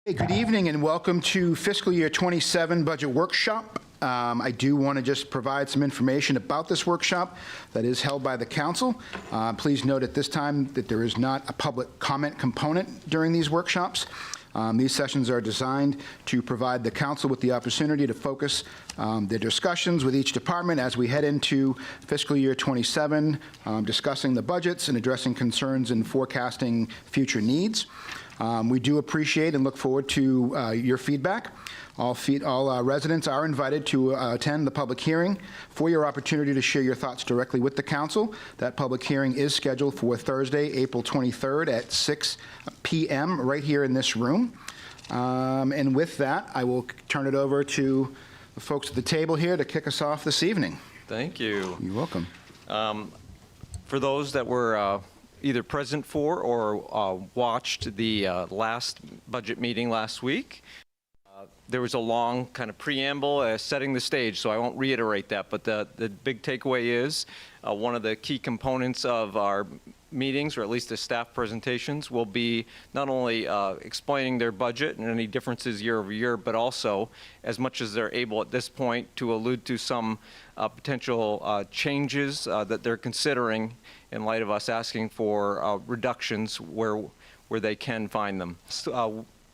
Hey, good evening and welcome to fiscal year 27 budget workshop. I do want to just provide some information about this workshop that is held by the council. Please note at this time that there is not a public comment component during these workshops. These sessions are designed to provide the council with the opportunity to focus their discussions with each department as we head into fiscal year 27, discussing the budgets and addressing concerns and forecasting future needs. We do appreciate and look forward to your feedback. All residents are invited to attend the public hearing for your opportunity to share your thoughts directly with the council. That public hearing is scheduled for Thursday, April 23rd at 6 p.m. right here in this room. And with that, I will turn it over to the folks at the table here to kick us off this evening. Thank you. You're welcome. For those that were either present for or watched the last budget meeting last week, there was a long kind of preamble setting the stage, so I won't reiterate that, but the big takeaway is one of the key components of our meetings, or at least the staff presentations, will be not only explaining their budget and any differences year over year, but also, as much as they're able at this point, to allude to some potential changes that they're considering in light of us asking for reductions where they can find them.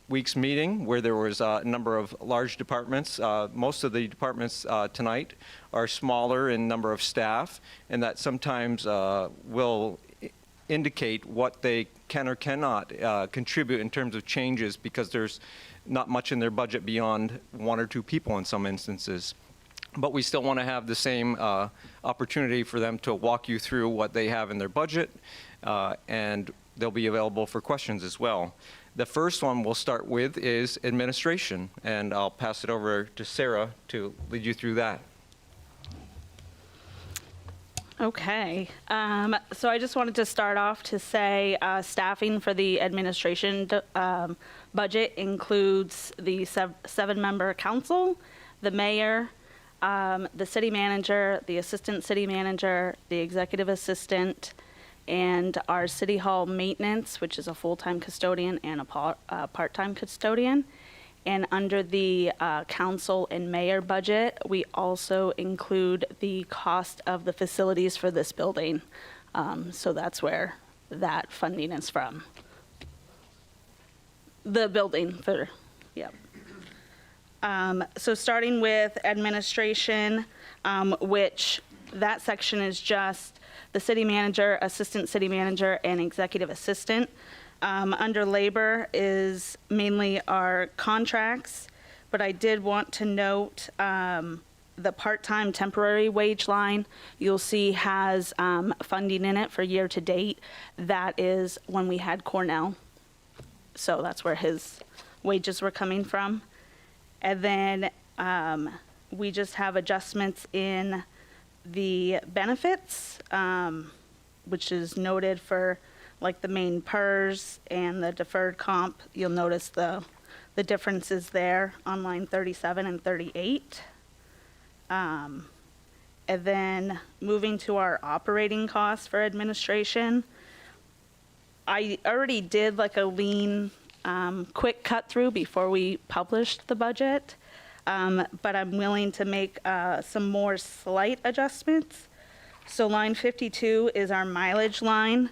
Week's meeting, where there was a number of large departments. Most of the departments tonight are smaller in number of staff, and that sometimes will indicate what they can or cannot contribute in terms of changes, because there's not much in their budget beyond one or two people in some instances. But we still want to have the same opportunity for them to walk you through what they have in their budget, and they'll be available for questions as well. The first one we'll start with is administration, and I'll pass it over to Sarah to lead you through that. Okay, so I just wanted to start off to say staffing for the administration budget includes the seven-member council, the mayor, the city manager, the assistant city manager, the executive assistant, and our city hall maintenance, which is a full-time custodian and a part-time custodian. And under the council and mayor budget, we also include the cost of the facilities for this building. So that's where that funding is from. The building for, yep. So starting with administration, which that section is just the city manager, assistant city manager, and executive assistant. Under labor is mainly our contracts, but I did want to note the part-time temporary wage line you'll see has funding in it for year to date. That is when we had Cornell. So that's where his wages were coming from. And then we just have adjustments in the benefits, which is noted for like the main PERS and the deferred comp. You'll notice the differences there on line 37 and 38. And then moving to our operating costs for administration, I already did like a lean quick cut through before we published the budget. But I'm willing to make some more slight adjustments. So line 52 is our mileage line,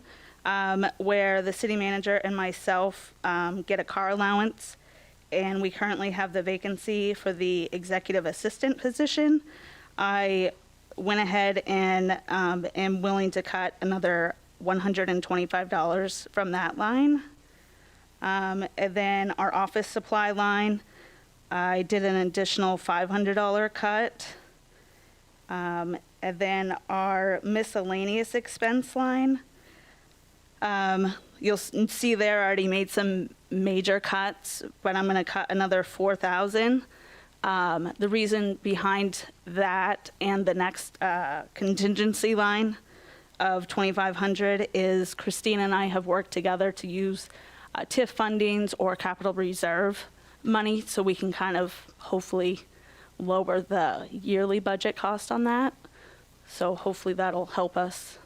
where the city manager and myself get a car allowance, and we currently have the vacancy for the executive assistant position. I went ahead and am willing to cut another $125 from that line. And then our office supply line, I did an additional $500 cut. And then our miscellaneous expense line, you'll see there I already made some major cuts, but I'm going to cut another $4,000. The reason behind that and the next contingency line of $2,500 is Christine and I have worked together to use TIF fundings or capital reserve money, so we can kind of hopefully lower the yearly budget cost on that. So hopefully that'll help us.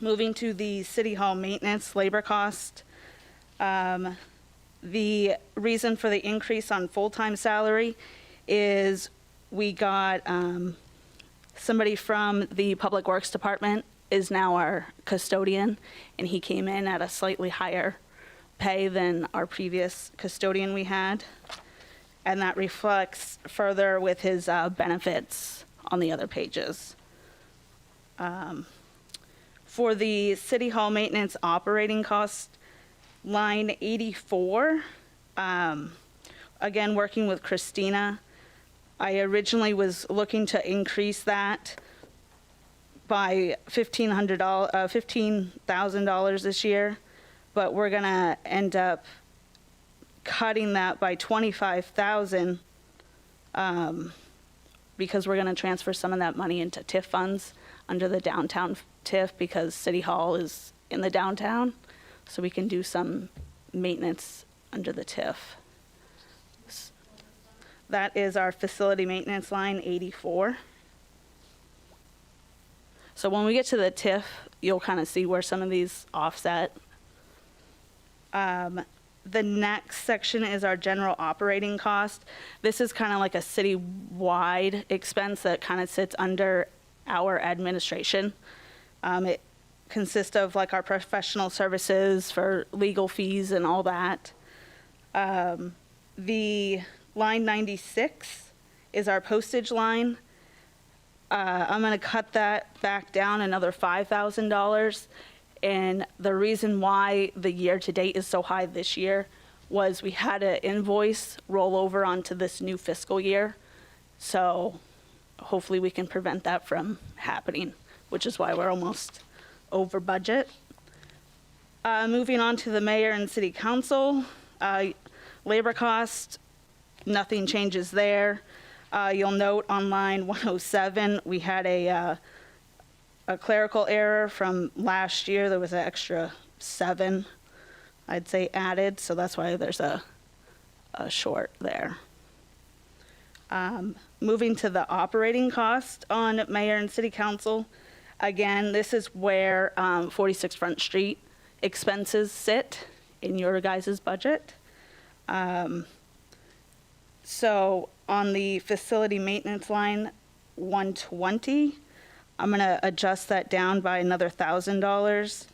Moving to the city hall maintenance labor cost, The reason for the increase on full-time salary is we got somebody from the Public Works Department is now our custodian, and he came in at a slightly higher pay than our previous custodian we had. And that reflects further with his benefits on the other pages. For the City Hall maintenance operating cost, line 84, again, working with Christina, I originally was looking to increase that by $15,000 this year, but we're gonna end up cutting that by $25,000 because we're gonna transfer some of that money into TIF funds under the downtown TIF because City Hall is in the downtown, so we can do some maintenance under the TIF. That is our facility maintenance line 84. So when we get to the TIF, you'll kind of see where some of these offset. The next section is our general operating cost. This is kind of like a city-wide expense that kind of sits under our administration. It consists of like our professional services for legal fees and all that. The line 96 is our postage line. I'm going to cut that back down another $5,000. And the reason why the year-to-date is so high this year was we had an invoice roll over onto this new fiscal year. So hopefully we can prevent that from happening, which is why we're almost over budget. Moving on to the mayor and city council. Labor cost, nothing changes there. You'll note on line 107, we had a clerical error from last year. There was an extra 7, I'd say, added, so that's why there's a short there. Moving to the operating cost on mayor and city council. Again, this is where 46 Front Street expenses sit in your guys' budget. So on the facility maintenance line 120, I'm going to adjust that down by another $1,000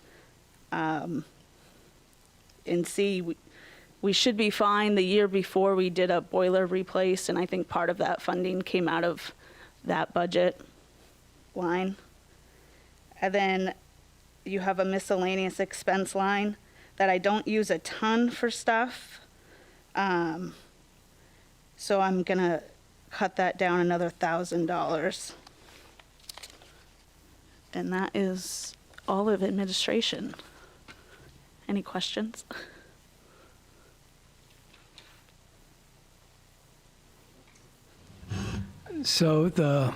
and see, we should be fine. The year before we did a boiler replace, and I think part of that funding came out of that budget line. And then you have a miscellaneous expense line that I don't use a ton for stuff. So I'm going to cut that down another $1,000. And that is all of administration. Any questions? So the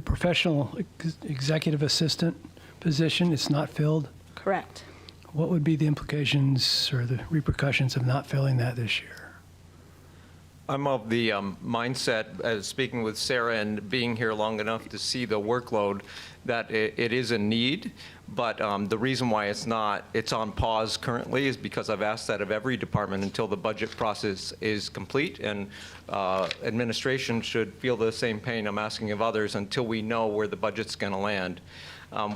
professional executive assistant position is not filled. Correct. What would be the implications or the repercussions of not filling that this year? I'm of the mindset, as speaking with Sarah and being here long enough to see the workload, that it is a need, but the reason why it's on pause currently is because I've asked that of every department until the budget process is complete, and administration should feel the same pain I'm asking of others until we know where the budget's going to land.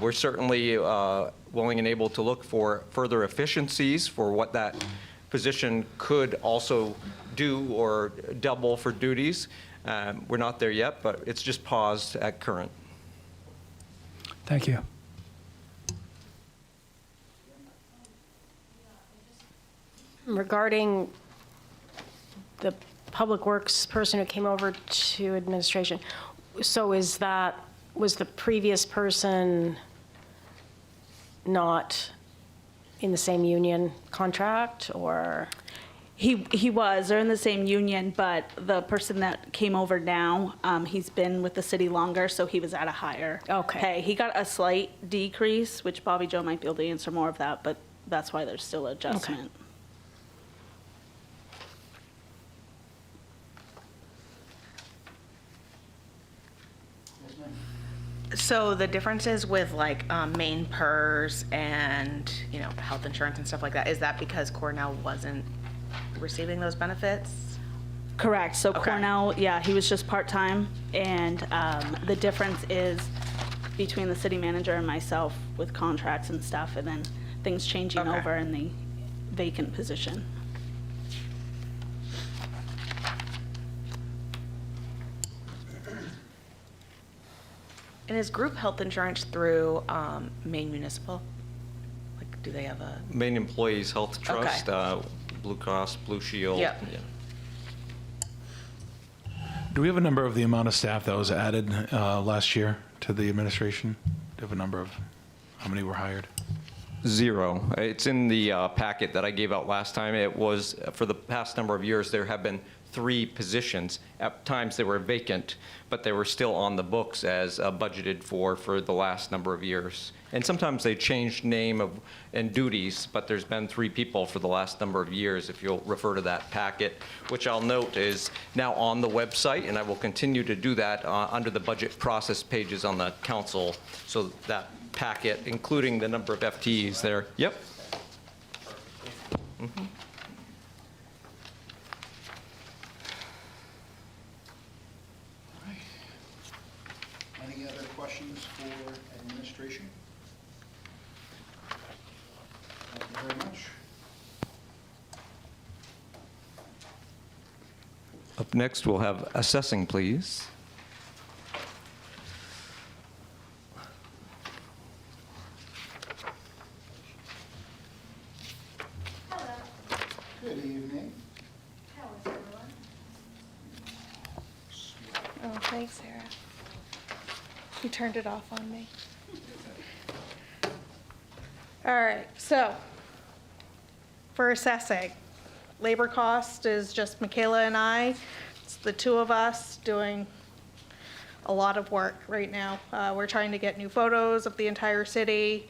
We're certainly willing and able to look for further efficiencies for what that position could also do or double for duties. We're not there yet, but it's just paused at current. Thank you. Regarding the public works person who came over to administration, so was the previous person not in the same union contract, or? He was, they're in the same union, but the person that came over now, he's been with the city longer, so he was at a higher pay. He got a slight decrease, which Bobby Joe might be able to answer more of that, but that's why there's still adjustment. So the differences with like main PERS and, health insurance and stuff like that, is that because Cornell wasn't receiving those benefits? Correct. So Okay. Cornell, yeah, he was just part-time, and the difference is between the city manager and myself with contracts and stuff, and then things changing Okay. over in the vacant position. And is group health insurance through Maine Municipal? Like, do they have a? Maine Employees Health Trust, Blue Cross, Blue Shield. Yep. yeah. Do we have a number of the amount of staff that was added last year to the administration? Do you have a number of how many were hired? 0. It's in the packet that I gave out last time. It was, for the past number of years, there have been 3 positions. At times they were vacant, but they were still on the books as budgeted for the last number of years. And sometimes they changed name and duties, but there's been 3 people for the last number of years, if you'll refer to that packet, which I'll note is now on the website, and I will continue to do that under the budget process pages on the council, so that packet, including the number of FTEs there. Yep. Any other questions for administration? Thank you very much. Up next, we'll have assessing, please. Good evening. Oh, thanks, Sarah. You turned it off on me. All right, so for assessing, labor cost is just Michaela and I. It's the 2 of us doing a lot of work right now. We're trying to get new photos of the entire city,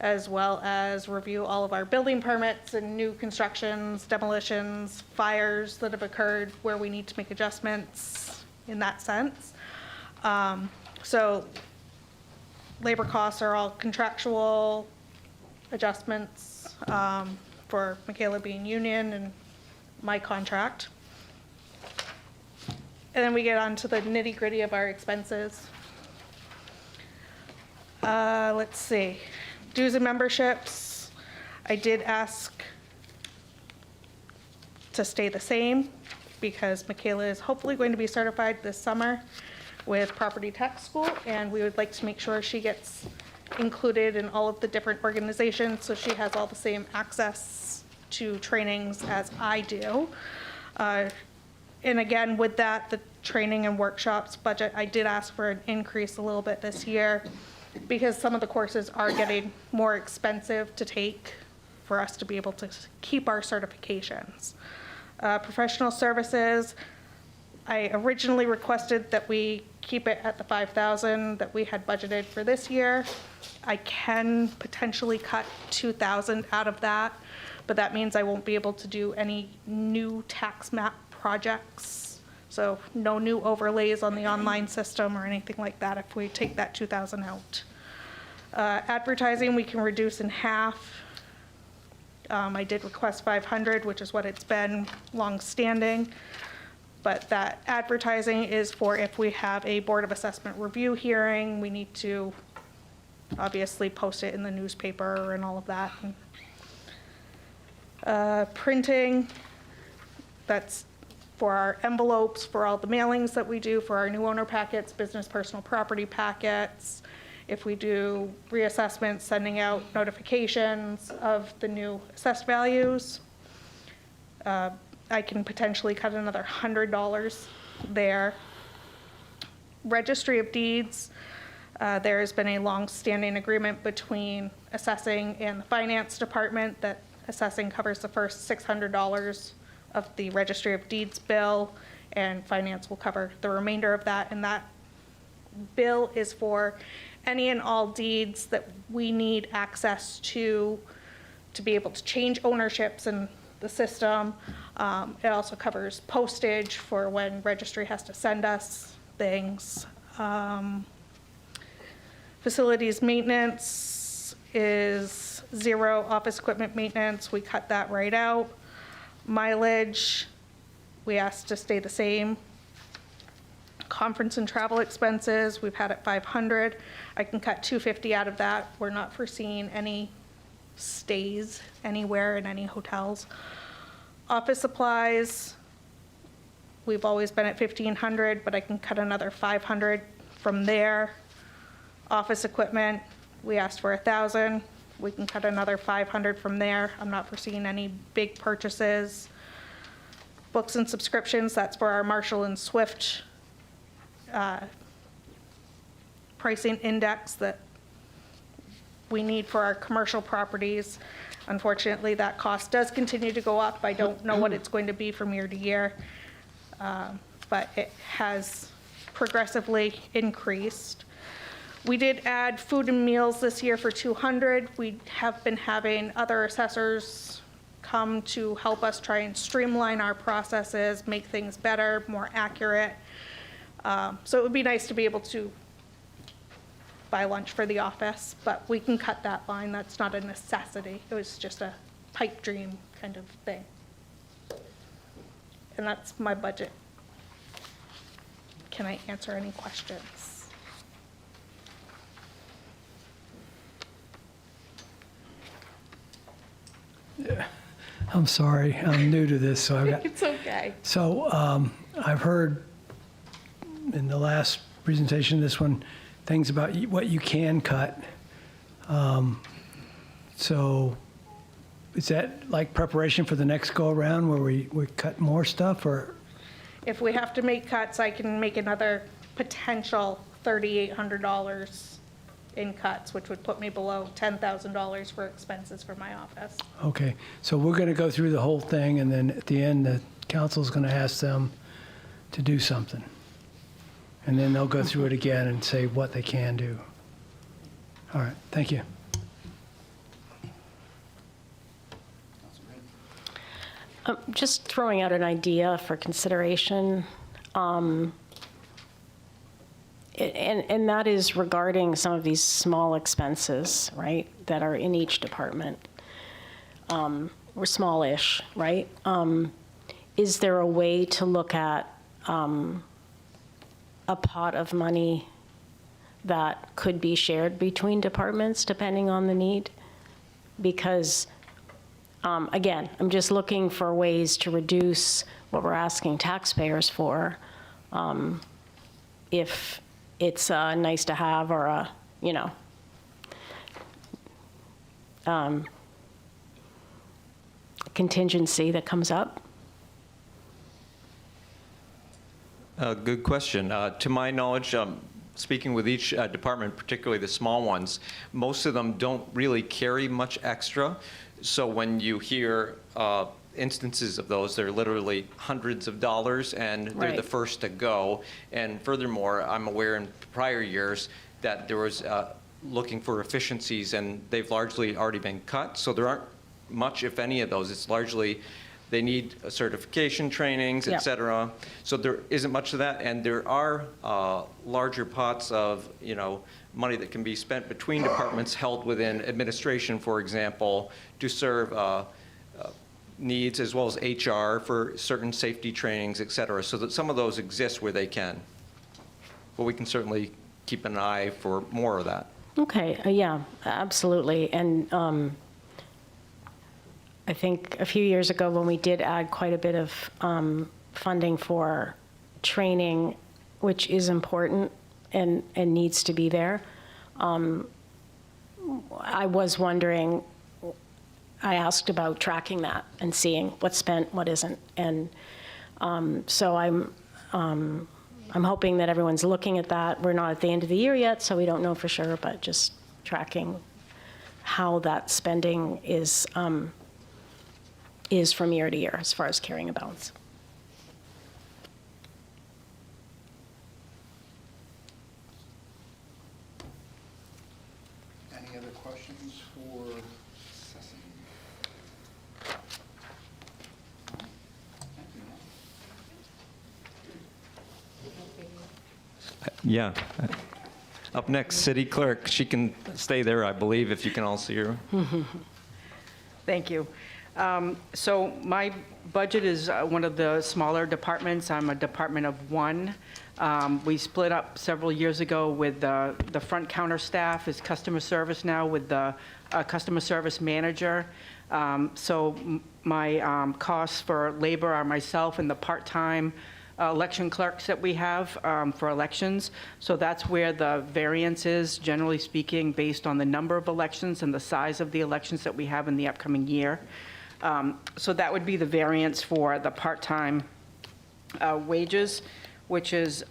as well as review all of our building permits and new constructions, demolitions, fires that have occurred where we need to make adjustments in that sense. So labor costs are all contractual adjustments for Michaela being union and my contract. And then we get on to the nitty gritty of our expenses. Let's see, dues and memberships, I did ask to stay the same because Michaela is hopefully going to be certified this summer with property tax school, and we would like to make sure she gets included in all of the different organizations so she has all the same access to trainings as I do. And again, with that, the training and workshops budget, I did ask for an increase a little bit this year because some of the courses are getting more expensive to take for us to be able to keep our certifications. Professional services, I originally requested that we keep it at the 5,000 that we had budgeted for this year. I can potentially cut 2,000 out of that, but that means I won't be able to do any new tax map projects. So no new overlays on the online system or anything like that if we take that 2,000 out. Advertising, we can reduce in half. I did request 500, which is what it's been long-standing. But that advertising is for if we have a Board of Assessment review hearing, we need to obviously post it in the newspaper and all of that. Printing, that's for our envelopes, for all the mailings that we do, for our new owner packets, business personal property packets. If we do reassessments, sending out notifications of the new assessed values. I can potentially cut another $100 there. Registry of Deeds, there has been a long-standing agreement between assessing and the finance department that assessing covers the first $600 of the Registry of Deeds bill, and finance will cover the remainder of that. And that bill is for any and all deeds that we need access to be able to change ownerships in the system. It also covers postage for when registry has to send us things. Facilities maintenance is 0. Office equipment maintenance, we cut that right out. Mileage, we asked to stay the same. Conference and travel expenses, we've had it 500. I can cut 250 out of that. We're not foreseeing any stays anywhere in any hotels. Office supplies, we've always been at 1,500, but I can cut another 500 from there. Office equipment, we asked for 1,000. We can cut another 500 from there. I'm not foreseeing any big purchases. Books and subscriptions, that's for our Marshall and Swift pricing index that we need for our commercial properties. Unfortunately, that cost does continue to go up. I don't know what it's going to be from year to year, but it has progressively increased. We did add food and meals this year for 200. We have been having other assessors come to help us try and streamline our processes, make things better, more accurate. So it would be nice to be able to buy lunch for the office, but we can cut that line. That's not a necessity. It was just a pipe dream kind of thing. And that's my budget. Can I answer any questions? I'm sorry, I'm new to this, so I've got, It's okay. so I've heard in the last presentation, this one, things about what you can cut. So is that like preparation for the next go-around where we cut more stuff, or? If we have to make cuts, I can make another potential $3,800 in cuts, which would put me below $10,000 for expenses for my office. Okay, so we're going to go through the whole thing, and then at the end, the council's going to ask them to do something. And then they'll go through it again and say what they can do. All right, thank you. Just throwing out an idea for consideration, and that is regarding some of these small expenses, right, that are in each department, or smallish, right? Is there a way to look at a pot of money that could be shared between departments depending on the need? Because again, I'm just looking for ways to reduce what we're asking taxpayers for, if it's nice to have or a, you know, contingency that comes up. Good question. To my knowledge, speaking with each department, particularly the small ones, most of them don't really carry much extra. So when you hear instances of those, they're literally hundreds of dollars, and they're the Right. first to go. And furthermore, I'm aware in prior years that there was looking for efficiencies, and they've largely already been cut. So there aren't much, if any, of those. It's largely they need certification trainings, et Yep. cetera. So there isn't much of that, and there are larger pots of, you know, money that can be spent between departments held within administration, for example, to serve needs as well as HR for certain safety trainings, et cetera, so that some of those exist where they can. But we can certainly keep an eye for more of that. Okay, yeah, absolutely. And I think a few years ago when we did add quite a bit of funding for training, which is important and needs to be there, I was wondering, I asked about tracking that and seeing what's spent, what isn't. And so I'm hoping that everyone's looking at that. We're not at the end of the year yet, so we don't know for sure, but just tracking how that spending is from year to year as far as carrying a balance. Any other questions for Cecily? Yeah. Up next, City Clerk. She can stay there, I believe, if you can all see her. Thank you. So my budget is one of the smaller departments. I'm a department of one. We split up several years ago with the front counter staff is customer service now with the customer service manager. My costs for labor are myself and the part-time election clerks that we have for elections. So that's where the variance is, generally speaking, based on the number of elections and the size of the elections that we have in the upcoming year. So that would be the variance for the part-time wages, which is,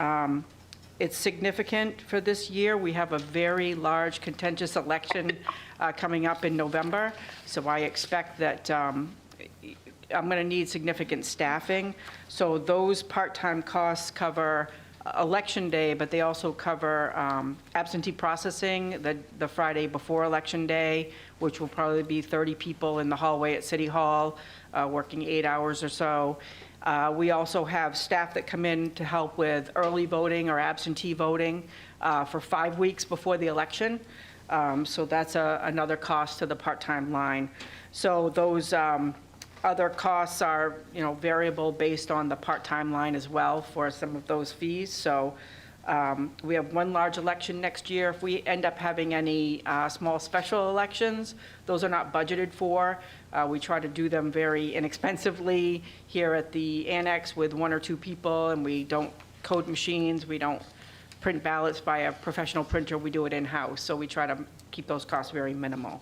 it's significant for this year. We have a very large contentious election coming up in November. So I expect that I'm going to need significant staffing. So those part-time costs cover Election Day, but they also cover absentee processing the Friday before Election Day, which will probably be 30 people in the hallway at City Hall, working 8 hours or so. We also have staff that come in to help with early voting or absentee voting for 5 weeks before the election. So that's another cost to the part-time line. So those other costs are, variable based on the part-time line as well for some of those fees. So we have one large election next year. If we end up having any small special elections, those are not budgeted for. We try to do them very inexpensively here at the annex with 1 or 2 people, and we don't code machines. We don't print ballots by a professional printer. We do it in-house. So we try to keep those costs very minimal.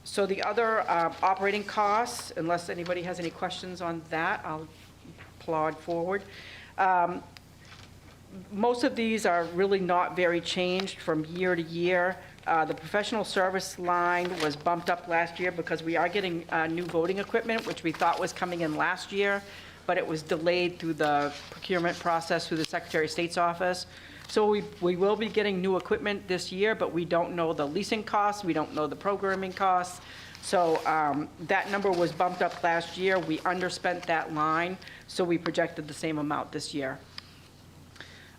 So the other operating costs, unless anybody has any questions on that, I'll plod forward. Most of these are really not very changed from year to year. The professional service line was bumped up last year because we are getting new voting equipment, which we thought was coming in last year, but it was delayed through the procurement process through the Secretary of State's office. So we will be getting new equipment this year, but we don't know the leasing costs, we don't know the programming costs. So that number was bumped up last year. We underspent that line, so we projected the same amount this year.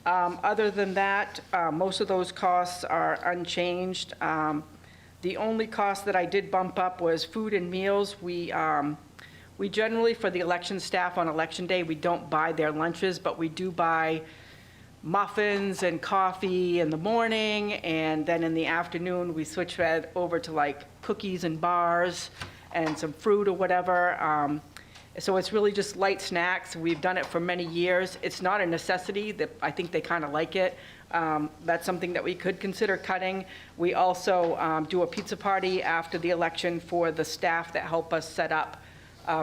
Other than that, most of those costs are unchanged. The only cost that I did bump up was food and meals. We generally, for the election staff on Election Day, we don't buy their lunches, but we do buy muffins and coffee in the morning, and then in the afternoon, we switch that over to like cookies and bars and some fruit or whatever. So it's really just light snacks. We've done it for many years. It's not a necessity. I think they kind of like it. That's something that we could consider cutting. We also do a pizza party after the election for the staff that help us set up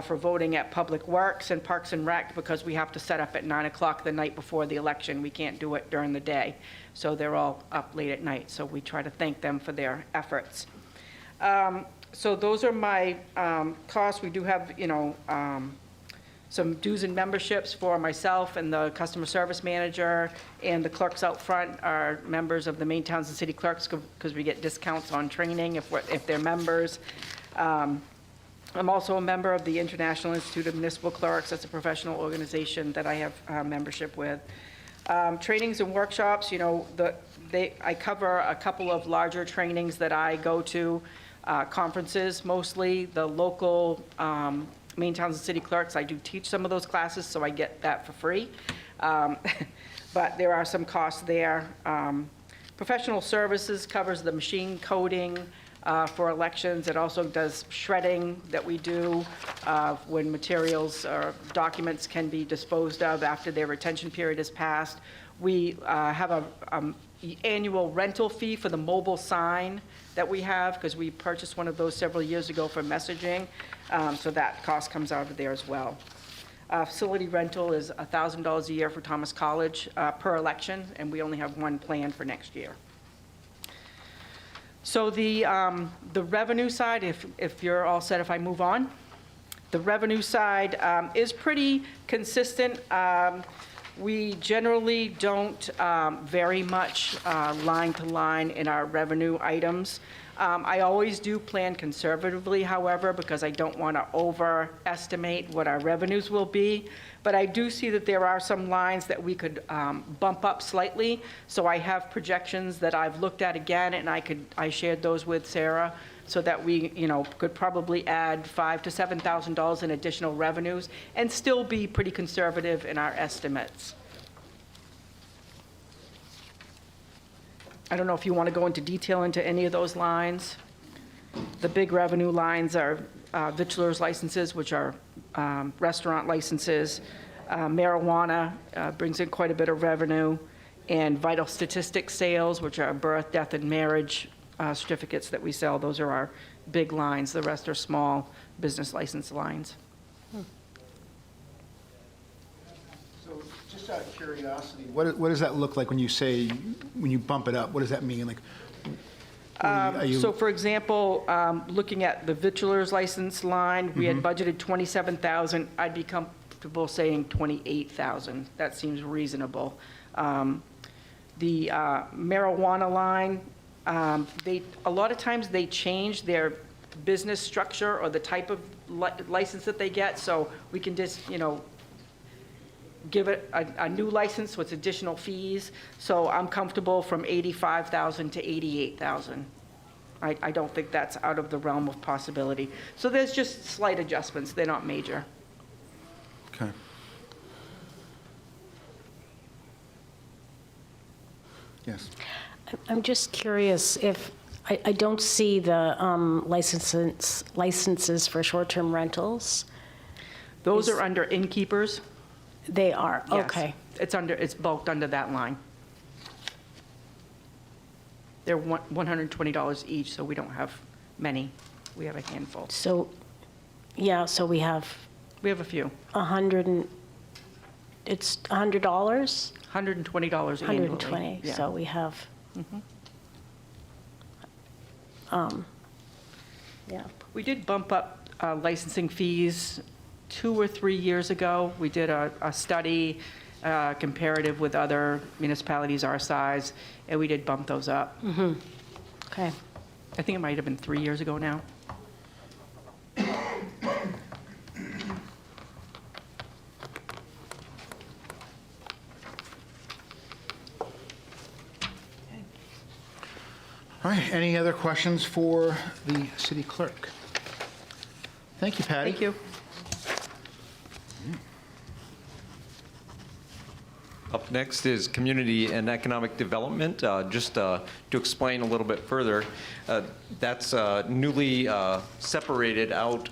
for voting at Public Works and Parks and Rec, because we have to set up at 9 o'clock the night before the election. We can't do it during the day. So they're all up late at night. So we try to thank them for their efforts. So those are my costs. We do have, some dues and memberships for myself and the customer service manager, and the clerks out front are members of the Main Townsend City Clerks because we get discounts on training if they're members. I'm also a member of the International Institute of Municipal Clerks. That's a professional organization that I have membership with. Trainings and workshops, I cover a couple of larger trainings that I go to, conferences mostly. The local Main Townsend City Clerks, I do teach some of those classes, so I get that for free. But there are some costs there. Professional services covers the machine coding for elections. It also does shredding that we do when materials or documents can be disposed of after their retention period is passed. We have an annual rental fee for the mobile sign that we have, because we purchased one of those several years ago for messaging. So that cost comes out of there as well. Facility rental is $1,000 a year for Thomas College per election, and we only have one planned for next year. So the revenue side, if you're all set, if I move on, the revenue side is pretty consistent. We generally don't vary much line to line in our revenue items. I always do plan conservatively, however, because I don't want to overestimate what our revenues will be. But I do see that there are some lines that we could bump up slightly. So I have projections that I've looked at again, and I shared those with Sarah, so that we, could probably add $5,000 to $7,000 in additional revenues and still be pretty conservative in our estimates. I don't know if you want to go into detail into any of those lines. The big revenue lines are vitulers licenses, which are restaurant licenses. Marijuana brings in quite a bit of revenue, and vital statistics sales, which are birth, death, and marriage certificates that we sell. Those are our big lines. The rest are small business license lines. So just out of curiosity, what does that look like when you bump it up? What does that mean? Like, So for example, looking at the vitulers license line, we had budgeted 27,000. I'd be comfortable saying 28,000. That seems reasonable. The marijuana line, a lot of times they change their business structure or the type of license that they get, so we can just, give it a new license with additional fees. So I'm comfortable from 85,000 to 88,000. I don't think that's out of the realm of possibility. So there's just slight adjustments. They're not major. Okay. Yes. I'm just curious if, I don't see the licenses for short-term rentals. Those are under innkeepers. They are, Yes. okay. It's bulked under that line. They're $120 each, so we don't have many. We have a handful. So, yeah, so we have We have a few. it's $100? $120 annually. 120, Yeah. so we have, yeah. We did bump up licensing fees 2 or 3 years ago. We did a study comparative with other municipalities our size, and we did bump those up. Okay. I think it might have been 3 years ago now. All right, any other questions for the city clerk? Thank you, Patty. Thank you. Up next is Community and Economic Development. Just to explain a little bit further, that's newly separated out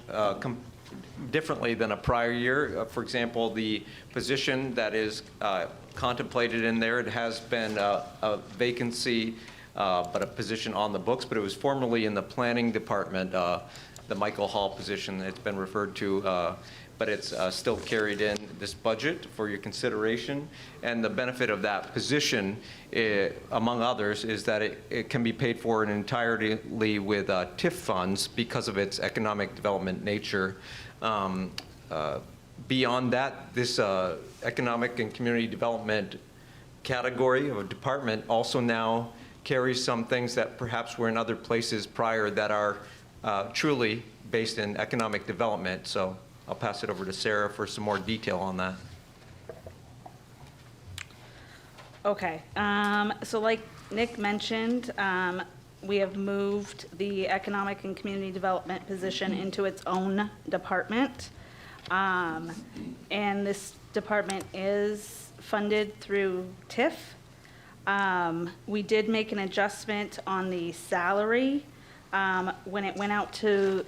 differently than a prior year. For example, the position that is contemplated in there, it has been a vacancy, but a position on the books, but it was formerly in the Planning Department, the Michael Hall position it's been referred to, but it's still carried in this budget for your consideration. And the benefit of that position, among others, is that it can be paid for entirely with TIF funds because of its economic development nature. Beyond that, this economic and community development category of a department also now carries some things that perhaps were in other places prior that are truly based in economic development. So I'll pass it over to Sarah for some more detail on that. Okay, so like Nick mentioned, we have moved the Economic and Community Development position into its own department. And this department is funded through TIF. We did make an adjustment on the salary. When it went out to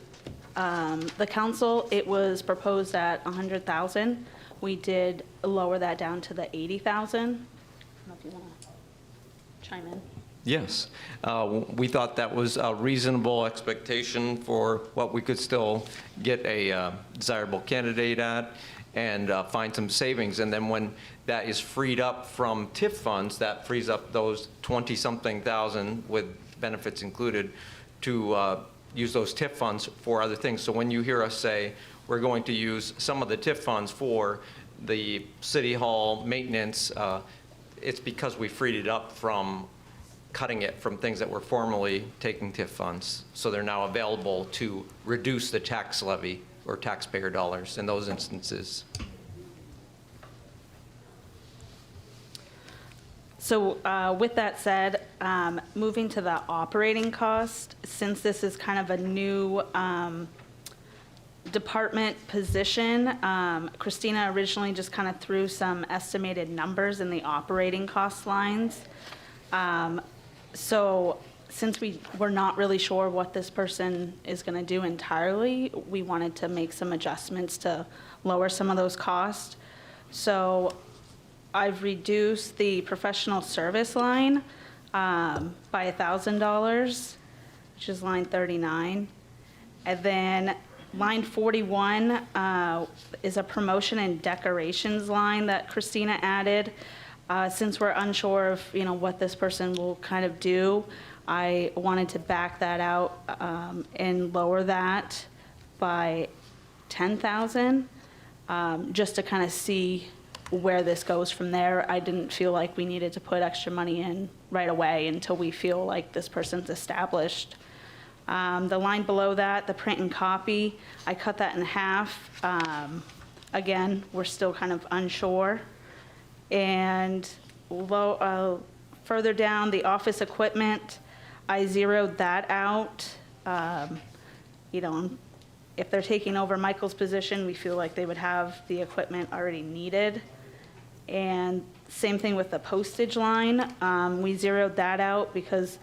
the council, it was proposed at 100,000. We did lower that down to the 80,000. I don't know if you want to chime in. Yes, we thought that was a reasonable expectation for what we could still get a desirable candidate at and find some savings. And then when that is freed up from TIF funds, that frees up those 20-something thousand with benefits included to use those TIF funds for other things. So when you hear us say we're going to use some of the TIF funds for the city hall maintenance, it's because we freed it up from cutting it from things that were formerly taking TIF funds. So they're now available to reduce the tax levy or taxpayer dollars in those instances. So with that said, moving to the operating cost, since this is kind of a new department position, Christina originally just kind of threw some estimated numbers in the operating cost lines. So since we were not really sure what this person is going to do entirely, we wanted to make some adjustments to lower some of those costs. So I've reduced the professional service line by $1,000, which is line 39. And then line 41 is a promotion and decorations line that Christina added. Since we're unsure of, what this person will kind of do, I wanted to back that out and lower that by 10,000, just to kind of see where this goes from there. I didn't feel like we needed to put extra money in right away until we feel like this person's established. The line below that, the print and copy, I cut that in half. Again, we're still kind of unsure. And further down, the office equipment, I zeroed that out. If they're taking over Michael's position, we feel like they would have the equipment already needed. And same thing with the postage line. We zeroed that out because,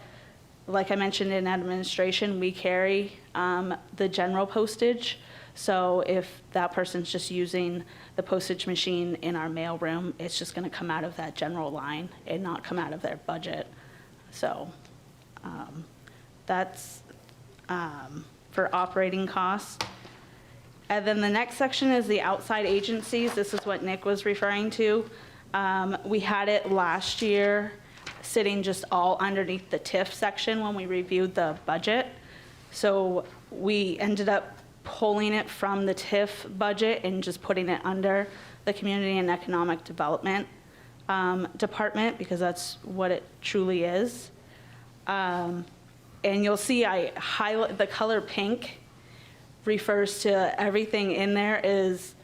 like I mentioned in administration, we carry the general postage. So if that person's just using the postage machine in our mailroom, it's just going to come out of that general line and not come out of their budget. So that's for operating costs. And then the next section is the outside agencies. This is what Nick was referring to. We had it last year sitting just all underneath the TIF section when we reviewed the budget. So we ended up pulling it from the TIF budget and just putting it under the Community and Economic Development Department, because that's what it truly is. And you'll see I highlight the color pink refers to everything in there is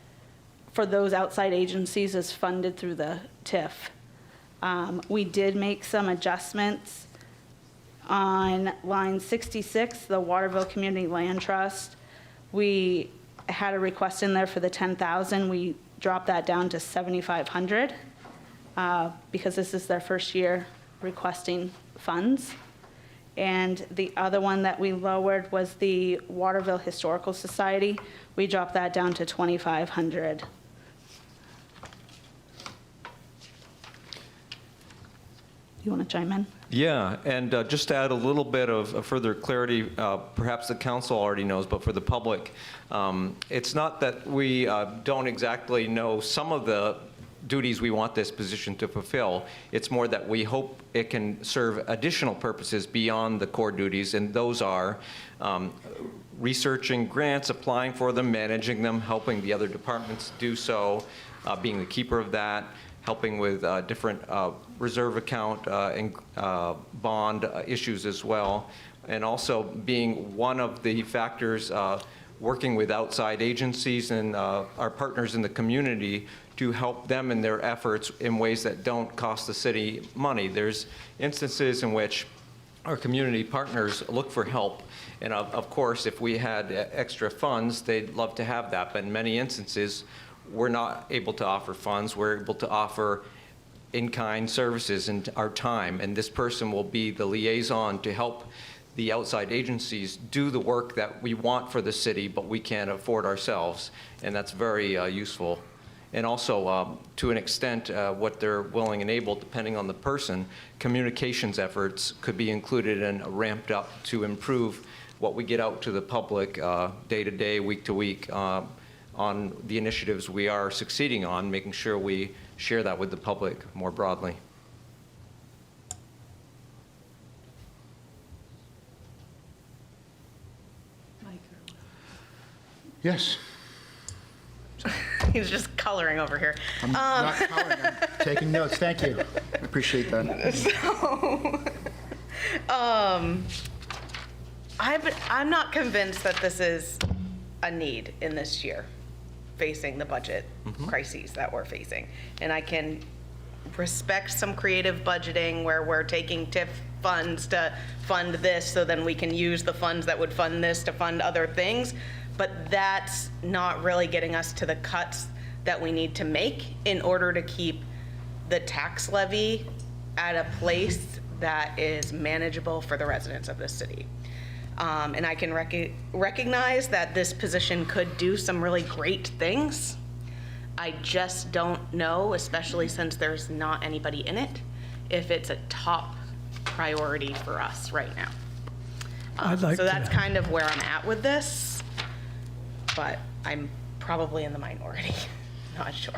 for those outside agencies is funded through the TIF. We did make some adjustments on line 66, the Waterville Community Land Trust. We had a request in there for the 10,000. We dropped that down to 7,500 because this is their first year requesting funds. And the other one that we lowered was the Waterville Historical Society. We dropped that down to 2,500. You want to chime in? Yeah, and just to add a little bit of further clarity, perhaps the council already knows, but for the public, it's not that we don't exactly know some of the duties we want this position to fulfill. It's more that we hope it can serve additional purposes beyond the core duties, and those are researching grants, applying for them, managing them, helping the other departments do so, being the keeper of that, helping with different reserve account and bond issues as well, and also being one of the factors working with outside agencies and our partners in the community to help them in their efforts in ways that don't cost the city money. There's instances in which our community partners look for help, and of course, if we had extra funds, they'd love to have that, but in many instances, we're not able to offer funds. We're able to offer in-kind services and our time, and this person will be the liaison to help the outside agencies do the work that we want for the city, but we can't afford ourselves, and that's very useful. And also, to an extent, what they're willing and able, depending on the person, communications efforts could be included and ramped up to improve what we get out to the public day to day, week to week, on the initiatives we are succeeding on, making sure we share that with the public more broadly. Yes. He's just coloring over here. I'm not coloring, I'm taking notes. Thank you. I appreciate that. I'm not convinced that this is a need in this year, facing the budget crises that we're facing. And I can respect some creative budgeting where we're taking TIF funds to fund this, so then we can use the funds that would fund this to fund other things. But that's not really getting us to the cuts that we need to make in order to keep the tax levy at a place that is manageable for the residents of this city. And I can recognize that this position could do some really great things. I just don't know, especially since there's not anybody in it, if it's a top priority for us right now. So that's kind of where I'm at with this, but I'm probably in the minority, not sure.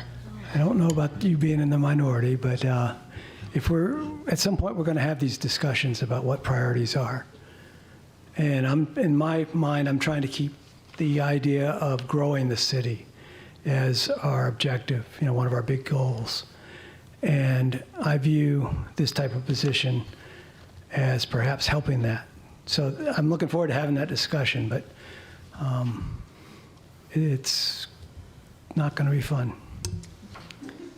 I don't know about you being in the minority, but if at some point, we're going to have these discussions about what priorities are. And in my mind, I'm trying to keep the idea of growing the city as our objective, one of our big goals. And I view this type of position as perhaps helping that. So I'm looking forward to having that discussion, but it's not going to be fun.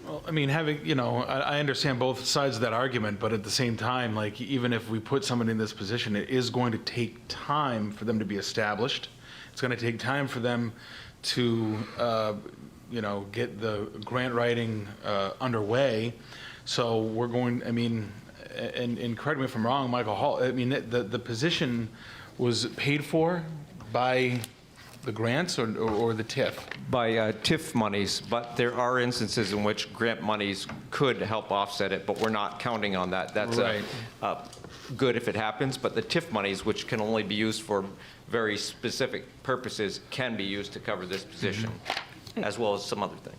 Well, I mean, I understand both sides of that argument, but at the same time, like, even if we put somebody in this position, it is going to take time for them to be established. It's going to take time for them to, get the grant writing underway. So we're going, and correct me if I'm wrong, Michael Hall, the position was paid for by the grants or the TIF? By TIF monies, but there are instances in which grant monies could help offset it, but we're not counting on that. That's Right. Good if it happens, but the TIF monies, which can only be used for very specific purposes, can be used to cover this position, as well as some other things.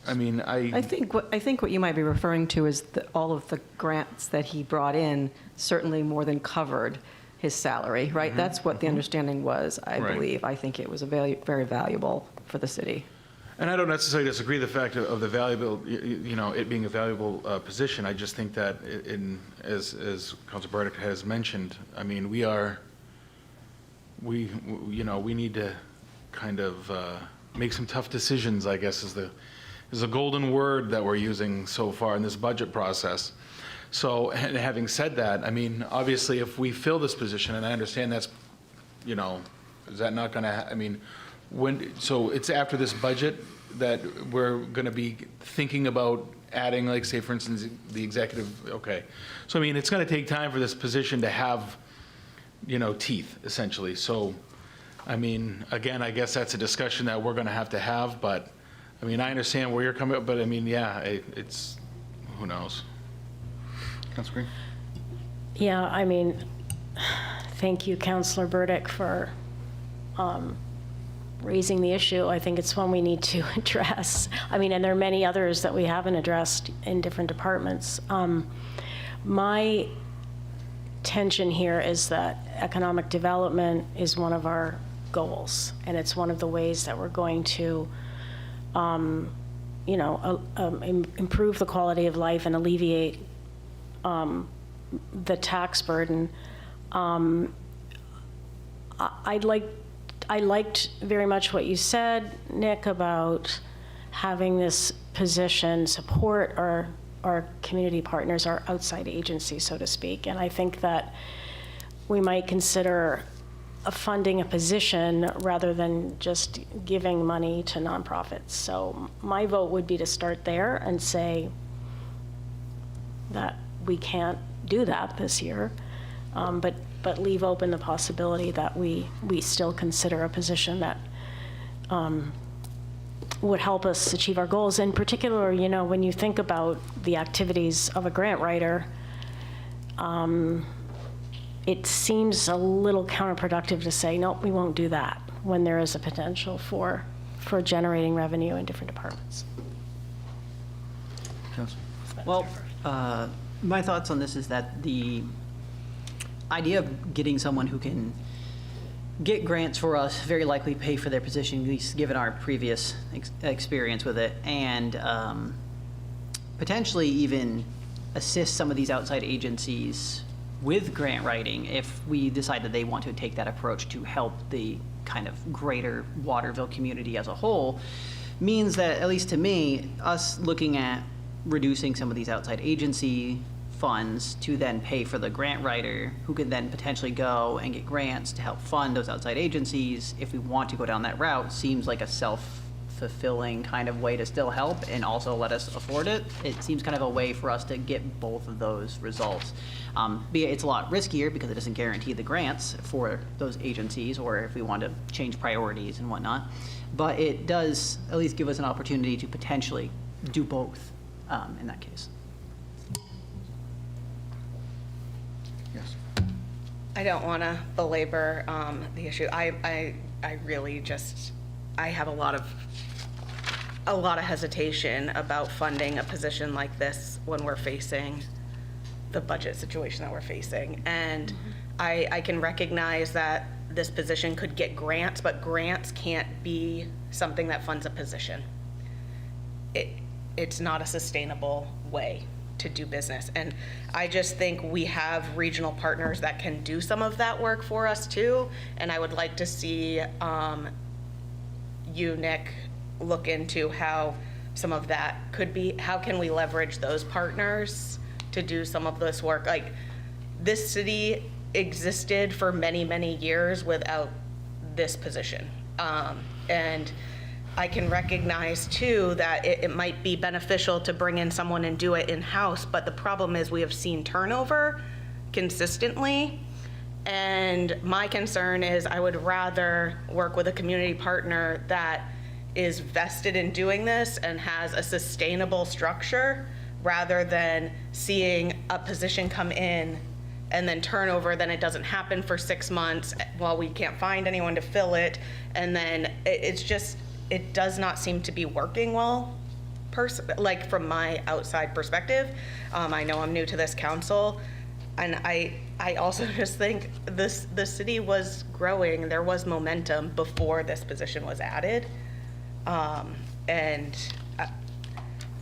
I think what you might be referring to is all of the grants that he brought in certainly more than covered his salary, right? That's what the understanding was, I Right. believe. I think it was very valuable for the city. And I don't necessarily disagree the fact of the valuable, it being a valuable position. I just think that as Councilor Burdick has mentioned, we need to kind of make some tough decisions, I guess is a golden word that we're using so far in this budget process. So, and having said that, obviously if we fill this position, and I understand that's, is that not gonna, so it's after this budget that we're gonna be thinking about adding, like, say, for instance, the executive, okay. So, it's gonna take time for this position to have, teeth, essentially. So, again, I guess that's a discussion that we're gonna have to have, but, I understand where you're coming, but, yeah, it's, who knows? Councilor Green? Yeah, thank you, Councilor Burdick, for raising the issue. I think it's one we need to address. And there are many others that we haven't addressed in different departments. My tension here is that economic development is one of our goals, and it's one of the ways that we're going to improve the quality of life and alleviate the tax burden. I liked very much what you said, Nick, about having this position support our community partners, our outside agencies, so to speak. And I think that we might consider funding a position rather than just giving money to nonprofits. So my vote would be to start there and say that we can't do that this year, but leave open the possibility that we still consider a position that would help us achieve our goals. In particular, when you think about the activities of a grant writer, it seems a little counterproductive to say, nope, we won't do that, when there is a potential for generating revenue in different departments. Well, my thoughts on this is that the idea of getting someone who can get grants for us, very likely pay for their position, at least given our previous experience with it, and potentially even assist some of these outside agencies with grant writing, if we decide that they want to take that approach to help the kind of greater Waterville community as a whole, means that, at least to me, us looking at reducing some of these outside agency funds to then pay for the grant writer, who could then potentially go and get grants to help fund those outside agencies, if we want to go down that route, seems like a self-fulfilling kind of way to still help and also let us afford it. It seems kind of a way for us to get both of those results. Be it it's a lot riskier because it doesn't guarantee the grants for those agencies, or if we want to change priorities and whatnot. But it does at least give us an opportunity to potentially do both in that case. Yes. I don't want to belabor the issue. I really just, I have a lot of hesitation about funding a position like this when we're facing the budget situation that we're facing. And I can recognize that this position could get grants, but grants can't be something that funds a position. It's not a sustainable way to do business. And I just think we have regional partners that can do some of that work for us too. And I would like to see you, Nick, look into how some of that could be, how can we leverage those partners to do some of this work? Like, this city existed for many, many years without this position. And I can recognize too that it might be beneficial to bring in someone and do it in-house, but the problem is we have seen turnover consistently. And my concern is I would rather work with a community partner that is vested in doing this and has a sustainable structure, rather than seeing a position come in and then turnover, then it doesn't happen for 6 months while we can't find anyone to fill it. And then it's just, it does not seem to be working well, like from my outside perspective. I know I'm new to this council, and I also just think the city was growing. There was momentum before this position was added. And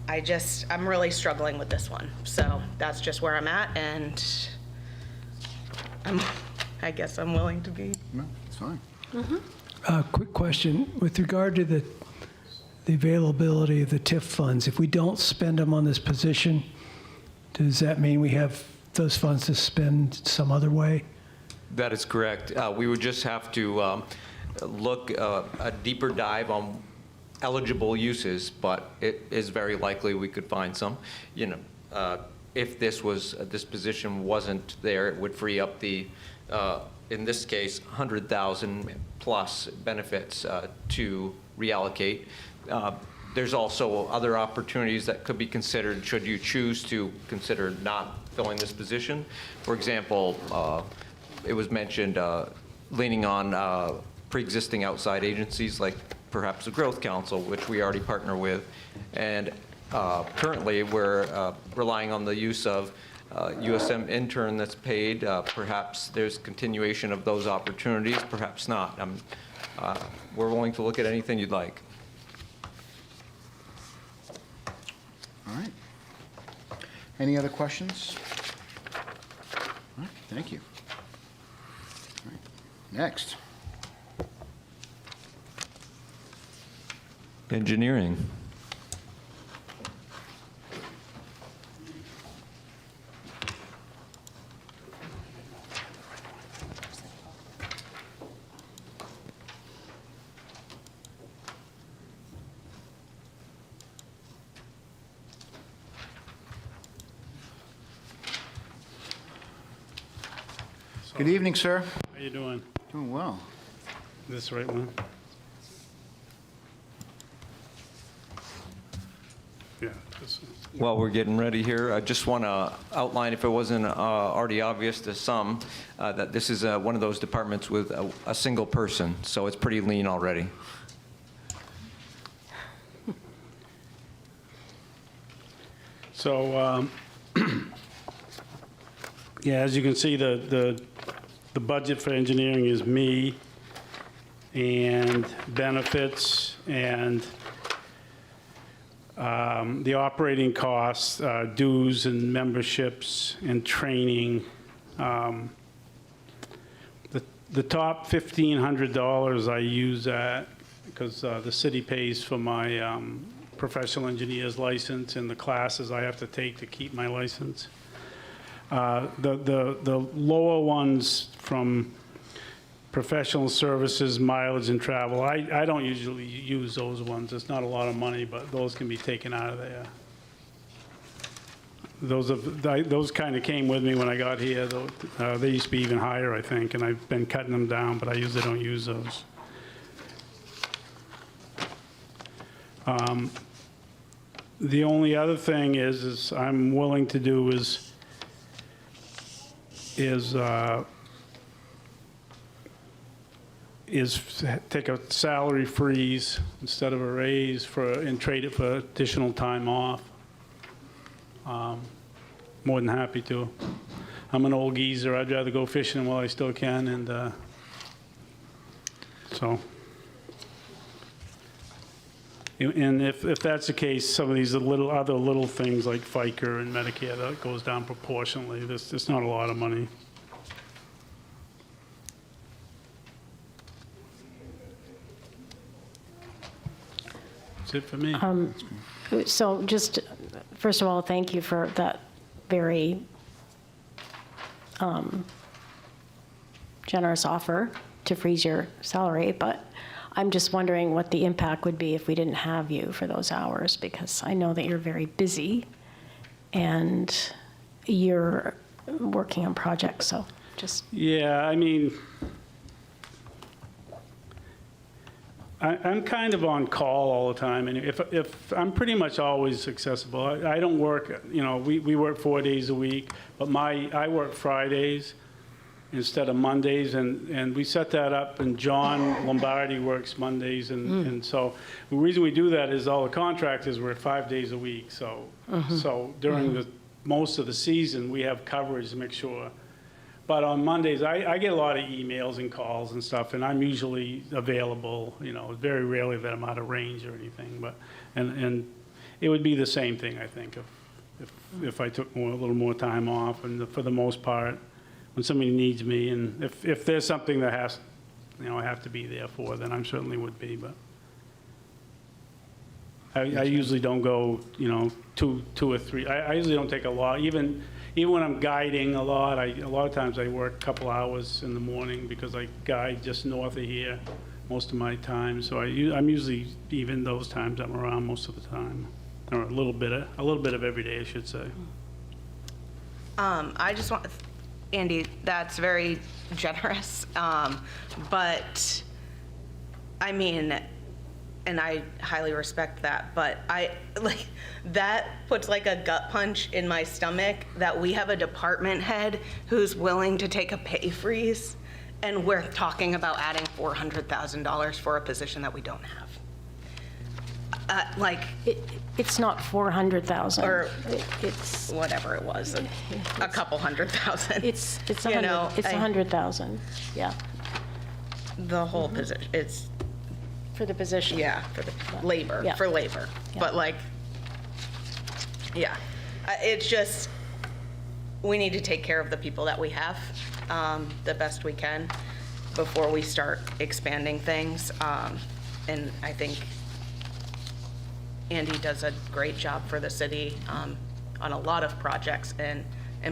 I'm really struggling with this one. So that's just where I'm at, and I guess I'm willing to be. No, it's fine. Quick question. With regard to the availability of the TIF funds, if we don't spend them on this position, does that mean we have those funds to spend some other way? That is correct. We would just have to look a deeper dive on eligible uses, but it is very likely we could find some. If this position wasn't there, it would free up the, in this case, 100,000 plus benefits to reallocate. There's also other opportunities that could be considered should you choose to consider not filling this position. For example, it was mentioned leaning on pre-existing outside agencies like perhaps the Growth Council, which we already partner with. And currently, we're relying on the use of USM intern that's paid. Perhaps there's continuation of those opportunities, perhaps not. We're willing to look at anything you'd like. All right. Any other questions? All right, thank you. All right. Next. Engineering. Good evening, sir. How you doing? Doing well. This right one? Yeah, this one. While we're getting ready here, I just want to outline, if it wasn't already obvious to some, that this is one of those departments with a single person, so it's pretty lean already. So, yeah, as you can see, the budget for engineering is me and benefits and the operating costs, dues and memberships and training, The top $1,500 I use that because the city pays for my professional engineer's license and the classes I have to take to keep my license. The lower ones from professional services, mileage and travel, I don't usually use those ones. It's not a lot of money, but those can be taken out of there. Those kind of came with me when I got here. They used to be even higher, I think, and I've been cutting them down, but I usually don't use those. The only other thing is I'm willing to do is take a salary freeze instead of a raise and trade it for additional time off. More than happy to. I'm an old geezer. I'd rather go fishing while I still can, and so. And if that's the case, some of these other little things like FICA and Medicare, that goes down proportionally. It's not a lot of money. That's it for me. So just, first of all, thank you for that very generous offer to freeze your salary, but I'm just wondering what the impact would be if we didn't have you for those hours, because I know that you're very busy and you're working on projects, so just. Yeah, I mean, I'm kind of on call all the time, and if I'm pretty much always accessible. I don't work, we work 4 days a week, but I work Fridays instead of Mondays, and we set that up, and John Lombardi works Mondays, and so the reason we do that is all the contractors work 5 days a week, so during most of the season, we have coverage to make sure. But on Mondays, I get a lot of emails and calls and stuff, and I'm usually available, very rarely that I'm out of range or anything, but, and it would be the same thing, I think, if I took a little more time off, and for the most part, when somebody needs me, and if there's something that has, I have to be there for, then I certainly would be, but I usually don't go, two or three. I usually don't take a lot, even when I'm guiding a lot of times I work a couple hours in the morning because I guide just north of here most of my time. So I'm usually, even those times, I'm around most of the time, or a little bit of every day, I should say. I just want, Andy, that's very generous, but I mean, and I highly respect that, but that puts like a gut punch in my stomach that we have a department head who's willing to take a pay freeze, and we're talking about adding $400,000 for a position that we don't have. It's not 400,000. Or it's whatever it was, a couple $100,000. It's 100,000. Yeah. The whole position, it's, For the position. yeah, for the labor, Yeah. for labor. Yeah. But it's just, we need to take care of the people that we have the best we can before we start expanding things. And I think Andy does a great job for the city on a lot of projects, and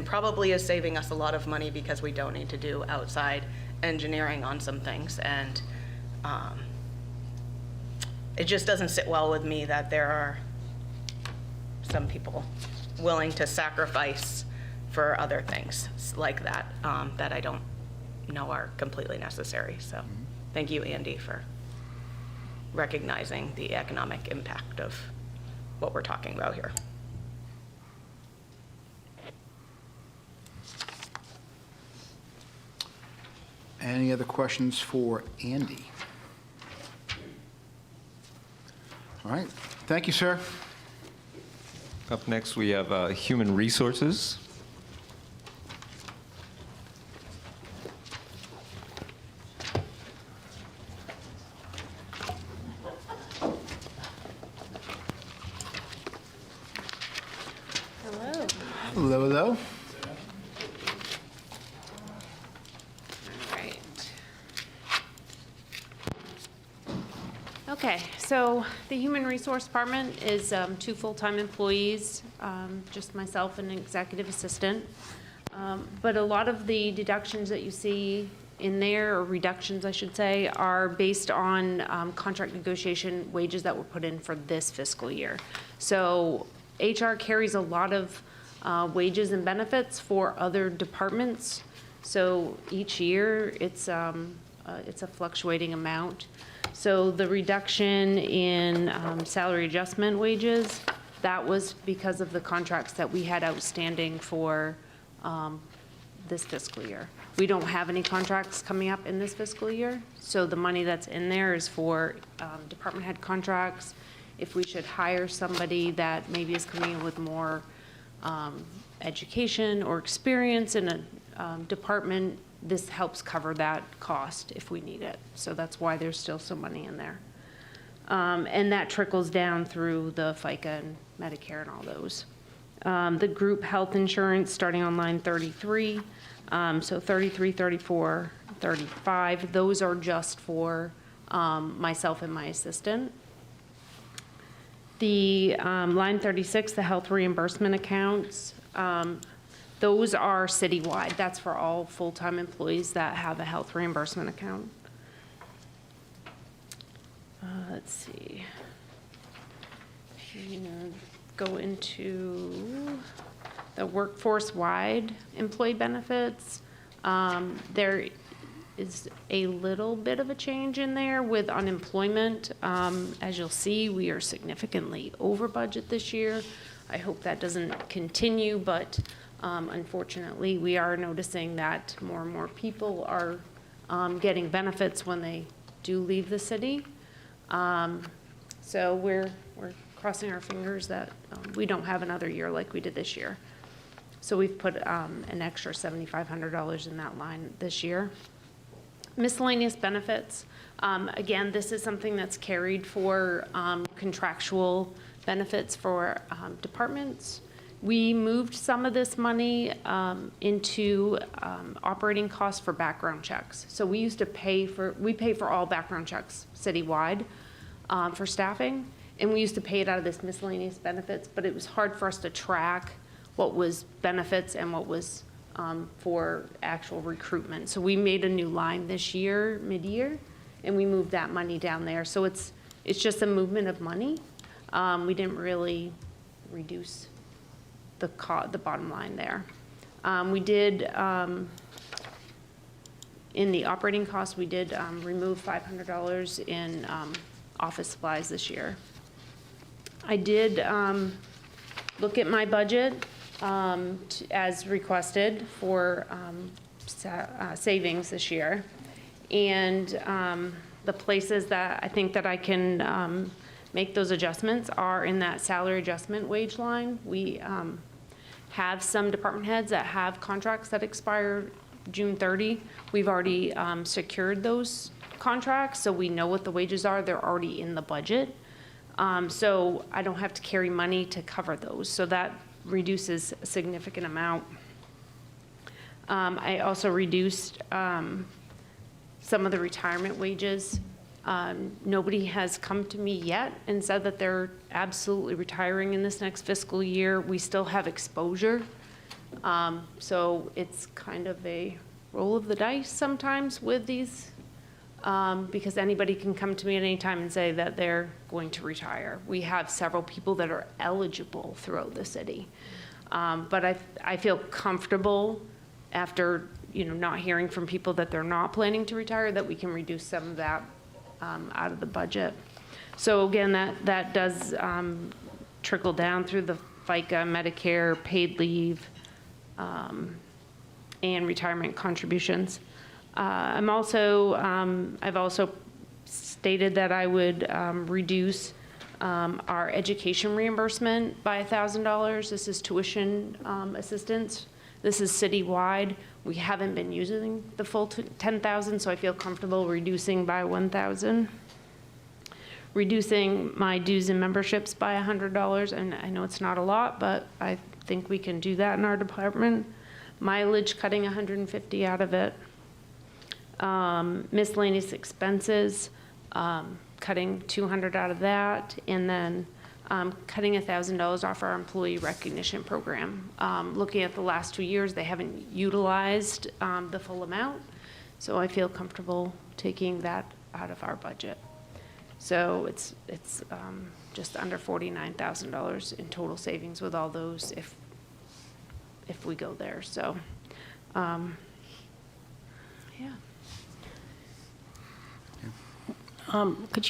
probably is saving us a lot of money because we don't need to do outside engineering on some things. And it just doesn't sit well with me that there are some people willing to sacrifice for other things like that, that I don't know are completely necessary. So thank you, Andy, for recognizing the economic impact of what we're talking about here. Any other questions for Andy? All right, thank you, sir. Up next, we have Human Resources. Hello, hello. Okay, so the Human Resource Department is 2 full-time employees, just myself and an executive assistant. But a lot of the deductions that you see in there, or reductions, I should say, are based on contract negotiation wages that were put in for this fiscal year. So HR carries a lot of wages and benefits for other departments. So each year, it's a fluctuating amount. So the reduction in salary adjustment wages, that was because of the contracts that we had outstanding for this fiscal year. We don't have any contracts coming up in this fiscal year, so the money that's in there is for department head contracts. If we should hire somebody that maybe is coming in with more education or experience in a department, this helps cover that cost if we need it. So that's why there's still some money in there. And that trickles down through the FICA and Medicare and all those. The group health insurance, starting on line 33, so 33, 34, 35, those are just for myself and my assistant. The line 36, the health reimbursement accounts, those are citywide. That's for all full-time employees that have a health reimbursement account. Let's see. I'm gonna go into the workforce-wide employee benefits. There is a little bit of a change in there with unemployment. As you'll see, we are significantly over budget this year. I hope that doesn't continue, but unfortunately, we are noticing that more and more people are getting benefits when they do leave the city. So we're crossing our fingers that we don't have another year like we did this year. So we've put an extra $7,500 in that line this year. Miscellaneous benefits. Again, this is something that's carried for contractual benefits for departments. We moved some of this money into operating costs for background checks. So we used to pay for all background checks citywide for staffing, and we used to pay it out of this miscellaneous benefits, but it was hard for us to track what was benefits and what was for actual recruitment. So we made a new line this year, mid-year, and we moved that money down there. So it's just a movement of money. We didn't really reduce the bottom line there. We did, in the operating costs, we did remove $500 in office supplies this year. I did look at my budget as requested for savings this year. And the places that I think that I can make those adjustments are in that salary adjustment wage line. We have some department heads that have contracts that expire June 30. We've already secured those contracts, so we know what the wages are. They're already in the budget. So I don't have to carry money to cover those. So that reduces a significant amount. I also reduced some of the retirement wages. Nobody has come to me yet and said that they're absolutely retiring in this next fiscal year. We still have exposure. So it's kind of a roll of the dice sometimes with these, because anybody can come to me at any time and say that they're going to retire. We have several people that are eligible throughout the city. But I feel comfortable after, not hearing from people that they're not planning to retire, that we can reduce some of that out of the budget. So again, that does trickle down through the FICA, Medicare, paid leave, and retirement contributions. I've also stated that I would reduce our education reimbursement by $1,000. This is tuition assistance. This is citywide. We haven't been using the full 10,000, so I feel comfortable reducing by 1,000. Reducing my dues and memberships by $100, and I know it's not a lot, but I think we can do that in our department. Mileage, cutting $150 out of it. Miscellaneous expenses, cutting 200 out of that, and then cutting $1,000 off our employee recognition program. Looking at the last 2 years, they haven't utilized the full amount, so I feel comfortable taking that out of our budget. So it's just under $49,000 in total savings with all those if we go there. So, yeah. Could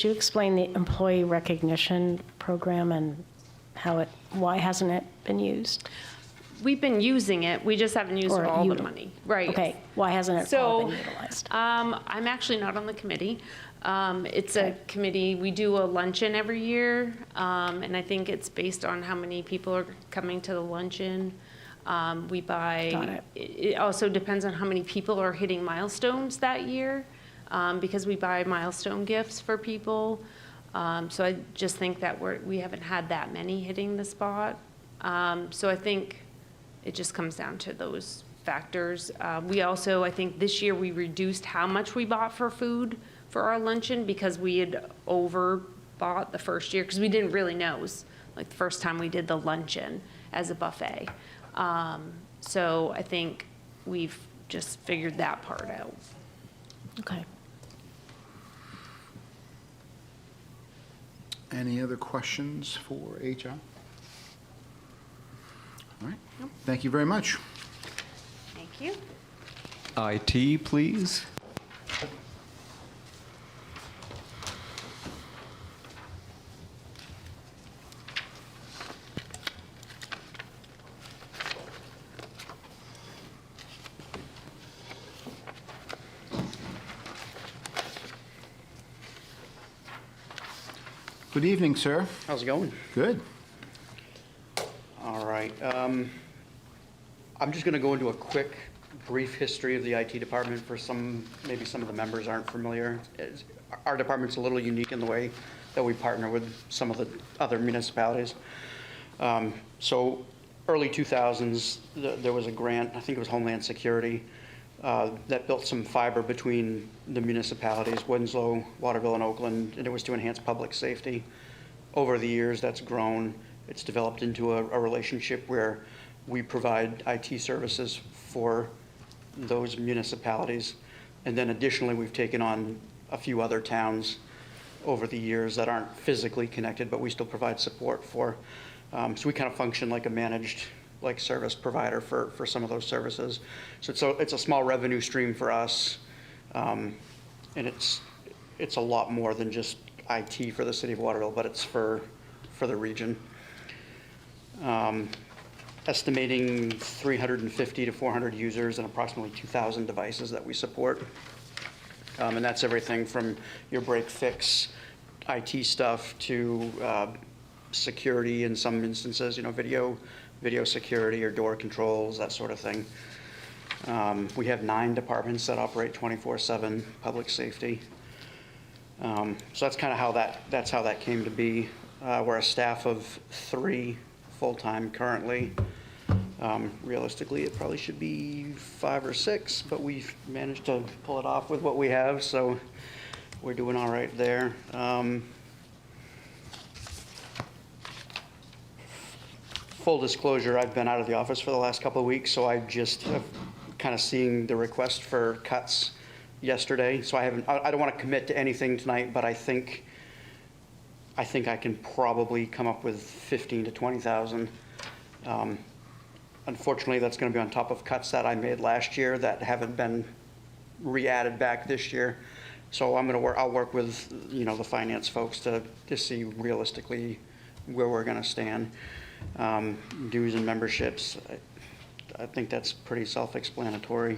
you explain the employee recognition program and why hasn't it been used? We've been using it, we just haven't used Or all the util- money. Right. Okay, why hasn't it all been utilized? I'm actually not on the committee. It's a committee, we do a luncheon every year, and I think it's based on how many people are coming to the luncheon. We buy. Got it. It also depends on how many people are hitting milestones that year, because we buy milestone gifts for people. So I just think that we haven't had that many hitting the spot. So I think it just comes down to those factors. We also, I think this year we reduced how much we bought for food for our luncheon because we had overbought the first year because we didn't really know. It was like the first time we did the luncheon as a buffet. So I think we've just figured that part out. Okay. Any other questions for HR? All right. Thank you very much. Thank you. IT, please. Good evening, sir. How's it going? Good. All right. I'm just going to go into a quick, brief history of the IT department for maybe some of the members aren't familiar. Our department's a little unique in the way that we partner with some of the other municipalities. So early 2000s, there was a grant, I think it was Homeland Security, that built some fiber between the municipalities, Winslow, Waterville, and Oakland, and it was to enhance public safety. Over the years, that's grown. It's developed into a relationship where we provide IT services for those municipalities. And then additionally, we've taken on a few other towns over the years that aren't physically connected, but we still provide support for. So we kind of function like a managed service provider for some of those services. So it's a small revenue stream for us, and it's a lot more than just IT for the city of Waterville, but it's for the region. Estimating 350 to 400 users and approximately 2,000 devices that we support. And that's everything from your break fix IT stuff to security in some instances, video security or door controls, that sort of thing. We have 9 departments that operate 24/7 public safety. So that's kind of how that came to be. We're a staff of 3 full-time currently. Realistically, it probably should be 5 or 6, but we've managed to pull it off with what we have, so we're doing all right there. Full disclosure, I've been out of the office for the last couple of weeks, so I just have kind of seeing the request for cuts yesterday. So I don't want to commit to anything tonight, but I think I can probably come up with 15 to 20,000. Unfortunately, that's going to be on top of cuts that I made last year that haven't been re-added back this year. So I'll work with the finance folks to see realistically where we're going to stand. Dues and memberships, I think that's pretty self-explanatory.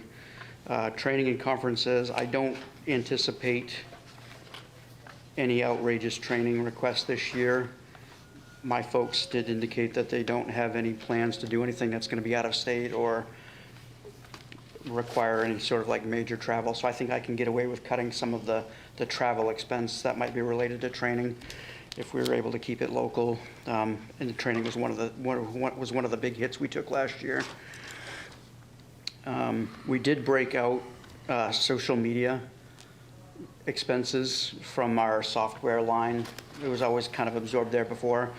Training and conferences, I don't anticipate any outrageous training requests this year. My folks did indicate that they don't have any plans to do anything that's going to be out of state or require any sort of major travel. So I think I can get away with cutting some of the travel expense that might be related to training if we were able to keep it local. And the training was one of the big hits we took last year. We did break out social media expenses from our software line. It was always kind of absorbed there before.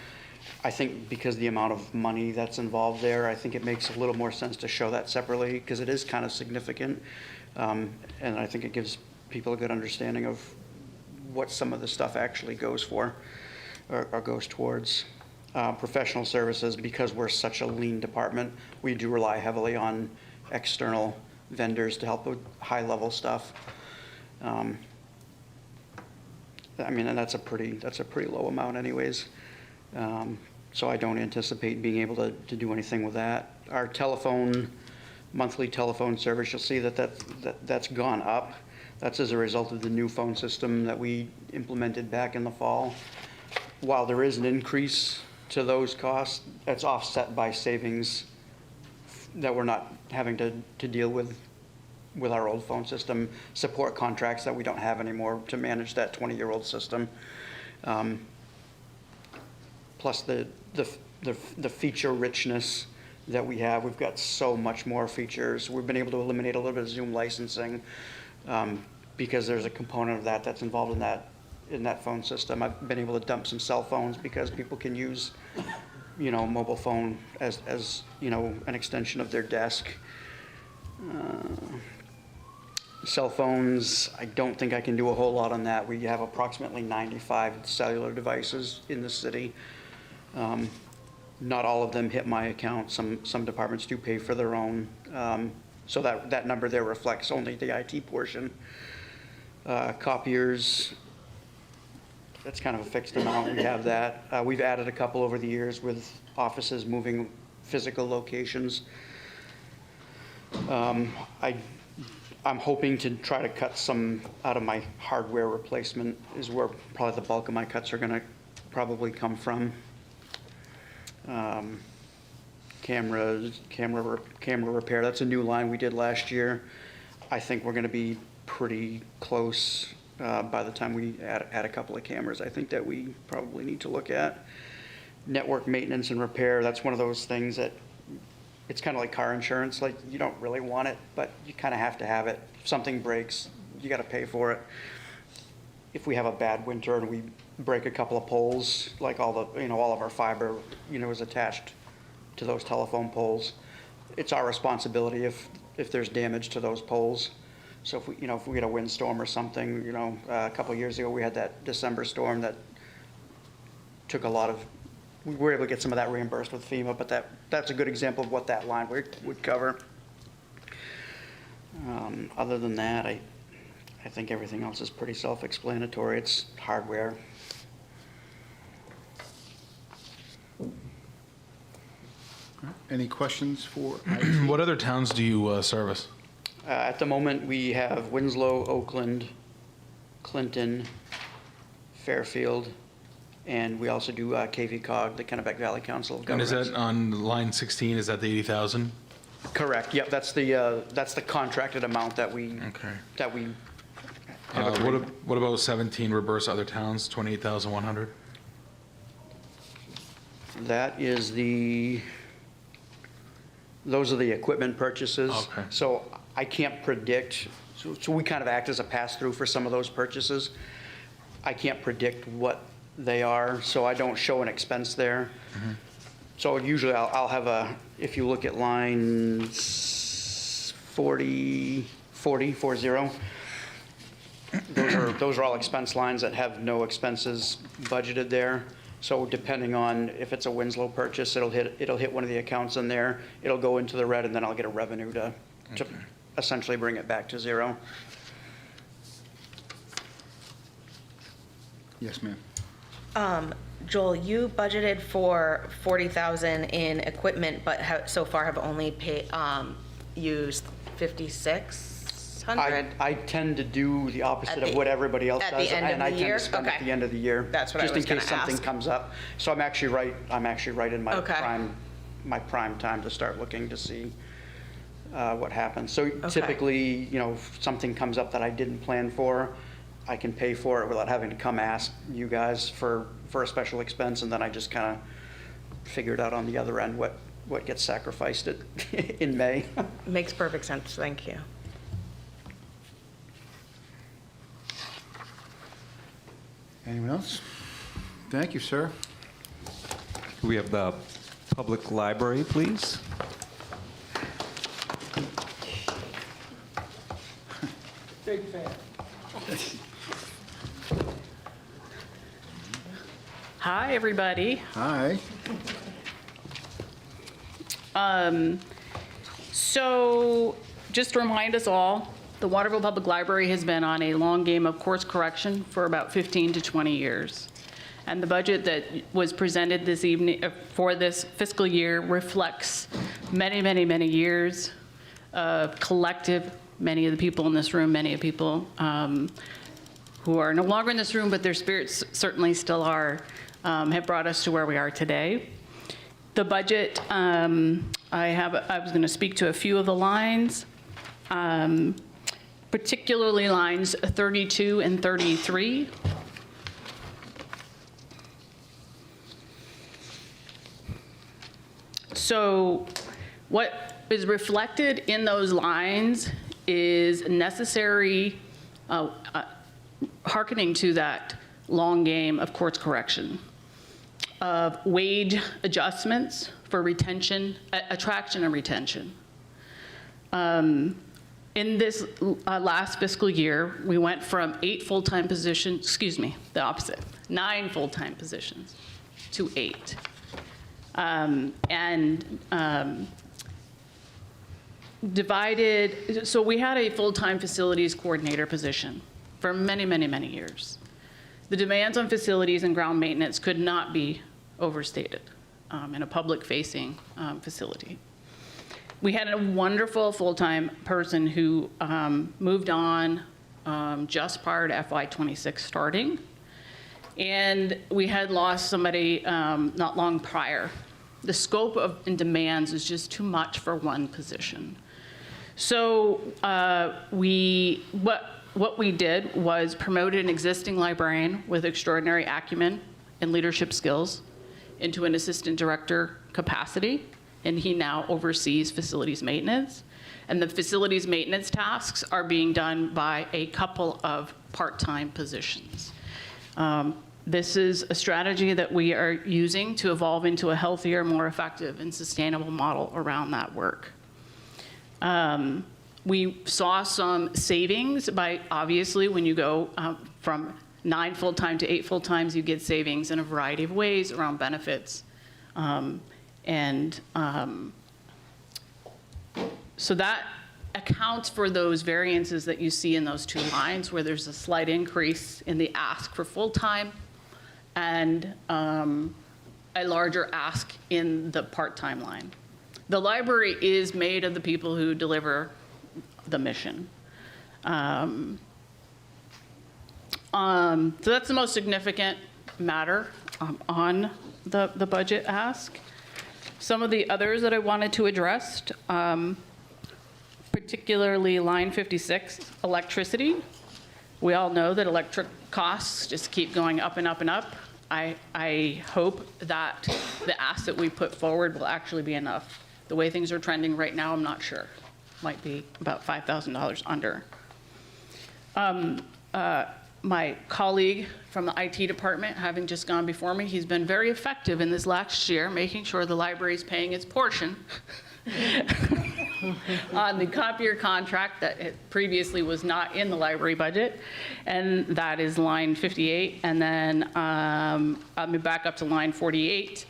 I think because the amount of money that's involved there, I think it makes a little more sense to show that separately because it is kind of significant. And I think it gives people a good understanding of what some of the stuff actually goes for or goes towards. Professional services, because we're such a lean department, we do rely heavily on external vendors to help with high-level stuff. I mean, and that's a pretty low amount anyways. So I don't anticipate being able to do anything with that. Our monthly telephone service, you'll see that's gone up. That's as a result of the new phone system that we implemented back in the fall. While there is an increase to those costs, that's offset by savings that we're not having to deal with our old phone system, support contracts that we don't have anymore to manage that 20-year-old system. Plus the feature richness that we have. We've got so much more features. We've been able to eliminate a little bit of Zoom licensing because there's a component of that's involved in that phone system. I've been able to dump some cell phones because people can use, mobile phone as an extension of their desk. Cell phones, I don't think I can do a whole lot on that. We have approximately 95 cellular devices in the city. Not all of them hit my account. Some departments do pay for their own. So that number there reflects only the IT portion. Copiers, that's kind of a fixed amount. We have that. We've added a couple over the years with offices moving physical locations. I'm hoping to try to cut some out of my hardware replacement is where probably the bulk of my cuts are going to probably come from. Camera repair, that's a new line we did last year. I think we're going to be pretty close by the time we add a couple of cameras. I think that we probably need to look at network maintenance and repair. That's one of those things that it's kind of like car insurance. Like, you don't really want it, but you kind of have to have it. If something breaks, you got to pay for it. If we have a bad winter and we break a couple of poles, like all of our fiber, is attached to those telephone poles, it's our responsibility if there's damage to those poles. So if we get a windstorm or something, a couple of years ago we had that December storm that took we were able to get some of that reimbursed with FEMA, but that's a good example of what that line would cover. Other than that, I think everything else is pretty self-explanatory. It's hardware. Any questions for? What other towns do you service? At the moment, we have Winslow, Oakland, Clinton, Fairfield, and we also do KV-COG, the Kennebec Valley Council of And is Governments. that on line 16? Is that the 80,000? Correct. Yep, that's the contracted amount that we have agreed. What about 17? Reverse other towns, 28,100. That is those are the equipment purchases. Okay. So I can't predict. So we kind of act as a pass-through for some of those purchases. I can't predict what they are, so I don't show an expense there. Mm-hmm. So usually I'll have if you look at line 40, those are all expense lines that have no expenses budgeted there. So depending on if it's a Winslow purchase, it'll hit one of the accounts in there, it'll go into the red, and then I'll get a revenue to essentially bring it back to zero. Yes, ma'am. Joel, you budgeted for 40,000 in equipment, but so far have only used 5,600? I tend to do the opposite of what everybody else does. At the end of the year? And I tend to spend at Okay. the end of the year. That's what I was gonna Just in case something ask. comes up. So I'm actually right in my Okay. prime time to start looking to see what happens. So typically, if something comes up that I didn't plan for, I can pay for it without having to come ask you guys for a special expense, and then I just kind of figure it out on the other end what gets sacrificed in May. Makes perfect sense, thank you. Anyone else? Thank you, sir. We have the public library, please. Big fan. Hi, everybody. Hi. So, just to remind us all, the Waterville Public Library has been on a long game of course correction for about 15 to 20 years. And the budget that was presented this evening, for this fiscal year, reflects many, many, many years of collective, many of the people in this room, many of the people who are no longer in this room, but their spirits certainly still are, have brought us to where we are today. The budget, I was going to speak to a few of the lines, particularly lines 32 and 33. So what is reflected in those lines is necessary, hearkening to that long game of course correction, of wage adjustments for retention, attraction and retention. In this last fiscal year, we went from 8 full-time positions, the opposite, 9 full-time positions to 8. Divided, so we had a full-time facilities coordinator position for many, many, many years. The demands on facilities and ground maintenance could not be overstated in a public-facing facility. We had a wonderful full-time person who moved on just prior to FY26 starting. And we had lost somebody not long prior. The scope of and demands is just too much for one position. So what we did was promoted an existing librarian with extraordinary acumen and leadership skills into an assistant director capacity, and he now oversees facilities maintenance. And the facilities maintenance tasks are being done by a couple of part-time positions. This is a strategy that we are using to evolve into a healthier, more effective, and sustainable model around that work. We saw some savings by, obviously, when you go from 9 full-time to 8 full-times, you get savings in a variety of ways around benefits. So that accounts for those variances that you see in those 2 lines, where there's a slight increase in the ask for full-time and a larger ask in the part-time line. The library is made of the people who deliver the mission. So that's the most significant matter on the budget ask. Some of the others that I wanted to address, particularly line 56, electricity. We all know that electric costs just keep going up and up and up. I hope that the ask that we put forward will actually be enough. The way things are trending right now, I'm not sure. Might be about $5,000 under. My colleague from the IT department, having just gone before me, he's been very effective in this last year, making sure the library is paying its portion on the copier contract that it previously was not in the library budget, and that is line 58. And then I'll be back up to line 48.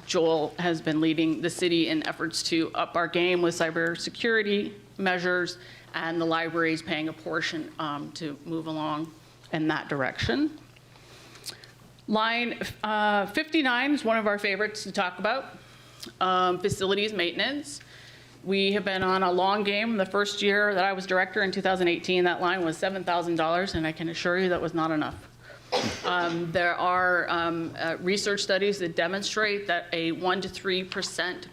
Joel has been leading the city in efforts to up our game with cybersecurity measures, and the library is paying a portion to move along in that direction. Line 59 is one of our favorites to talk about, facilities maintenance. We have been on a long game. The first year that I was director in 2018, that line was $7,000, and I can assure you that was not enough. There are research studies that demonstrate that a 1% to 3%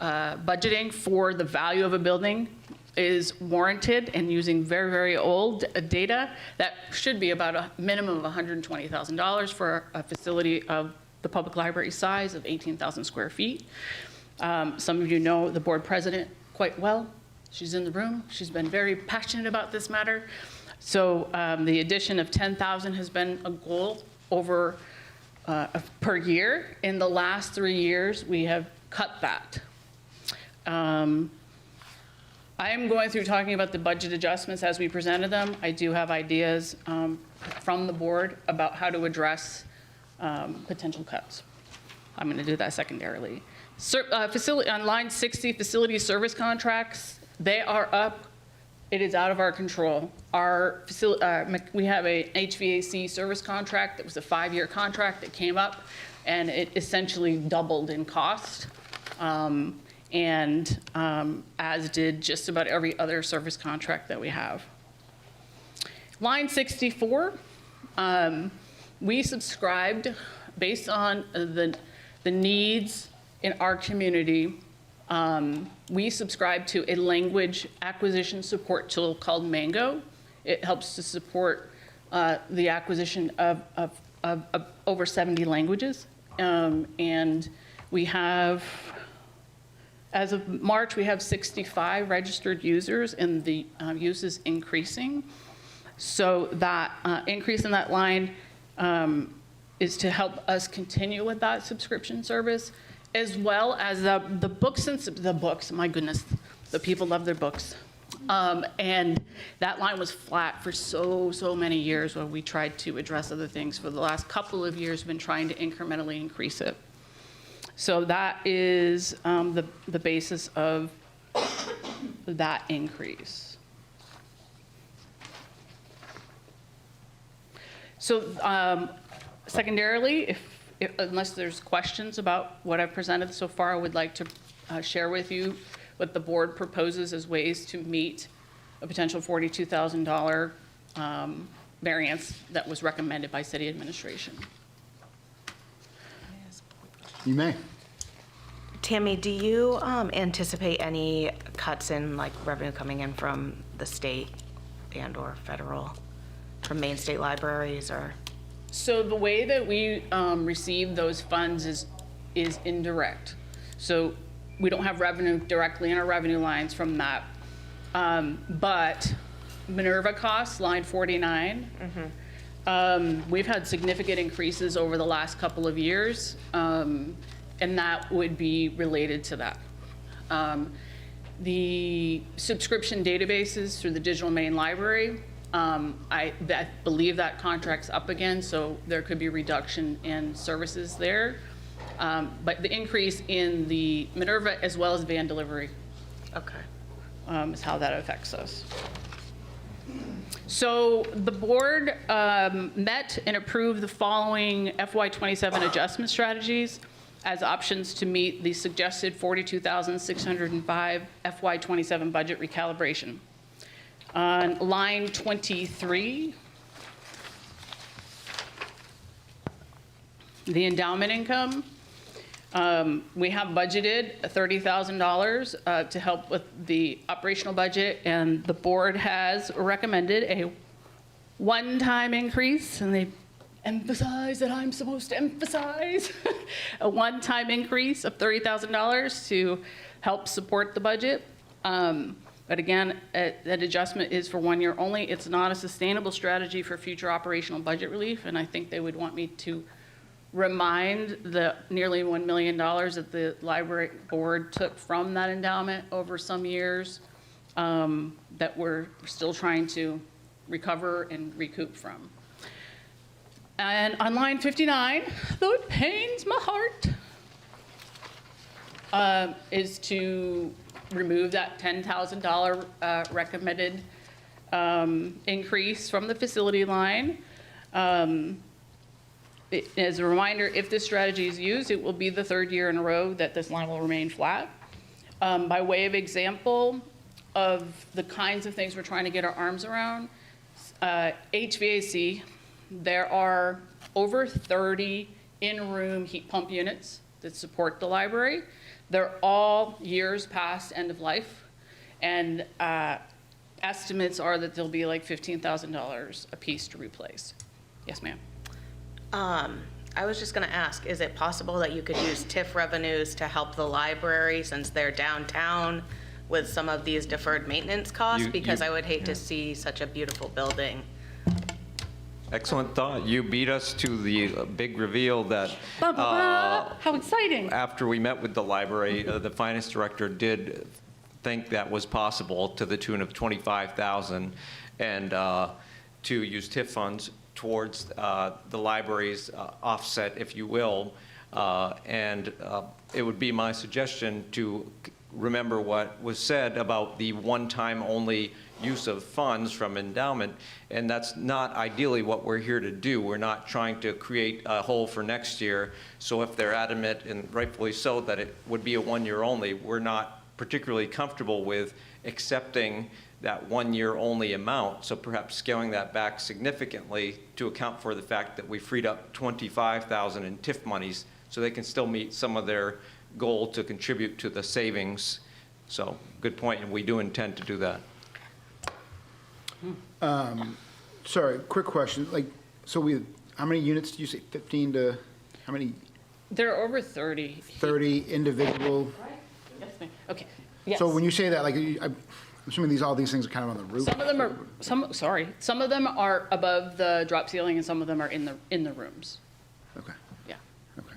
budgeting for the value of a building is warranted, and using very, very old data, that should be about a minimum of $120,000 for a facility of the public library size of 18,000 square feet. Some of you know the board president quite well. She's in the room. She's been very passionate about this matter. So the addition of 10,000 has been a goal over per year. In the last 3 years, we have cut that. I am going through talking about the budget adjustments as we presented them. I do have ideas from the board about how to address potential cuts. I'm going to do that secondarily. On line 60, facility service contracts, they are up. It is out of our control. We have a HVAC service contract that was a 5-year contract that came up, and it essentially doubled in cost. As did just about every other service contract that we have. Line 64, we subscribed based on the needs in our community. We subscribe to a language acquisition support tool called Mango. It helps to support the acquisition of over 70 languages. And we have, as of March, we have 65 registered users, and the use is increasing. So that increase in that line is to help us continue with that subscription service, as well as the books, my goodness, the people love their books. And that line was flat for so many years where we tried to address other things. For the last couple of years, we've been trying to incrementally increase it. So that is the basis of that increase. So secondarily, unless there's questions about what I've presented so far, I would like to share with you what the board proposes as ways to meet a potential $42,000 variance that was recommended by city administration. You may. Tammy, do you anticipate any cuts in like revenue coming in from the state and or federal, from Maine State Libraries or? So the way that we receive those funds is indirect. So we don't have revenue directly in our revenue lines from that. But Minerva costs, line 49, we've had significant increases over the last couple of years, and that would be related to that. The subscription databases through the Digital Maine Library, I believe that contract's up again, so there could be a reduction in services there. But the increase in the Minerva as well as van delivery is how that affects us. So the board met and approved the following FY27 adjustment strategies as options to meet the suggested $42,605 FY27 budget recalibration. On line 23, the endowment income, we have budgeted $30,000 to help with the operational budget, and the board has recommended a one-time increase, and they emphasize that I'm supposed to emphasize a one-time increase of $30,000 to help support the budget. But again, that adjustment is for 1 year only. It's not a sustainable strategy for future operational budget relief, and I think they would want me to remind the nearly $1 million that the library board took from that endowment over some years that we're still trying to recover and recoup from. And on line 59, though it pains my heart, is to remove that $10,000 recommended increase from the facility line. As a reminder, if this strategy is used, it will be the 3rd year in a row that this line will remain flat. By way of example of the kinds of things we're trying to get our arms around, HVAC, there are over 30 in-room heat pump units that support the library. They're all years past end of life, and estimates are that there'll be like $15,000 a piece to replace. Yes, ma'am. I was just going to ask, is it possible that you could use TIF revenues to help the library since they're downtown with some of these deferred maintenance costs, You- because you- I would hate to see such a beautiful building. Excellent thought. You beat us to the big reveal that How exciting. after we met with the library, the finance director did think that was possible to the tune of $25,000, and to use TIF funds towards the library's offset, if you will. And it would be my suggestion to remember what was said about the one-time only use of funds from endowment, and that's not ideally what we're here to do. We're not trying to create a hole for next year. So if they're adamant, and rightfully so, that it would be a one-year only, we're not particularly comfortable with accepting that one-year only amount. So perhaps scaling that back significantly to account for the fact that we freed up $25,000 in TIF monies, so they can still meet some of their goal to contribute to the savings. So good point, and we do intend to do that. Sorry, quick question, like, so how many units did you say, 15 to, how many, There are over 30. 30 individual? Yes, ma'am. Okay, yes. So when you say that, like, I'm assuming all these things are kind of on the roof? Some of them are, some of them are above the drop ceiling and some of them are in the rooms. Okay, Yeah. okay.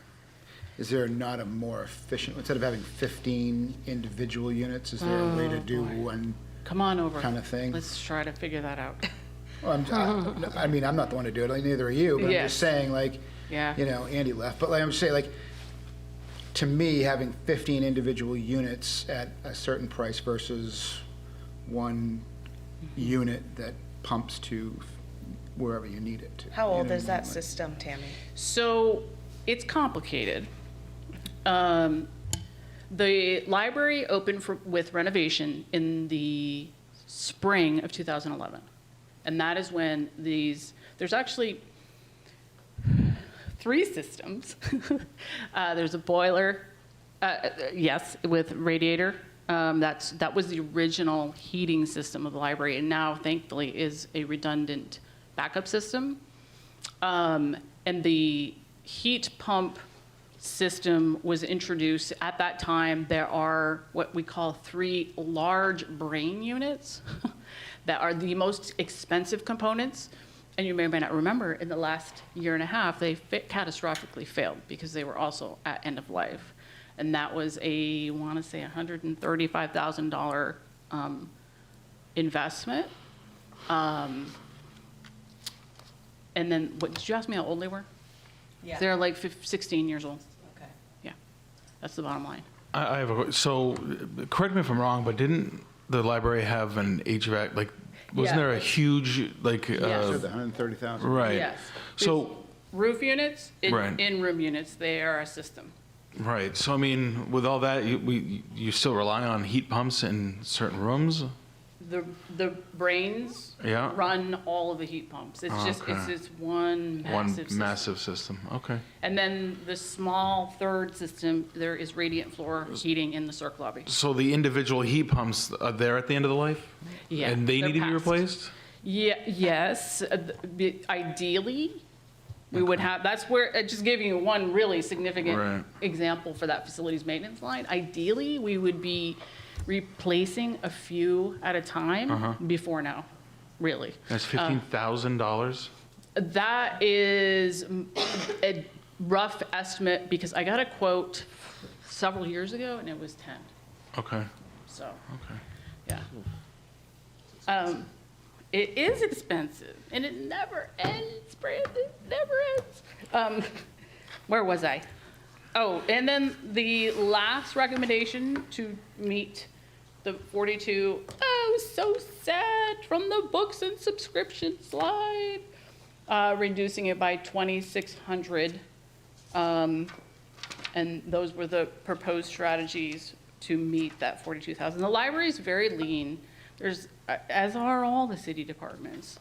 Is there not a more efficient, instead of having 15 individual units, is there a way to do one? Come on over. Kind of thing? Let's try to figure that out. Well, I mean, I'm not the one to do it, like, neither are you, but I'm Yes. just saying, like, Yeah. you know, Andy left, but like, I'm just saying, like, to me, having 15 individual units at a certain price versus one unit that pumps to wherever you need it to. How you old know is what I that mean? system, Tammy? So it's complicated. The library opened with renovation in the spring of 2011. And that is when there's actually 3 systems. There's a boiler, yes, with radiator. That was the original heating system of the library, and now, thankfully, is a redundant backup system. And the heat pump system was introduced. At that time, there are what we call 3 large brain units that are the most expensive components. And you may or may not remember, in the last year and a half, they catastrophically failed because they were also at end of life. And that was I want to say, $135,000 investment. And then, did you ask me how old they were? Yeah. They're like 16 years old. Okay. Yeah, that's the bottom line. I have so correct me if I'm wrong, but didn't the library have an HVAC, like, wasn't Yeah. there a huge, like, So the 130,000. right? Yes. So, Roof units, Right. in-room units, they are a system. right, so I mean, with all that, you still rely on heat pumps in certain rooms? The brains Yeah. run all of the heat pumps. It's just, it's Okay. this one One massive system. massive system, okay. And then the small third system, there is radiant floor heating in the circ lobby. So the individual heat pumps are there at the end of the life? Yeah, And they they're need to be passed. replaced? Yeah, yes, ideally, we would have, that's where, just giving you one really Right. significant example for that facilities maintenance line. Ideally, we would be replacing a few at a time before now, really. That's $15,000? That is a rough estimate, because I got a quote several years ago, and it was 10, Okay, so, okay. yeah. It is expensive, and it never ends, Brandon, never ends. Where was I? Oh, and then the last recommendation to meet the 42, so sad, from the books and subscription slide, reducing it by 2,600. And those were the proposed strategies to meet that 42,000. The library is very lean. There's, as are all the city departments.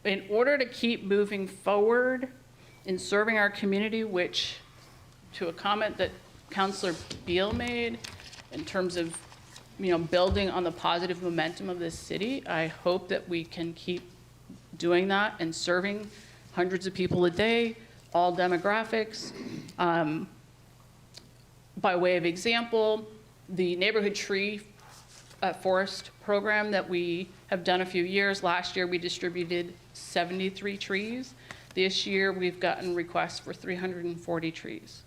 In order to keep moving forward in serving our community, which, to a comment that Councilor Beal made, in terms of, building on the positive momentum of this city, I hope that we can keep doing that and serving hundreds of people a day, all demographics. By way of example, the neighborhood tree forest program that we have done a few years. Last year, we distributed 73 trees. This year, we've gotten requests for 340 trees.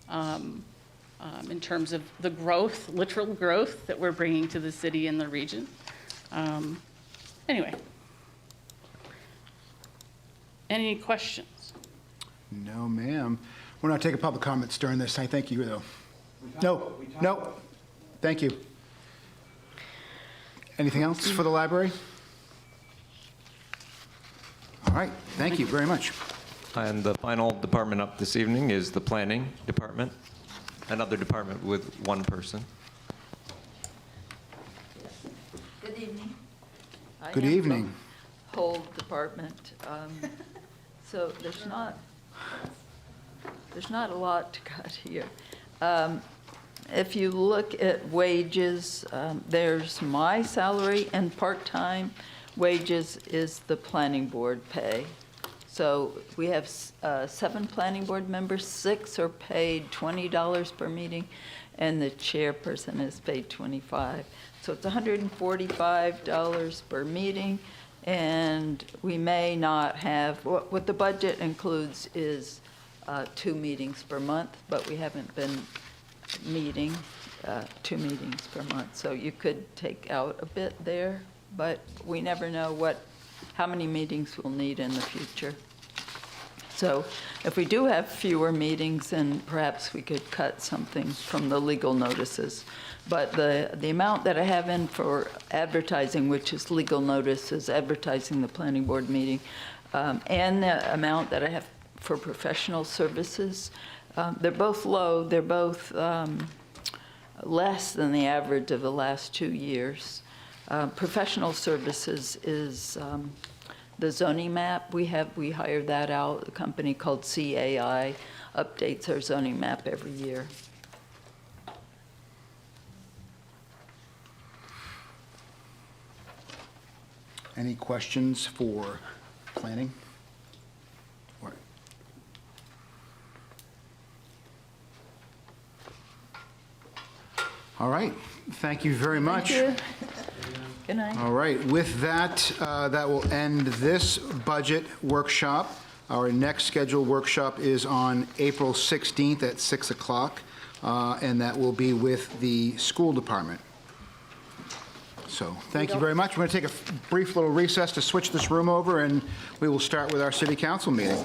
In terms of the growth, literal growth that we're bringing to the city and the region. Anyway. Any questions? No, ma'am. We're not taking public comments during this. I thank you, though. No. Thank you. Anything else for the library? All right, thank you very much. And the final department up this evening is the planning department, another department with one person. Good evening. Good evening. Whole department. So there's not a lot to cut here. If you look at wages, there's my salary, and part-time wages is the planning board pay. So we have 7 planning board members, 6 are paid $20 per meeting, and the chairperson is paid $25. So it's $145 per meeting, and we may not have, what the budget includes is 2 meetings per month, but we haven't been meeting 2 meetings per month. So you could take out a bit there, but we never know how many meetings we'll need in the future. So if we do have fewer meetings, then perhaps we could cut something from the legal notices. But the amount that I have in for advertising, which is legal notices, advertising the planning board meeting, and the amount that I have for professional services, they're both low. They're both less than the average of the last 2 years. Professional services is the zoning map. We hired that out. A company called CAI updates our zoning map every year. Any questions for planning? All right, thank you very much. Thank you. Good night. All right, with that, that will end this budget workshop. Our next scheduled workshop is on April 16th at 6 o'clock, and that will be with the school department. So thank you very much. We're going to take a brief little recess to switch this room over, and we will start with our city council meeting.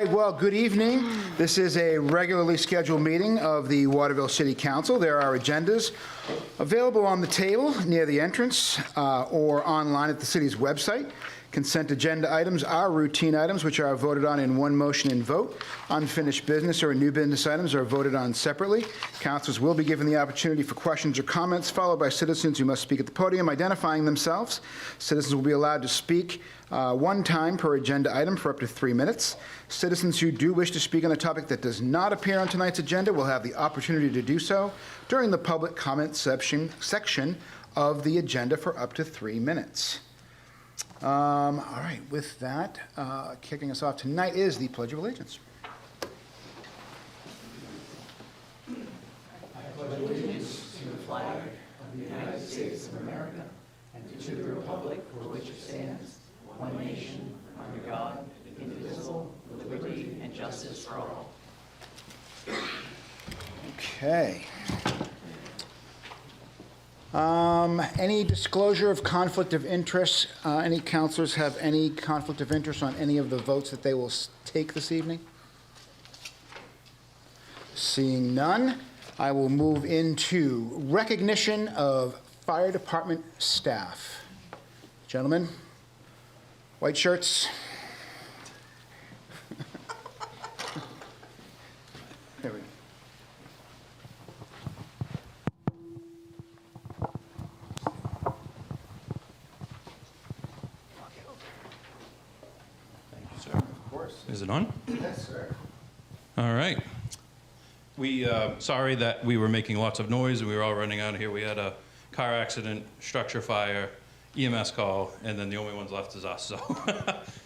Well, good evening. This is a regularly scheduled meeting of the Waterville City Council. There are agendas available on the table near the entrance or online at the city's website. Consent agenda items are routine items which are voted on in one motion and vote. Unfinished business or new business items are voted on separately. Councilors will be given the opportunity for questions or comments, followed by citizens who must speak at the podium identifying themselves. Citizens will be allowed to speak one time per agenda item for up to 3 minutes. Citizens who do wish to speak on a topic that does not appear on tonight's agenda will have the opportunity to do so during the public comment section of the agenda for up to 3 minutes. All right, with that, kicking us off tonight is the Pledge of Allegiance. Okay. Any disclosure of conflict of interest? Any counselors have any conflict of interest on any of the votes that they will take this evening? Seeing none, I will move into recognition of fire department staff. Gentlemen, white shirts. There we go. Is it on? Yes, sir. All right. Sorry that we were making lots of noise and we were all running out of here. We had a car accident, structure fire, EMS call, and then the only ones left is us.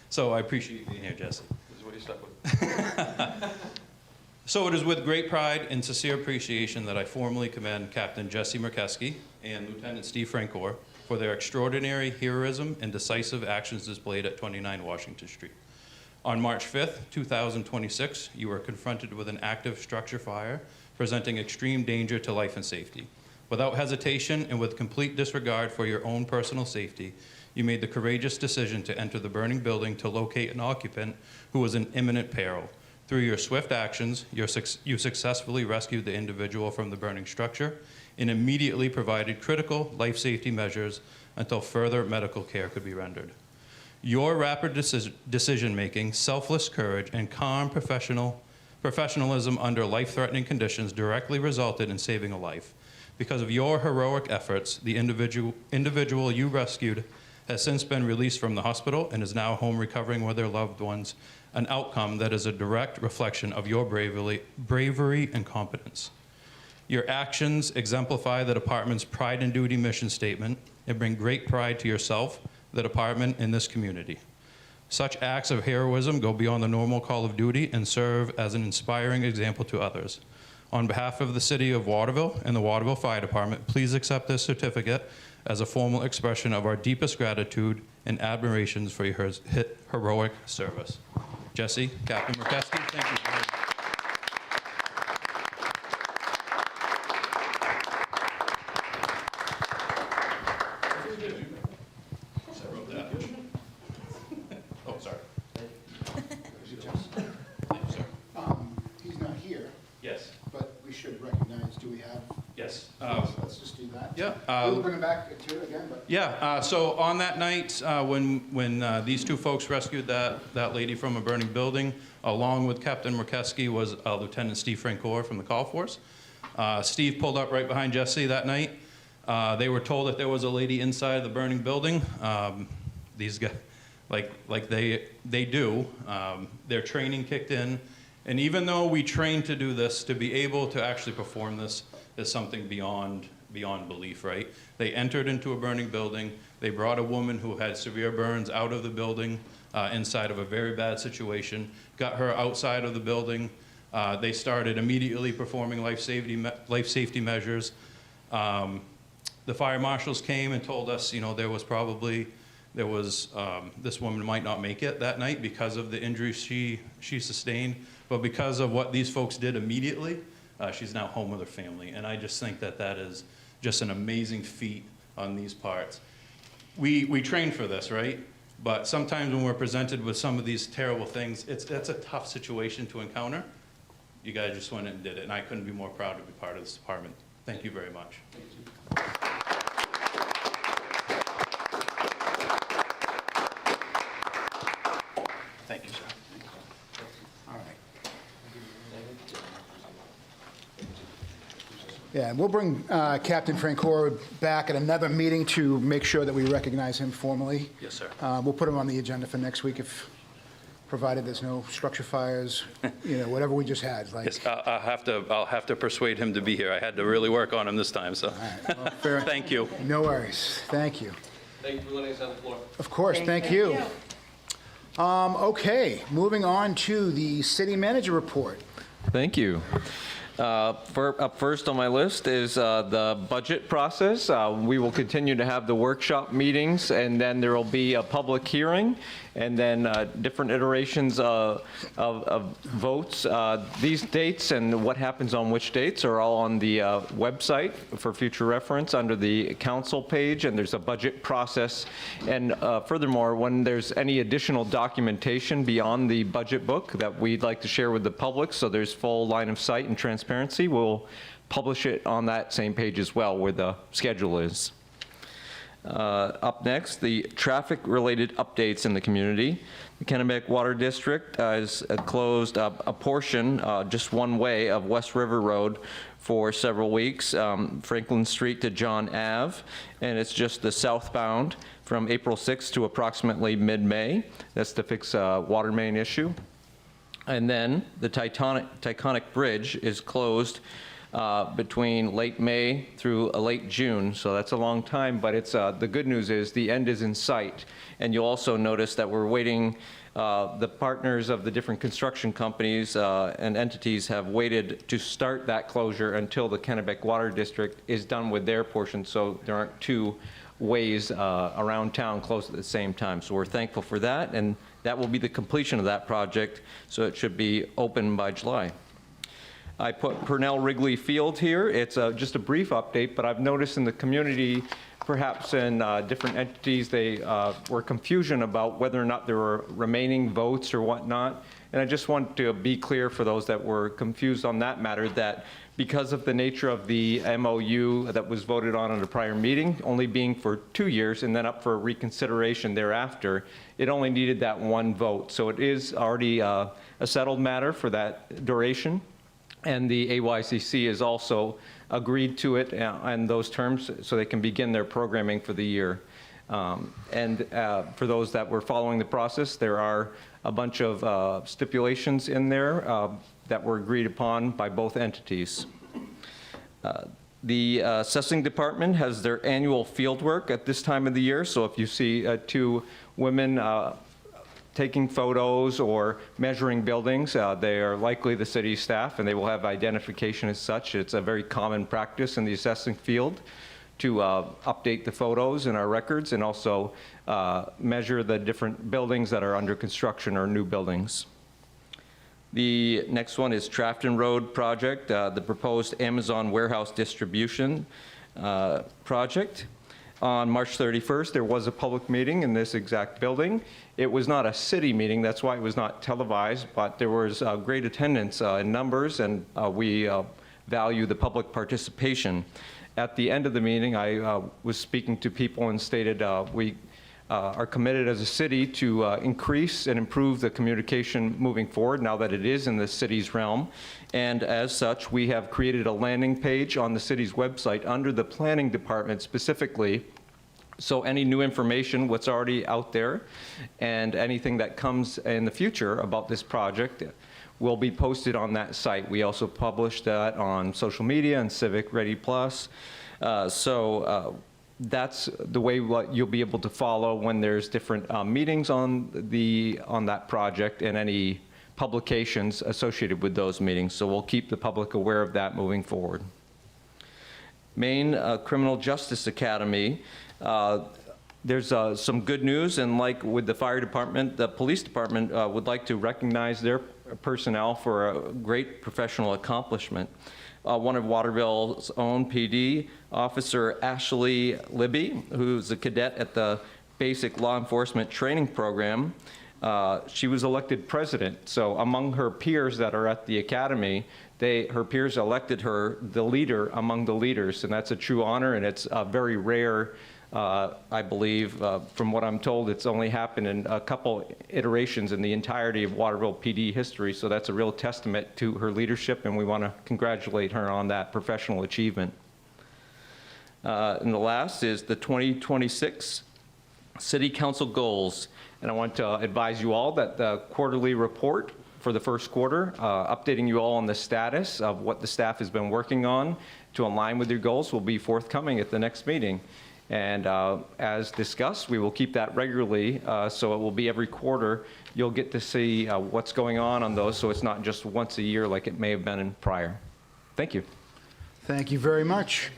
So I appreciate you being here, Jesse. This is what you stuck with. So it is with great pride and sincere appreciation that I formally commend Captain Jesse Murkeski and Lieutenant Steve Francoeur for their extraordinary heroism and decisive actions displayed at 29 Washington Street. On March 5th, 2026, you were confronted with an active structure fire presenting extreme danger to life and safety. Without hesitation and with complete disregard for your own personal safety, you made the courageous decision to enter the burning building to locate an occupant who was in imminent peril. Through your swift actions, you successfully rescued the individual from the burning structure and immediately provided critical life safety measures until further medical care could be rendered. Your rapid decision-making, selfless courage, and calm professionalism under life-threatening conditions directly resulted in saving a life. Because of your heroic efforts, the individual you rescued has since been released from the hospital and is now home recovering with their loved ones, an outcome that is a direct reflection of your bravery and competence. Your actions exemplify the department's pride and duty mission statement and bring great pride to yourself, the department, and this community. Such acts of heroism go beyond the normal call of duty and serve as an inspiring example to others. On behalf of the City of Waterville and the Waterville Fire Department, please accept this certificate as a formal expression of our deepest gratitude and admirations for your heroic service. Jesse, Captain Murkeski, thank you very much. He's not here, Yes. but we should recognize, do we have? Yes. Let's just do that. Yeah. We'll bring him back to it again, but. Yeah, so on that night, when these two folks rescued that lady from a burning building, along with Captain Murkeski was Lieutenant Steve Francoeur from the call force. Steve pulled up right behind Jesse that night. They were told that there was a lady inside the burning building. These guys, like they do, their training kicked in. And even though we trained to do this, to be able to actually perform this is something beyond belief, right? They entered into a burning building. They brought a woman who had severe burns out of the building inside of a very bad situation, got her outside of the building. They started immediately performing life safety measures. The fire marshals came and told us, this woman might not make it that night because of the injuries she sustained, but because of what these folks did immediately, she's now home with her family. And I just think that is just an amazing feat on these parts. We train for this, right? But sometimes when we're presented with some of these terrible things, that's a tough situation to encounter. You guys just went and did it, and I couldn't be more proud to be part of this department. Thank you very much. Thank you, sir. All right. Yeah, and we'll bring Captain Francor back at another meeting to make sure that we recognize him formally. Yes, sir. We'll put him on the agenda for next week if, provided there's no structure fires, whatever we just had. Like, Yes, I'll have to persuade him to be here. I had to really work on him this time, so. well, fair. Thank you. No worries. Thank you. Thank you for letting us have the floor. Of course, thank you. Okay, moving on to the city manager report. Thank you. Up first on my list is the budget process. We will continue to have the workshop meetings, and then there will be a public hearing, and then different iterations of votes. These dates and what happens on which dates are all on the website for future reference under the council page, and there's a budget process. And furthermore, when there's any additional documentation beyond the budget book that we'd like to share with the public, so there's full line of sight and transparency, we'll publish it on that same page as well where the schedule is. Up next, the traffic-related updates in the community. The Kennebec Water District has closed a portion, just one way, of West River Road for several weeks, Franklin Street to John Ave, and it's just the southbound from April 6th to approximately mid-May. That's to fix a water main issue. And then the Taconic Bridge is closed between late May through late June, so that's a long time, but it's the good news is the end is in sight. And you'll also notice that we're waiting, the partners of the different construction companies and entities have waited to start that closure until the Kennebec Water District is done with their portion, so there aren't two ways around town closed at the same time. So we're thankful for that, and that will be the completion of that project, so it should be open by July. I put Purnell Wrigley Field here. It's just a brief update, but I've noticed in the community, perhaps in different entities, they were confusion about whether or not there were remaining votes or whatnot. And I just want to be clear for those that were confused on that matter that because of the nature of the MOU that was voted on at a prior meeting, only being for 2 years and then up for reconsideration thereafter, it only needed that one vote. So it is already a settled matter for that duration. And the AYCC has also agreed to it and those terms so they can begin their programming for the year. And for those that were following the process, there are a bunch of stipulations in there that were agreed upon by both entities. The assessing department has their annual field work at this time of the year, so if you see two women taking photos or measuring buildings, they are likely the city staff, and they will have identification as such. It's a very common practice in the assessing field to update the photos in our records and also measure the different buildings that are under construction or new buildings. The next one is Trafton Road project, the proposed Amazon warehouse distribution project. On March 31st, there was a public meeting in this exact building. It was not a city meeting, that's why it was not televised, but there was great attendance in numbers, and we value the public participation. At the end of the meeting, I was speaking to people and stated we are committed as a city to increase and improve the communication moving forward now that it is in the city's realm. And as such, we have created a landing page on the city's website under the planning department specifically. So any new information, what's already out there, and anything that comes in the future about this project will be posted on that site. We also publish that on social media and Civic Ready Plus. That's the way you'll be able to follow when there's different meetings on that project and any publications associated with those meetings. So we'll keep the public aware of that moving forward. Maine Criminal Justice Academy. There's some good news, and like with the fire department, the police department would like to recognize their personnel for a great professional accomplishment. One of Waterville's own PD, Officer Ashley Libby, who's a cadet at the basic law enforcement training program. She was elected president. So among her peers that are at the academy, her peers elected her the leader among the leaders, and that's a true honor, and it's very rare. I believe, from what I'm told, it's only happened in a couple iterations in the entirety of Waterville PD history, so that's a real testament to her leadership, and we want to congratulate her on that professional achievement. And the last is the 2026 City Council goals, and I want to advise you all that the quarterly report for the first quarter, updating you all on the status of what the staff has been working on to align with your goals, will be forthcoming at the next meeting. And as discussed, we will keep that regularly, so it will be every quarter. You'll get to see what's going on those, so it's not just once a year like it may have been in prior. Thank you. Thank you very much.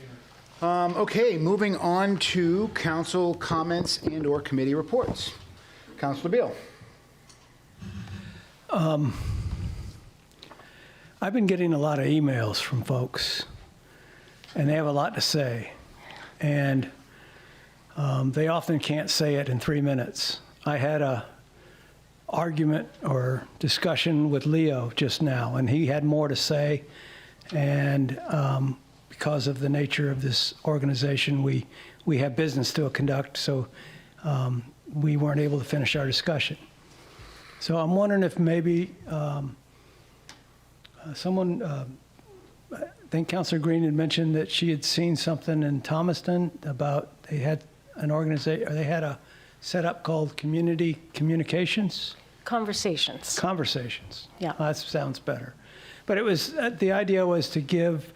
Okay, moving on to council comments and/or committee reports. Councilor Beal. I've been getting a lot of emails from folks, and they have a lot to say. And they often can't say it in 3 minutes. I had a argument or discussion with Leo just now, and he had more to say. And because of the nature of this organization, we have business to conduct, so we weren't able to finish our discussion. So I'm wondering if maybe someone, I think Councilor Green had mentioned that she had seen something in Thomaston about they had an organization, or they had a setup called Community Communications? Conversations. Conversations. Yeah. That sounds better. But it was, the idea was to give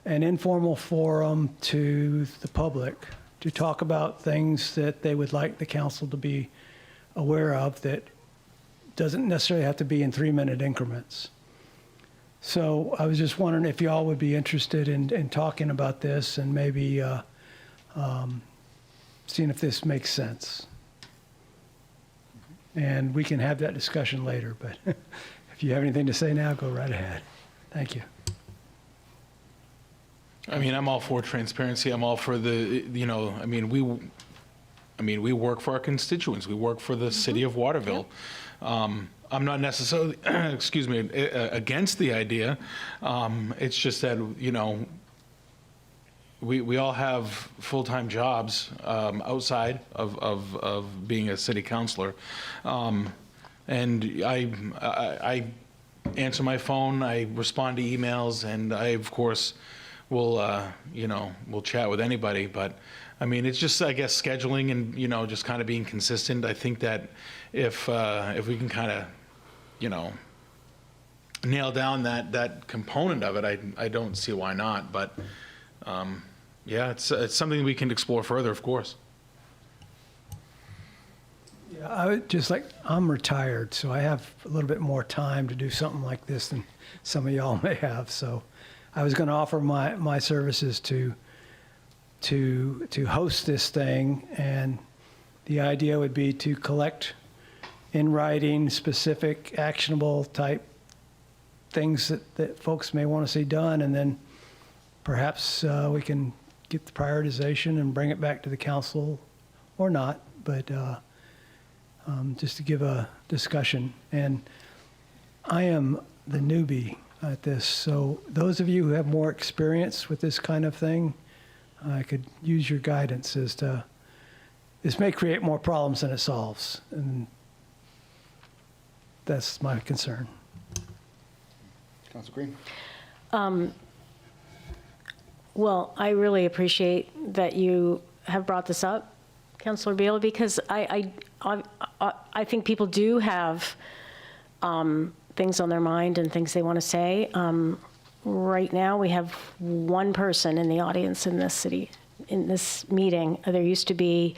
an informal forum to the public to talk about things that they would like the council to be aware of that doesn't necessarily have to be in 3-minute increments. So I was just wondering if y'all would be interested in talking about this and maybe seeing if this makes sense. And we can have that discussion later, but if you have anything to say now, go right ahead. Thank you. I mean, I'm all for transparency. I'm all for the, we work for our constituents. We work for the city of Waterville. I'm not necessarily, excuse me, against the idea. It's just that, we all have full-time jobs outside of being a city councilor. And I answer my phone, I respond to emails, and I, of course, we'll chat with anybody, but I mean, it's just, I guess, scheduling and, just kind of being consistent. I think that if we can kind of, nail down that component of it, I don't see why not, but yeah, it's something we can explore further, of course. Yeah, I would just I'm retired, so I have a little bit more time to do something like this than some of y'all may have, so I was going to offer my services to host this thing, and the idea would be to collect in writing specific actionable type things that folks may want to see done, and then perhaps we can get the prioritization and bring it back to the council or not, but just to give a discussion. And I am the newbie at this, so those of you who have more experience with this kind of thing, I could use your guidance as to, this may create more problems than it solves, and that's my concern. Councilor Green. Well, I really appreciate that you have brought this up, Councilor Beal, because I think people do have things on their mind and things they want to say. Right now, we have one person in the audience in this city, in this meeting. There used to be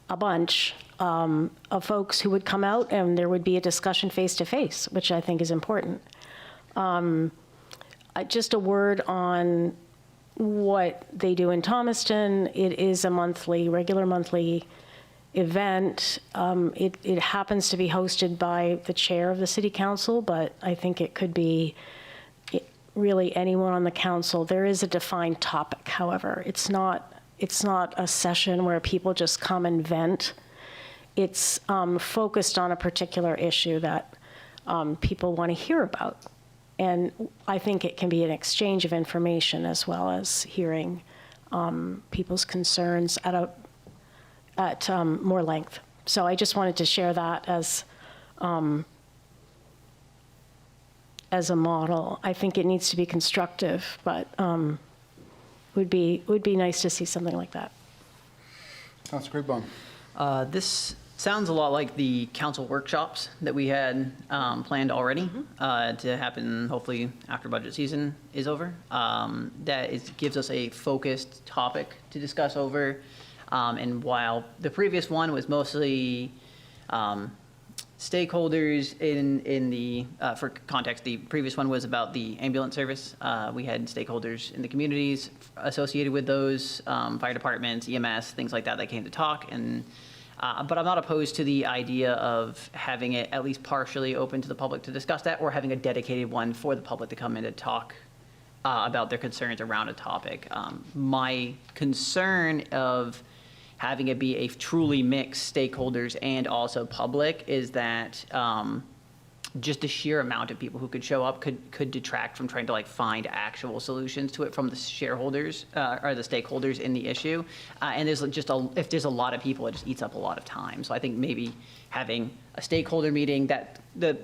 a bunch of folks who would come out and there would be a discussion face-to-face, which I think is important. Just a word on what they do in Thomaston. It is a regular monthly event. It happens to be hosted by the chair of the city council, but I think it could be really anyone on the council. There is a defined topic, however. It's not a session where people just come and vent. it's focused on a particular issue that people want to hear about. And I think it can be an exchange of information as well as hearing people's concerns at more length. So I just wanted to share that as a model. I think it needs to be constructive, but would be nice to see something like that. Councilor Grigbaum. This sounds a lot like the council workshops that we had planned already to happen hopefully after budget season is over. Gives us a focused topic to discuss over. And while the previous one was mostly stakeholders in the, for context, the previous one was about the ambulance service. We had stakeholders in the communities associated with those, fire departments, EMS, things like that came to talk. And but I'm not opposed to the idea of having it at least partially open to the public to discuss that, or having a dedicated one for the public to come in to talk about their concerns around a topic. My concern of having it be a truly mixed stakeholders and also public is that just the sheer amount of people who could show up could detract from trying to like find actual solutions to it from the shareholders or the stakeholders in the issue. And there's just if there's a lot of people, it just eats up a lot of time. So I think maybe having a stakeholder meeting that the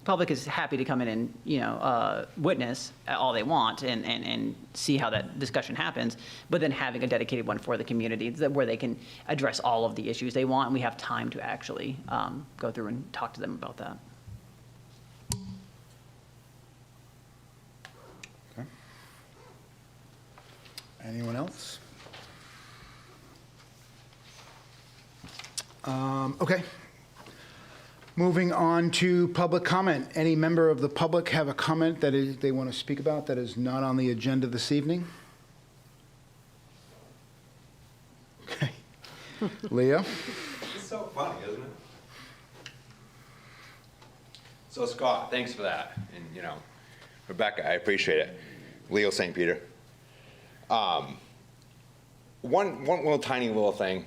public is happy to come in and witness all they want and see how that discussion happens, but then having a dedicated one for the community where they can address all of the issues they want, and we have time to actually go through and talk to them about that. Okay. Anyone else? Okay. Moving on to public comment. Any member of the public have a comment that they want to speak about that is not on the agenda this evening? Okay. Leo? It's so funny, isn't it? So Scott, thanks for that. And Rebecca, I appreciate it. Leo St. Peter. One little tiny little thing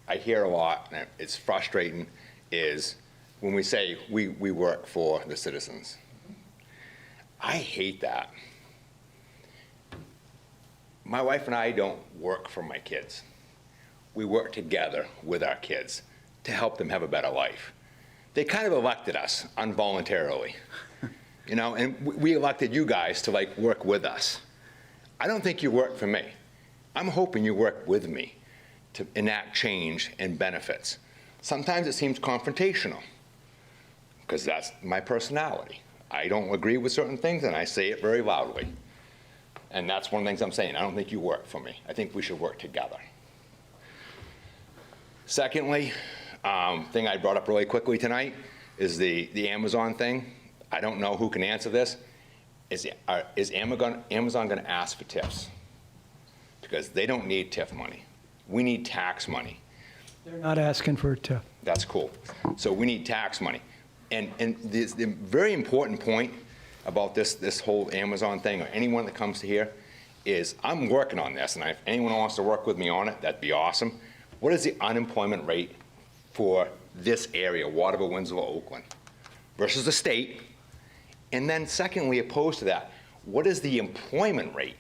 I hear a lot, and it's frustrating, is when we say we work for the citizens. I hate that. My wife and I don't work for my kids. We work together with our kids to help them have a better life. They kind of elected us involuntarily, and we elected you guys to work with us. I don't think you work for me. I'm hoping you work with me to enact change and benefits. Sometimes it seems confrontational, because that's my personality. I don't agree with certain things, and I say it very loudly. And that's one of the things I'm saying. I don't think you work for me. I think we should work together. Secondly, thing I brought up really quickly tonight is the Amazon thing. I don't know who can answer this. Is Amazon going to ask for TIFs? Because they don't need TIF money. We need tax money. They're not asking for it to. That's cool. So we need tax money. And the very important point about this whole Amazon thing, or anyone that comes to here, is I'm working on this, and if anyone wants to work with me on it, that'd be awesome. What is the unemployment rate for this area, Waterville, Windsor, Oakland, versus the state? And then secondly, opposed to that, what is the employment rate?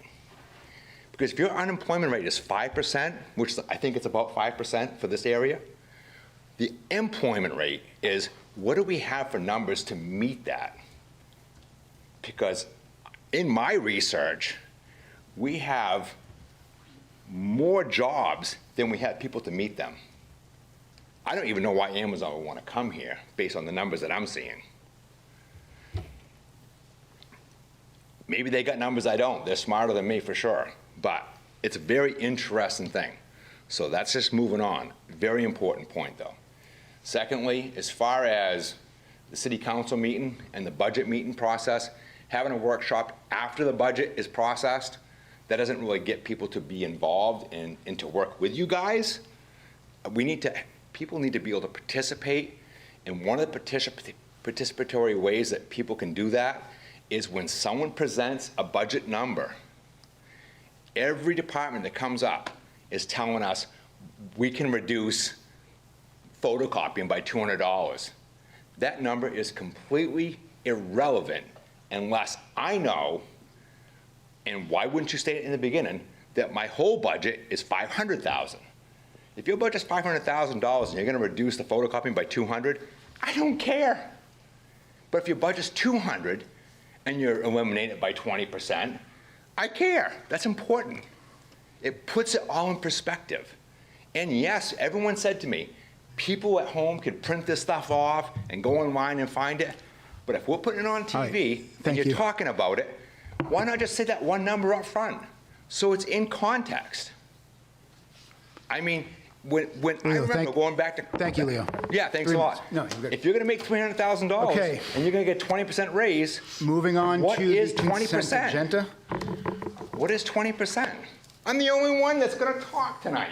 Because if your unemployment rate is 5%, which I think it's about 5% for this area, the employment rate is, what do we have for numbers to meet that? Because in my research, we have more jobs than we have people to meet them. I don't even know why Amazon would want to come here based on the numbers that I'm seeing. Maybe they got numbers I don't. They're smarter than me for sure. But it's a very interesting thing. So that's just moving on. Very important point, though. Secondly, as far as the city council meeting and the budget meeting process, having a workshop after the budget is processed, that doesn't really get people to be involved and to work with you guys. People need to be able to participate, and one of the participatory ways that people can do that is when someone presents a budget number, every department that comes up is telling us we can reduce photocopying by $200. That number is completely irrelevant unless I know, and why wouldn't you state it in the beginning, that my whole budget is $500,000. If your budget's $500,000 and you're gonna reduce the photocopying by 200, I don't care. But if your budget's 200 and you're eliminating it by 20%, I care. That's important. It puts it all in perspective. And yes, everyone said to me, people at home could print this stuff off and go online and find it. But if we're putting it on TV and you're talking about it, why not just say that one number up front so it's in context? I mean, when I remember going back to... Thank you, Leo. Yeah, thanks a lot. No, you're good. If you're going to make $300,000 Okay. and you're going to get 20% raise, Moving on what to the is consent 20%? agenda. What is 20%? I'm the only one that's going to talk tonight.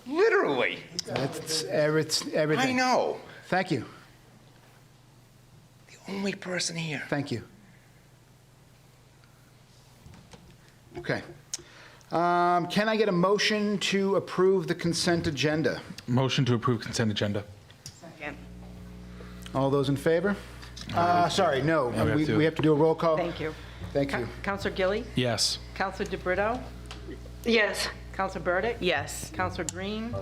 Literally. It's everything. I know. Thank you. The only person here. Thank you. Okay. Can I get a motion to approve the consent agenda? Motion to approve consent agenda. Second. All those in favor? Sorry, no. Yeah, We have to do a roll call. Thank you. Thank you. Counselor Gilly? Yes. Counselor DeBrito? Yes. Counselor Burdick? Yes. Counselor Green?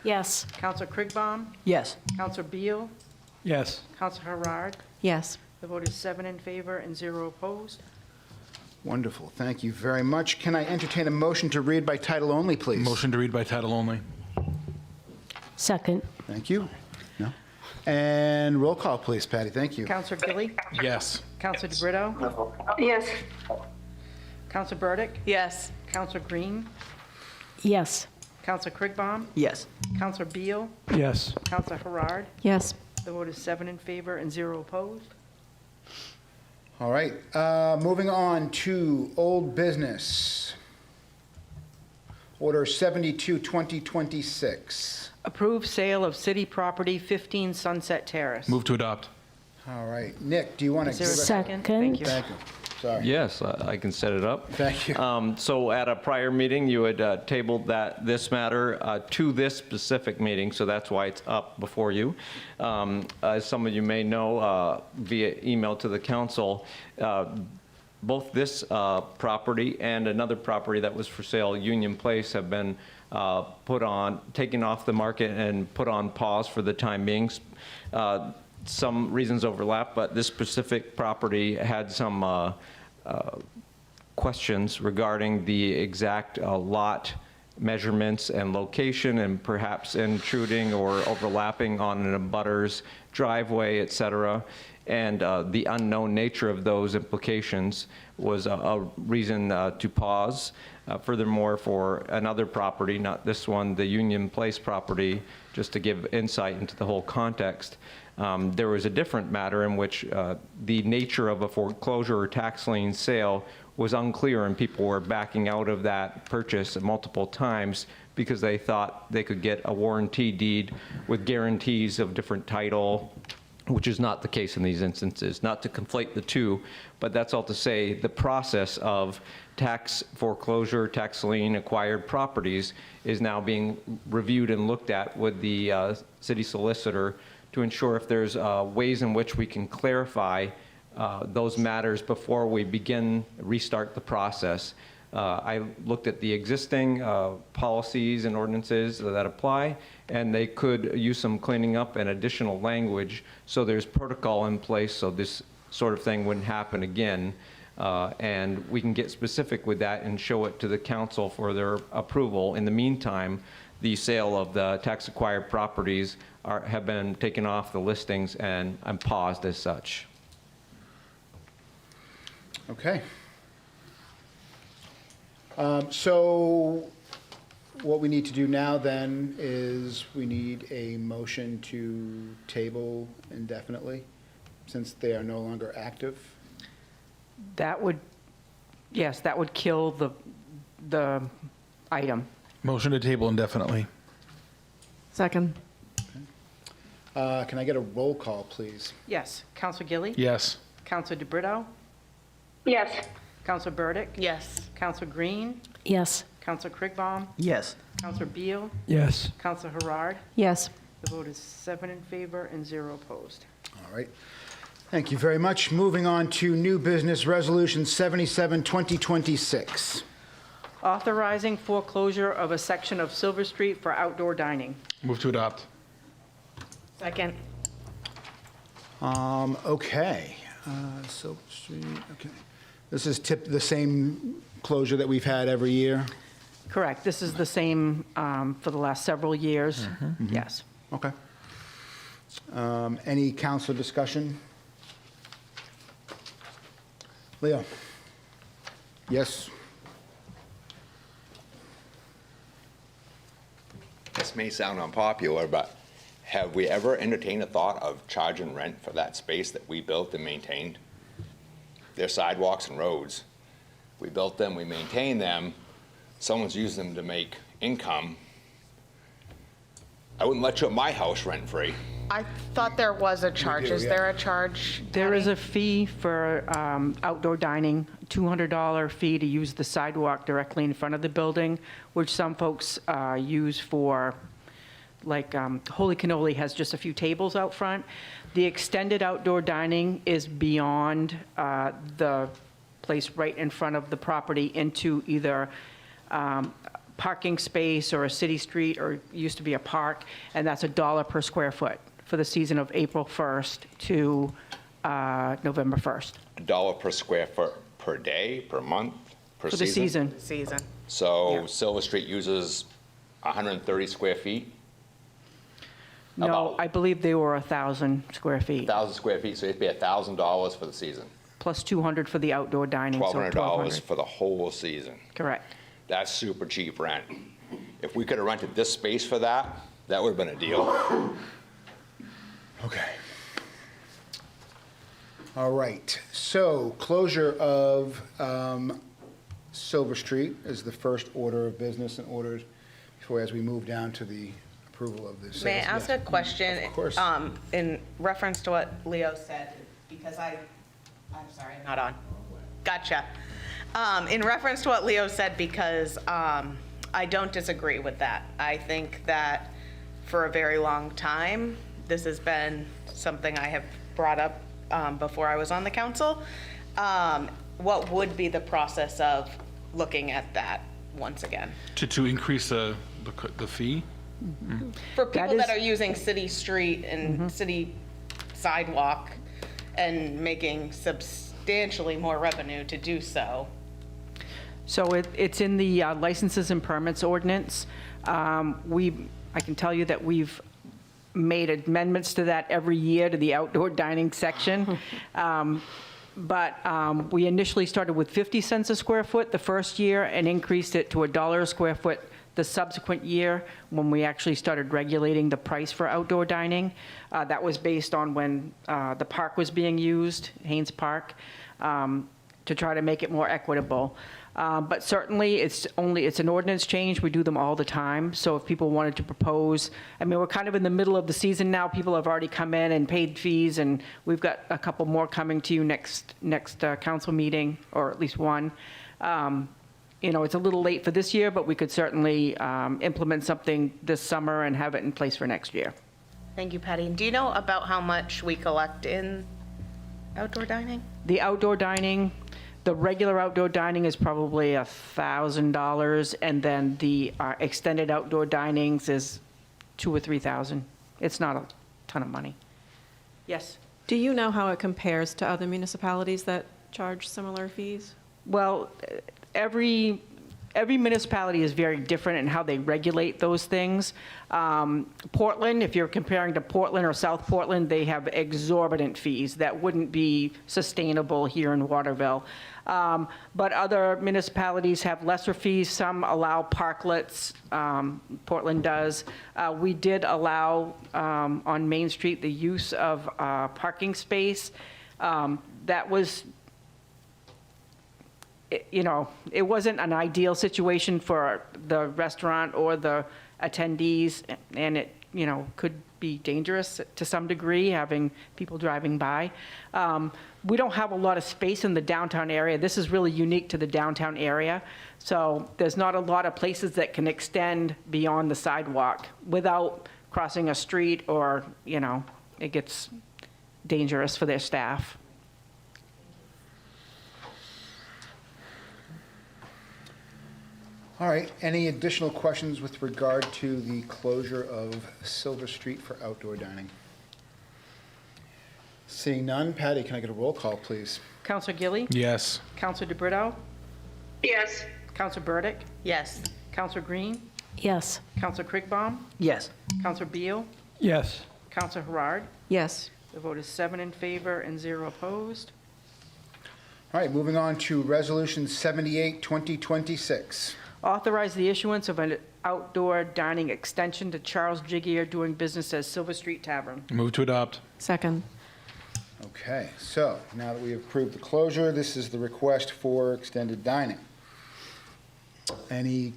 Yes. Counselor Krigbaum? Yes. Counselor Beal? Yes. Counselor Harard? Yes. The vote is 7 in favor and 0 opposed. Wonderful. Thank you very much. Can I entertain a motion to read by title only, please? Motion to read by title only. Second. Thank you. No? And roll call, please, Patty. Thank you. Counselor Gilly? Yes. Counselor DeBrito? Yes. Counselor Burdick? Yes. Counselor Green? Yes. Counselor Krigbaum? Yes. Counselor Beal? Yes. Counselor Harard? Yes. The vote is 7 in favor and 0 opposed. All right. Moving on to old business. Order 72, 2026. Approve sale of city property, 15 Sunset Terrace. Move to adopt. All right. Nick, do you want to Is give there a us... second? Thank you. Thank you. Sorry. Yes, I can set it up. Thank you. So at a prior meeting, you had tabled this matter to this specific meeting, so that's why it's up before you. As some of you may know, via email to the council, both this property and another property that was for sale, Union Place, have been taken off the market and put on pause for the time being. Some reasons overlap, but this specific property had some questions regarding the exact lot measurements and location, and perhaps intruding or overlapping on an abutter's driveway, et cetera. And the unknown nature of those implications was a reason to pause. Furthermore, for another property, not this one, the Union Place property, just to give insight into the whole context, there was a different matter in which the nature of a foreclosure or tax lien sale was unclear, and people were backing out of that purchase multiple times because they thought they could get a warranty deed with guarantees of different title, which is not the case in these instances. Not to conflate the two, but that's all to say the process of tax foreclosure, tax lien acquired properties is now being reviewed and looked at with the city solicitor to ensure if there's ways in which we can clarify those matters before we restart the process. I looked at the existing policies and ordinances that apply, and they could use some cleaning up and additional language, so there's protocol in place so this sort of thing wouldn't happen again. And we can get specific with that and show it to the council for their approval. In the meantime, the sale of the tax acquired properties have been taken off the listings and paused as such. Okay. So what we need to do now then is we need a motion to table indefinitely, since they are no longer active. That would, yes, that would kill the item. Motion to table indefinitely. Second. Can I get a roll call, please? Yes. Counselor Gilly? Yes. Counselor DeBrito? Yes. Counselor Burdick? Yes. Counselor Green? Yes. Counselor Krigbaum? Yes. Counselor Beal? Yes. Counselor Harard? Yes. The vote is 7 in favor and 0 opposed. All right. Thank you very much. Moving on to new business resolution 77, 2026. Authorizing foreclosure of a section of Silver Street for outdoor dining. Move to adopt. Second. Okay. Silver Street, okay. This is the same closure that we've had every year? Correct. This is the same for the last several years. Yes. Okay. Any council discussion? Leo? Yes? This may sound unpopular, but have we ever entertained a thought of charging rent for that space that we built and maintained? They're sidewalks and roads. We built them, we maintain them, someone's using them to make income. I wouldn't let you at my house rent-free. I thought there was a charge. Is there a charge? There is a fee for outdoor dining, $200 fee to use the sidewalk directly in front of the building, which some folks use for, like, Holy Cannoli has just a few tables out front. The extended outdoor dining is beyond the place right in front of the property into either parking space or a city street, or used to be a park, and that's $1 per square foot for the season of April 1st to November 1st. $1 per square foot per day, per month, per For the season. Season. So Silver Street uses 130 square feet? No, I believe they were 1,000 square feet, 1,000 square feet, so it'd be $1,000 for the season. plus 200 for the outdoor dining, so $1,200 $1,200. for the whole season. Correct. That's super cheap rent. If we could have rented this space for that, that would have been a deal. Okay. All right. So closure of Silver Street is the first order of business and orders before, as we move down to the approval of this. May I ask a question? Of course. In reference to what Leo said, because I'm sorry, not on. Gotcha. In reference to what Leo said, because I don't disagree with that. I think that for a very long time, this has been something I have brought up before I was on the council. What would be the process of looking at that once again? To increase the fee? For people that are using city street and city sidewalk and making substantially more revenue to do so. So it's in the licenses and permits ordinance. I can tell you that we've made amendments to that every year to the outdoor dining section. But we initially started with 50 cents a square foot the first year and increased it to $1 a square foot the subsequent year when we actually started regulating the price for outdoor dining. That was based on when the park was being used, Haynes Park, to try to make it more equitable. But certainly, it's an ordinance change. We do them all the time. So if people wanted to propose, I mean, we're kind of in the middle of the season now. People have already come in and paid fees, and we've got a couple more coming to you next council meeting, or at least one. It's a little late for this year, but we could certainly implement something this summer and have it in place for next year. Thank you, Patty. Do you know about how much we collect in outdoor dining? The outdoor dining, the regular outdoor dining is probably $1,000, and then the extended outdoor dinings is $2,000 or $3,000. It's not a ton of money. Yes? Do you know how it compares to other municipalities that charge similar fees? Well, every municipality is very different in how they regulate those things. Portland, if you're comparing to Portland or South Portland, they have exorbitant fees that wouldn't be sustainable here in Waterville. But other municipalities have lesser fees. Some allow parklets. Portland does. We did allow on Main Street the use of parking space. That was, it wasn't an ideal situation for the restaurant or the attendees, and it, could be dangerous to some degree, having people driving by. We don't have a lot of space in the downtown area. This is really unique to the downtown area. So there's not a lot of places that can extend beyond the sidewalk without crossing a street or, it gets dangerous for their staff. All right, any additional questions with regard to the closure of Silver Street for outdoor dining? Seeing none, Patty, can I get a roll call, please? Counselor Gilly? Yes. Counselor DeBrito? Yes. Counselor Burdick? Yes. Counselor Green? Yes. Counselor Kriegbaum? Yes. Counselor Beal? Yes. Counselor Harard? Yes. The vote is 7 in favor and 0 opposed. All right, moving on to Resolution 78, 2026. Authorize the issuance of an outdoor dining extension to Charles Jiggier doing business as Silver Street Tavern. Move to adopt. Second. Okay, so now that we have approved the closure, this is the request for extended dining. Any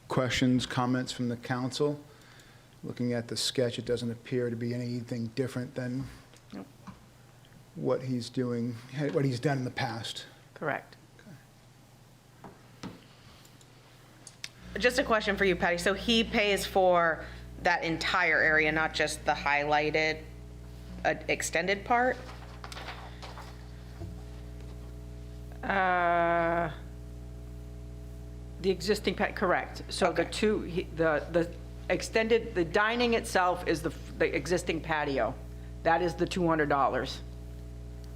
questions, comments from the council? Looking at the sketch, it doesn't appear to be anything different than Nope. what he's doing, what he's done in the past. Correct. Just a question for you, Patty. So he pays for that entire area, not just the highlighted extended part? The existing, correct. So the the extended, the dining itself is the existing patio. That is the $200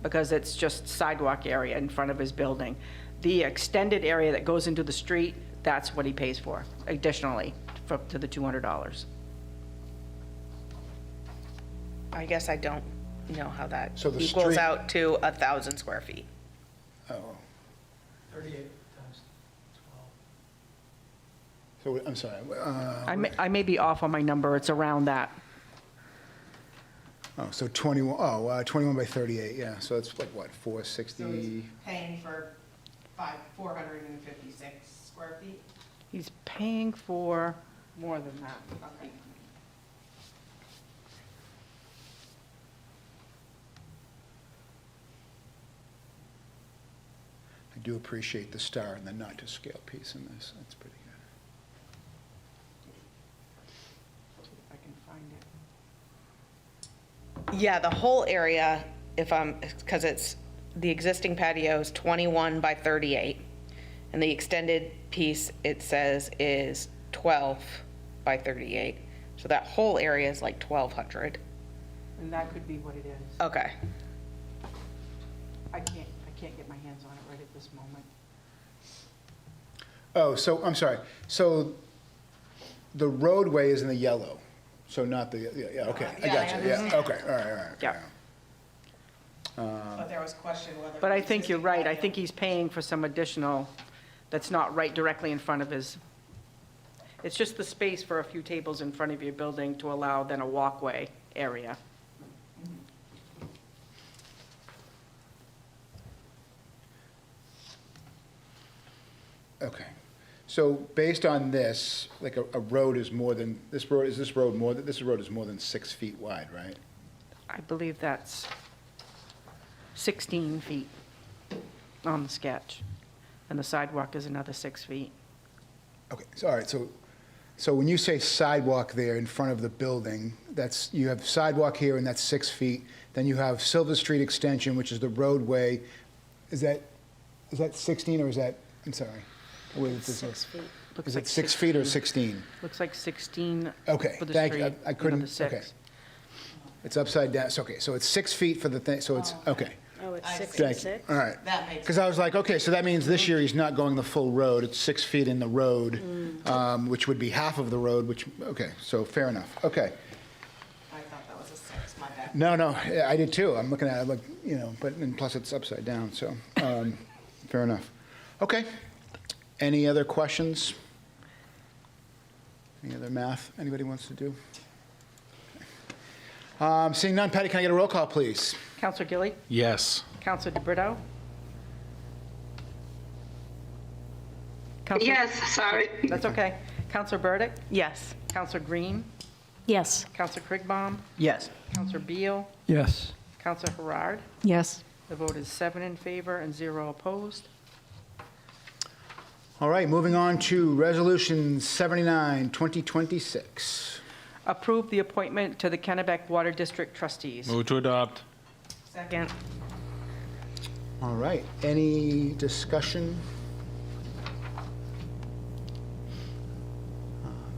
because it's just sidewalk area in front of his building. The extended area that goes into the street, that's what he pays for additionally to the $200. I guess I don't know how that So the equals street- out to 1,000 square feet. Oh. 38 times 12. So, I'm sorry. I may be off on my number. It's around that. Oh, so 21 by 38, yeah. So it's like, what, 460? Paying for 456 square feet? He's paying for more than that. Okay. I do appreciate the star and the not-to-scale piece in this. That's pretty good. If I can find it. Yeah, the whole area, because it's, the existing patio is 21 by 38, and the extended piece, it says, is 12 by 38. So that whole area is like 1,200. And that could be what it is. Okay. I can't get my hands on it right at this moment. Oh, so, I'm sorry. So the roadway is in the yellow, so not the, yeah, okay. I got you, yeah, okay, all right. Yeah. But there was question whether. But I think you're right. I think he's paying for some additional that's not right directly in front of his, it's just the space for a few tables in front of your building to allow then a walkway area. Okay. So based on this, like a road is more than, this road is more than 6 feet wide, right? I believe that's 16 feet on the sketch, and the sidewalk is another 6 feet. Okay, so, all right, so when you say sidewalk there in front of the building, that's, you have sidewalk here and that's 6 feet, then you have Silver Street Extension, which is the roadway. Is that 16 or is that, I'm sorry. Wait, it's 6 feet. Is it 6 feet or 16? Looks like 16 Okay, for the thank street. you. I couldn't, another 6. okay. It's upside down, so, okay, so it's 6 feet for the thing, so it's, okay. Oh, it's I 6 see. and Thank you. 6? All right. That makes Because I was like, okay, so that means this year he's not going the full road. It's 6 feet in the road, which would be half of the road, which, okay, so fair enough. Okay. I thought that was a 6, my bad. No, yeah, I did too. I'm looking at it like, but, and plus it's upside down, so, fair enough. Okay. Any other questions? Any other math anybody wants to do? Okay. Seeing none, Patty, can I get a roll call, please? Counselor Gilly? Yes. Counselor DeBrito? Yes, sorry. That's okay. Counselor Burdick? Yes. Counselor Green? Yes. Counselor Kriegbaum? Yes. Counselor Beal? Yes. Counselor Harard? Yes. The vote is 7 in favor and 0 opposed. All right, moving on to Resolution 79, 2026. Approve the appointment to the Kennebec Water District Trustees. Move to adopt. Second. All right, any discussion?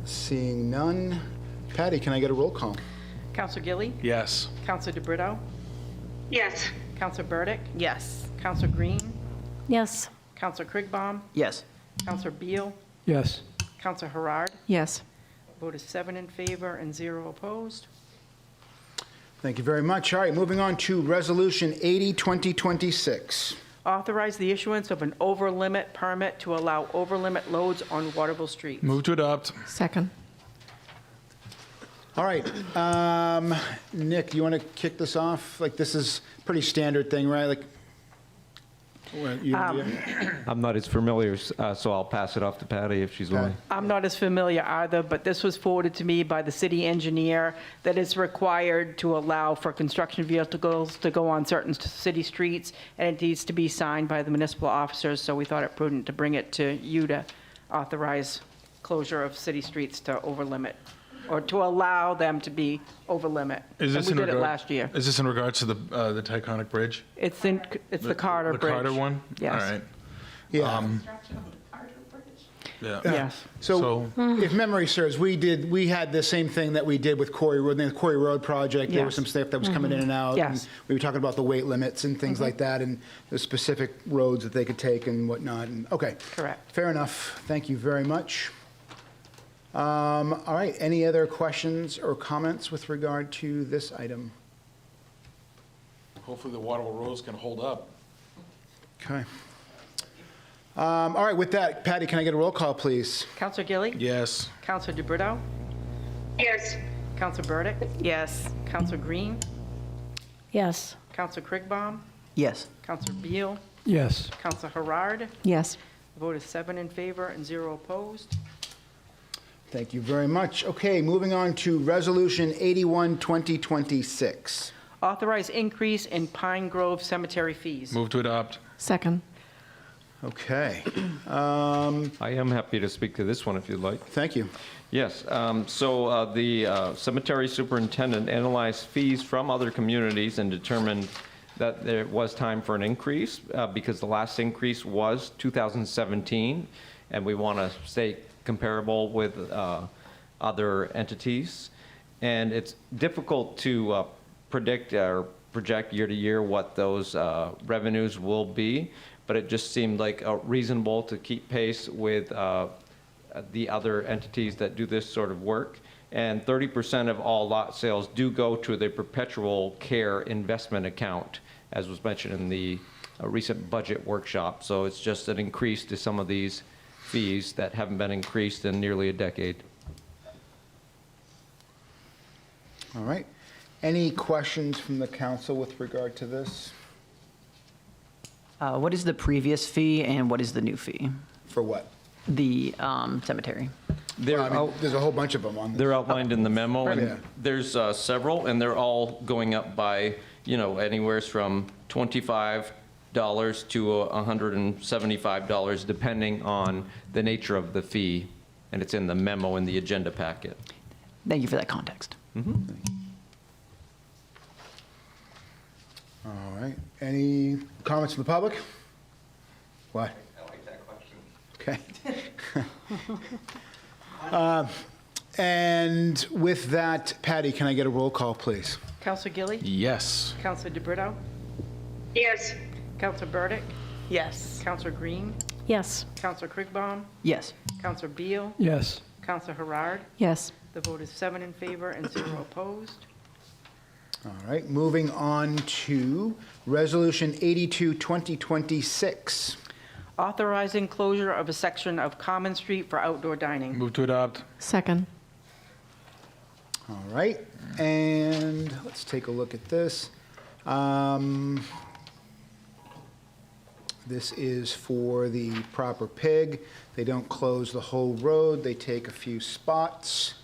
Seeing none. Patty, can I get a roll call? Counselor Gilly, Yes. Counselor DeBrito, Yes. Counselor Burdick, Yes. Counselor Green, Yes. Counselor Krigbaum, Yes. Counselor Beal, Yes. Counselor Harard. Yes. Vote is 7 in favor and 0 opposed. Thank you very much. All right, moving on to Resolution 80, 2026. Authorize the issuance of an over-limit permit to allow over-limit loads on Waterville streets. Move to adopt. Second. All right, Nick, do you want to kick this off? Like, this is pretty standard thing, right? Like, I'm not as familiar, so I'll pass it off to Patty if she's willing. I'm not as familiar either, but this was forwarded to me by the city engineer that it's required to allow for construction vehicles to go on certain city streets, and it needs to be signed by the municipal officers, so we thought it prudent to bring it to you to authorize closure of city streets to over-limit, or to allow them to be over-limit. Is this And we in did it regard- last year. Is this in regards to the Taconic Bridge? It's the Carter Bridge. The Carter one? Yes. All right. Yeah. Yeah. Yes. So if memory serves, we had the same thing that we did with Quarry Road, the Quarry Road project. There was Yes. some stuff that was coming in and out. Yes. and We were talking about the weight limits and things like that, and the specific roads that they could take and whatnot. And okay. Correct. Fair enough. Thank you very much. All right, any other questions or comments with regard to this item? Hopefully the Waterville roads can hold up. Okay. All right, with that, Patty, can I get a roll call, please? Counselor Gilly, Yes. Counselor DeBrito, Yes. Counselor Burdick, Yes. Counselor Green, Yes. Counselor Krigbaum, Yes. Counselor Beal, Yes. Counselor Harard. Yes. The vote is 7 in favor and 0 opposed. Thank you very much. Okay, moving on to Resolution 81, 2026. Authorize increase in Pine Grove Cemetery fees. Move to adopt. Second. Okay. I am happy to speak to this one if you'd like. Thank you. Yes, so the cemetery superintendent analyzed fees from other communities and determined that there was time for an increase because the last increase was 2017, and we want to stay comparable with other entities. And it's difficult to predict or project year to year what those revenues will be, but it just seemed like reasonable to keep pace with the other entities that do this sort of work. And 30% of all lot sales do go to the perpetual care investment account, as was mentioned in the recent budget workshop. So it's just an increase to some of these fees that haven't been increased in nearly a decade. All right. Any questions from the council with regard to this? What is the previous fee and what is the new fee? For what? The cemetery. They're Well, I mean, there's a whole bunch of them on this. They're outlined in the memo, Yeah. and there's several, and they're all going up by, anywhere from $25 to $175, depending on the nature of the fee, and it's in the memo in the agenda packet. Thank you for that context. All right. Any comments from the public? What? I like that question. Okay. And with that, Patty, can I get a roll call, please? Counselor Gilly, Yes. Counselor DeBrito, Yes. Counselor Burdick, Yes. Counselor Green, Yes. Counselor Krigbaum, Yes. Counselor Beal, Yes. Counselor Harard. Yes. The vote is 7 in favor and 0 opposed. All right. Moving on to Resolution 82, 2026. Authorizing closure of a section of Common Street for outdoor dining. Move to adopt. Second. All right. And let's take a look at this. This is for the proper pig. They don't close the whole road. They take a few spots,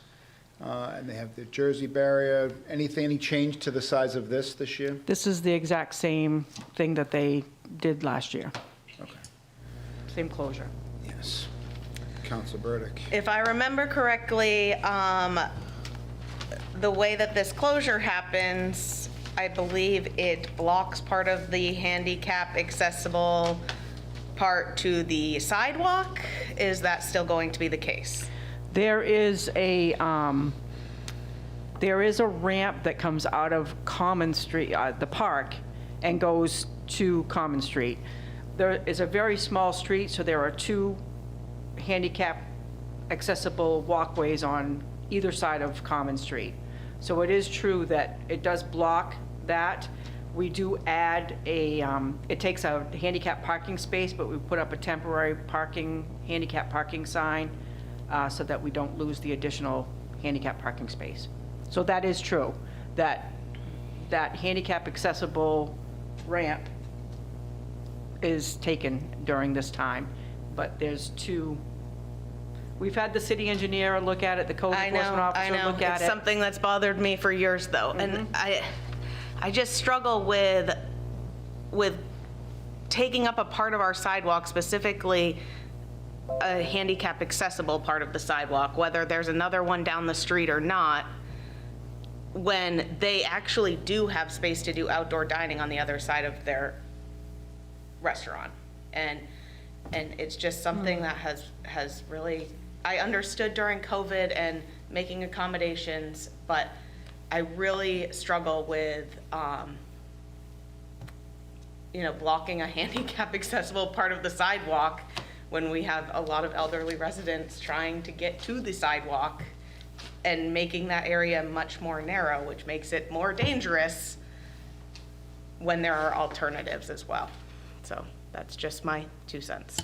and they have the Jersey barrier. Any change to the size of this year? This is the exact same thing that they did last year. Okay. Same closure. Yes. Council Burdick. If I remember correctly, the way that this closure happens, I believe it blocks part of the handicap accessible part to the sidewalk. Is that still going to be the case? There is a ramp that comes out of Common Street, the park, and goes to Common Street. There is a very small street, so there are two handicap accessible walkways on either side of Common Street. So it is true that it does block that. We do add it takes a handicap parking space, but we put up a temporary handicap parking sign so that we don't lose the additional handicap parking space. So that is true, that handicap accessible ramp is taken during this time, but there's two. We've had the city engineer look at it, the code enforcement officer look at it. It's something that's bothered me for years, though. And I just struggle with taking up a part of our sidewalk, specifically a handicap accessible part of the sidewalk, whether there's another one down the street or not, when they actually do have space to do outdoor dining on the other side of their restaurant. And it's just something that has really, I understood during COVID and making accommodations, but I really struggle with, blocking a handicap accessible part of the sidewalk when we have a lot of elderly residents trying to get to the sidewalk and making that area much more narrow, which makes it more dangerous when there are alternatives as well. So that's just my 2 cents.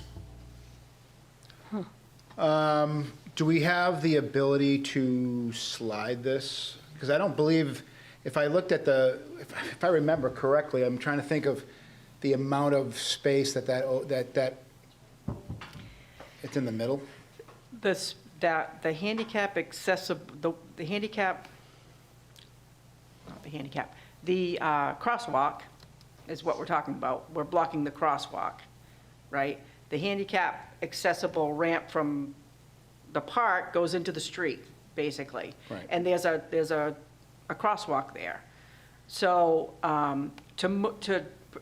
Do we have the ability to slide this? Because I don't believe, if I looked at if I remember correctly, I'm trying to think of the amount of space that it's in the middle. The handicap accessible, the crosswalk is what we're talking about. We're blocking the crosswalk, right? The handicap accessible ramp from the park goes into the street, basically. Right. And there's a crosswalk there. So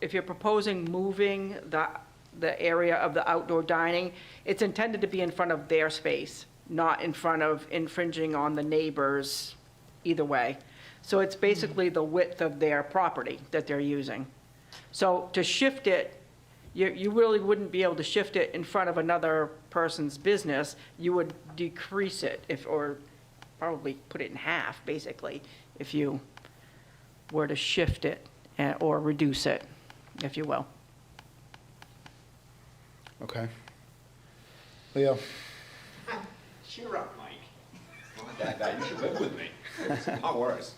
if you're proposing moving the area of the outdoor dining, it's intended to be in front of their space, not in front of infringing on the neighbors either way. So it's basically the width of their property that they're using. So to shift it, you really wouldn't be able to shift it in front of another person's business. You would decrease it or probably put it in half, basically, if you were to shift it or reduce it, if you will. Okay. Leo? Cheer up, Mike. Not that guy. You should live with me. It's not worse.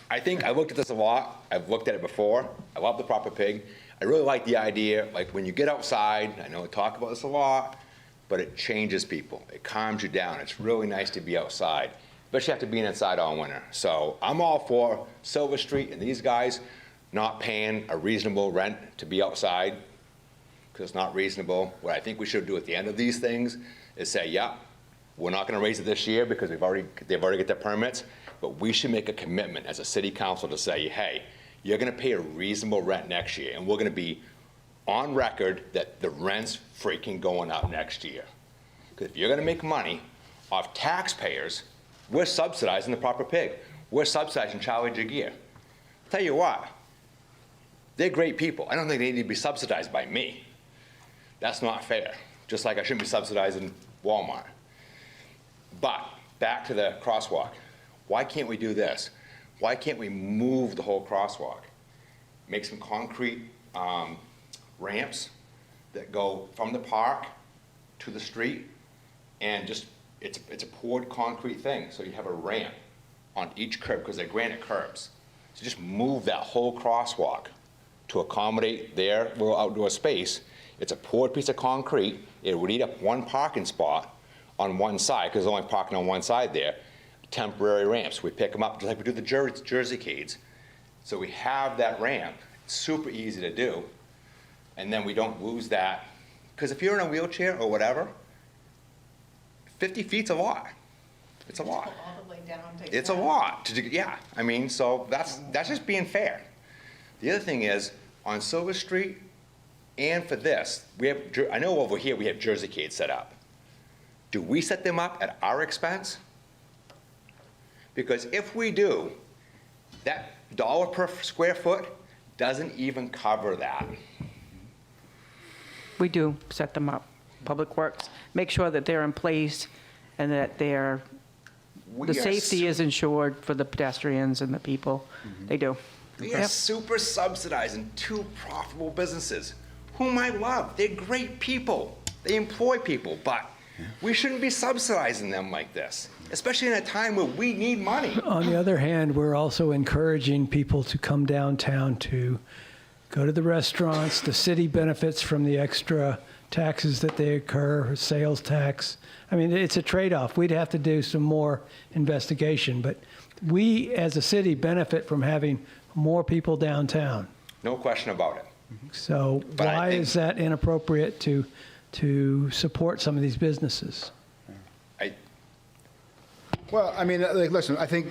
I think I looked at this a lot. I've looked at it before. I love the proper pig. I really like the idea, like when you get outside, I know I talk about this a lot, but it changes people. It calms you down. It's really nice to be outside, especially after being inside all winter. So I'm all for Silver Street and these guys not paying a reasonable rent to be outside, because it's not reasonable. What I think we should do at the end of these things is say, yeah, we're not going to raise it this year because they've already got their permits, but we should make a commitment as a city council to say, hey, you're going to pay a reasonable rent next year, and we're going to be on record that the rent's freaking going up next year. Because if you're going to make money off taxpayers, we're subsidizing the proper pig. We're subsidizing Charlie Jagier. Tell you what, they're great people. I don't think they need to be subsidized by me. That's not fair. Just like I shouldn't be subsidizing Walmart. But back to the crosswalk. Why can't we do this? Why can't we move the whole crosswalk? Make some concrete ramps that go from the park to the street, and just, it's a poured concrete thing. So you have a ramp on each curb, because they're granite curbs. So just move that whole crosswalk to accommodate their little outdoor space. It's a poured piece of concrete. It would eat up one parking spot on one side, because there's only parking on one side there. Temporary ramps. We pick them up just like we do the Jersey Cades. So we have that ramp. It's super easy to do. And then we don't lose that. Because if you're in a wheelchair or whatever, 50 feet's a lot. It's a lot. It's a lot to do, yeah. I mean, so that's just being fair. The other thing is, on Silver Street, and for this, I know over here we have Jersey Cade set up. Do we set them up at our expense? Because if we do, that dollar per square foot doesn't even cover that. We do set them up, Public Works, make sure that they're in place and that the safety is ensured for the pedestrians and the people. They do. We are super subsidizing two profitable businesses, whom I love. They're great people. They employ people, but we shouldn't be subsidizing them like this, especially in a time where we need money. On the other hand, we're also encouraging people to come downtown to go to the restaurants. The city benefits from the extra taxes that they incur, sales tax. I mean, it's a trade-off. We'd have to do some more investigation, but we as a city benefit from having more people downtown. No question about it. So But I why think- is that inappropriate to support some of these businesses? Well, I mean, like, listen, I think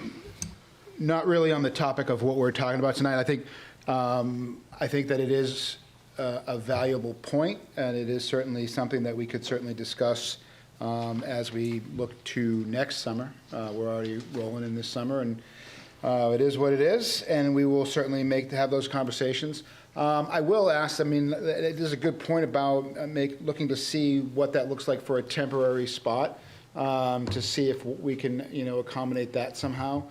not really on the topic of what we're talking about tonight. I think that it is a valuable point, and it is certainly something that we could certainly discuss as we look to next summer. We're already rolling in this summer, and it is what it is, and we will certainly have those conversations. I will ask, I mean, there's a good point about looking to see what that looks like for a temporary spot, to see if we can, accommodate that somehow.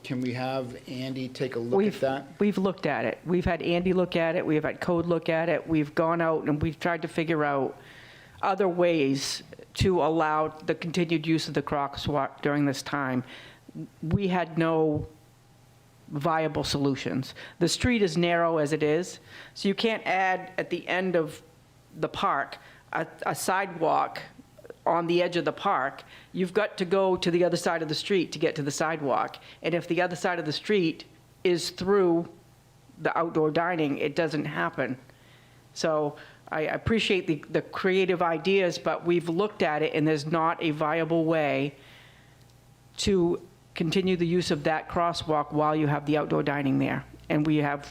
Can we have Andy take a look at that? We've looked at it. We've had Andy look at it. We've had Code look at it. We've gone out and we've tried to figure out other ways to allow the continued use of the crosswalk during this time. We had no viable solutions. The street is narrow as it is, so you can't add at the end of the park a sidewalk on the edge of the park. You've got to go to the other side of the street to get to the sidewalk. And if the other side of the street is through the outdoor dining, it doesn't happen. So I appreciate the creative ideas, but we've looked at it and there's not a viable way to continue the use of that crosswalk while you have the outdoor dining there. And we have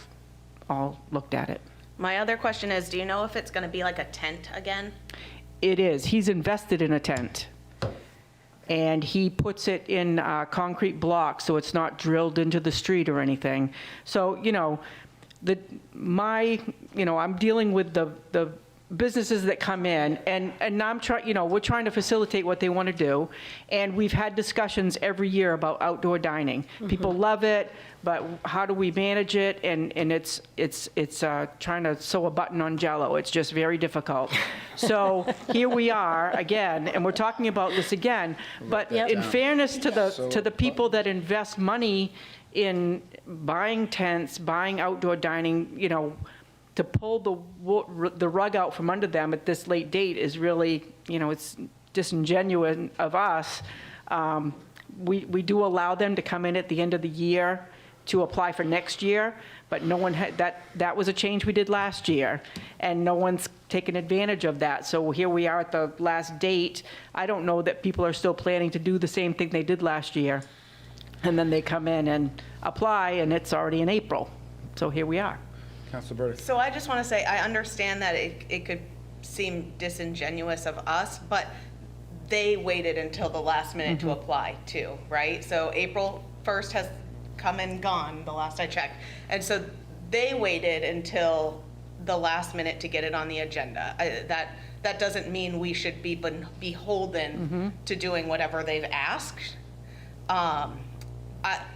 all looked at it. My other question is, do you know if it's going to be like a tent again? It is. He's invested in a tent. And he puts it in concrete blocks, so it's not drilled into the street or anything. So, I'm dealing with the businesses that come in, and we're trying to facilitate what they want to do. And we've had discussions every year about outdoor dining. People love it, but how do we manage it? And it's trying to sew a button on Jell-O. It's just very difficult. So here we are again, and we're talking about this again. But in fairness to the people that invest money in buying tents, buying outdoor dining, to pull the rug out from under them at this late date is really, it's disingenuous of us. We do allow them to come in at the end of the year to apply for next year, but no one had, that was a change we did last year, and no one's taken advantage of that. So here we are at the last date. I don't know that people are still planning to do the same thing they did last year. And then they come in and apply, and it's already in April. So here we are. Councilor Burdick. So I just want to say, I understand that it could seem disingenuous of us, but they waited until the last minute to apply too, right? So April 1st has come and gone, the last I checked. And so they waited until the last minute to get it on the agenda. That doesn't mean we should be beholden to doing whatever they've asked.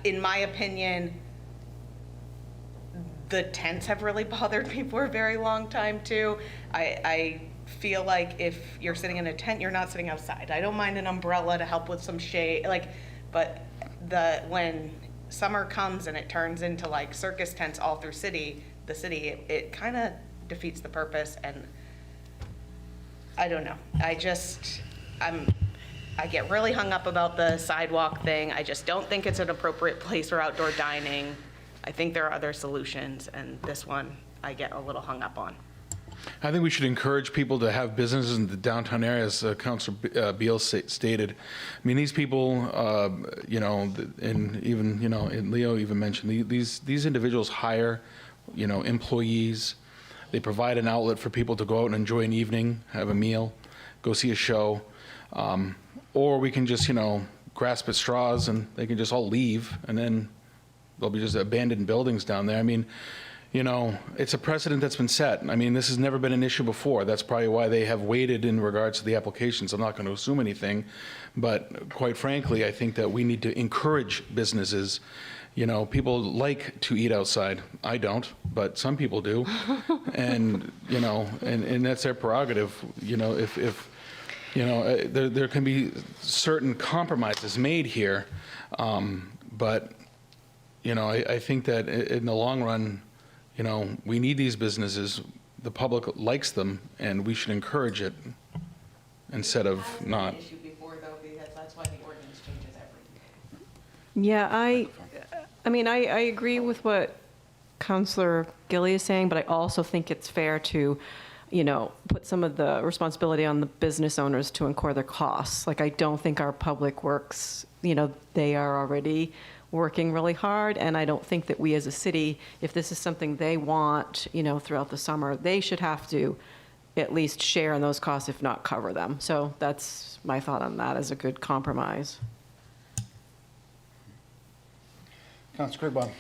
In my opinion, the tents have really bothered me for a very long time too. I feel like if you're sitting in a tent, you're not sitting outside. I don't mind an umbrella to help with some shade, but when summer comes and it turns into like circus tents all through the city, it kind of defeats the purpose. And I don't know. I get really hung up about the sidewalk thing. I just don't think it's an appropriate place for outdoor dining. I think there are other solutions, and this one I get a little hung up on. I think we should encourage people to have businesses in the downtown area, as Councilor Beal stated. I mean, these people, and even, and Leo even mentioned, these individuals hire, employees. They provide an outlet for people to go out and enjoy an evening, have a meal, go see a show. Or we can just, grasp at straws and they can just all leave, and then there'll be just abandoned buildings down there. I mean, it's a precedent that's been set. I mean, this has never been an issue before. That's probably why they have waited in regards to the applications. I'm not going to assume anything, but quite frankly, I think that we need to encourage businesses. People like to eat outside. I don't, but some people do. And, and that's their prerogative. If there can be certain compromises made here, but, I think that in the long run, we need these businesses. The public likes them, and we should encourage it instead of not. Issue before, though, because that's why the ordinance changes everything. Yeah, I mean, I agree with what Councilor Gilly is saying, but I also think it's fair to, put some of the responsibility on the business owners to incur their costs. Like, I don't think our public works, they are already working really hard, and I don't think that we as a city, if this is something they want, throughout the summer, they should have to at least share in those costs, if not cover them. So that's my thought on that as a good compromise. Councilor Krigbaum.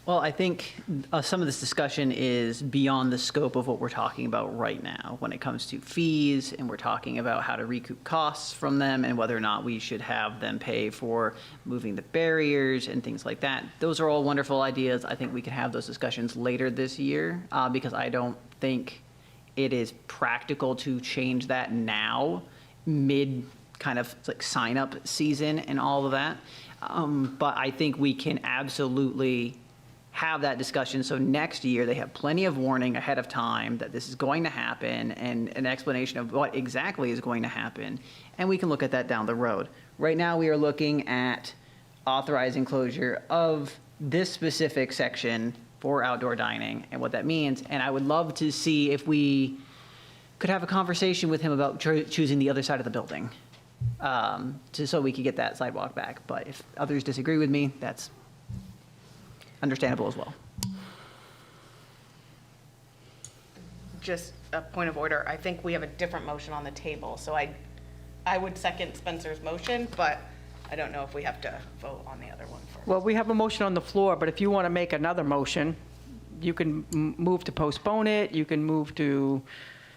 Well, I think some of this discussion is beyond the scope of what we're talking about right now when it comes to fees, and we're talking about how to recoup costs from them and whether or not we should have them pay for moving the barriers and things like that. Those are all wonderful ideas. I think we can have those discussions later this year because I don't think it is practical to change that now, mid kind of like sign-up season and all of that. But I think we can absolutely have that discussion so next year they have plenty of warning ahead of time that this is going to happen and an explanation of what exactly is going to happen, and we can look at that down the road. Right now we are looking at authorizing closure of this specific section for outdoor dining and what that means, and I would love to see if we could have a conversation with him about choosing the other side of the building so we could get that sidewalk back. But if others disagree with me, that's understandable as well. Just a point of order, I think we have a different motion on the table, so I would second Spencer's motion, but I don't know if we have to vote on the other one first. Well, we have a motion on the floor, but if you want to make another motion, you can move to postpone it, you can move to,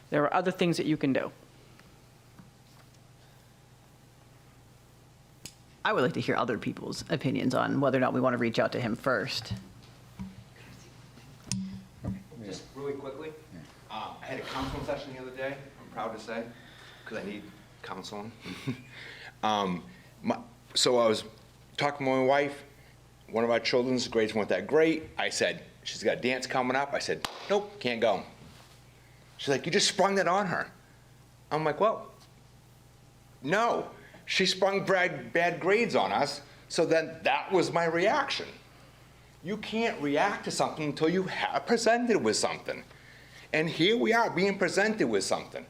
there are other things that you can do. I would like to hear other people's opinions on whether or not we want to reach out to him first. Just really quickly, I had a counseling session the other day, I'm proud to say, because I need counseling. So I was talking to my wife, one of our children's grades weren't that great. I said, she's got dance coming up. I said, nope, can't go. She's like, you just sprung that on her. I'm like, well, no. She sprung bad grades on us, so then that was my reaction. You can't react to something until you have presented with something. And here we are being presented with something,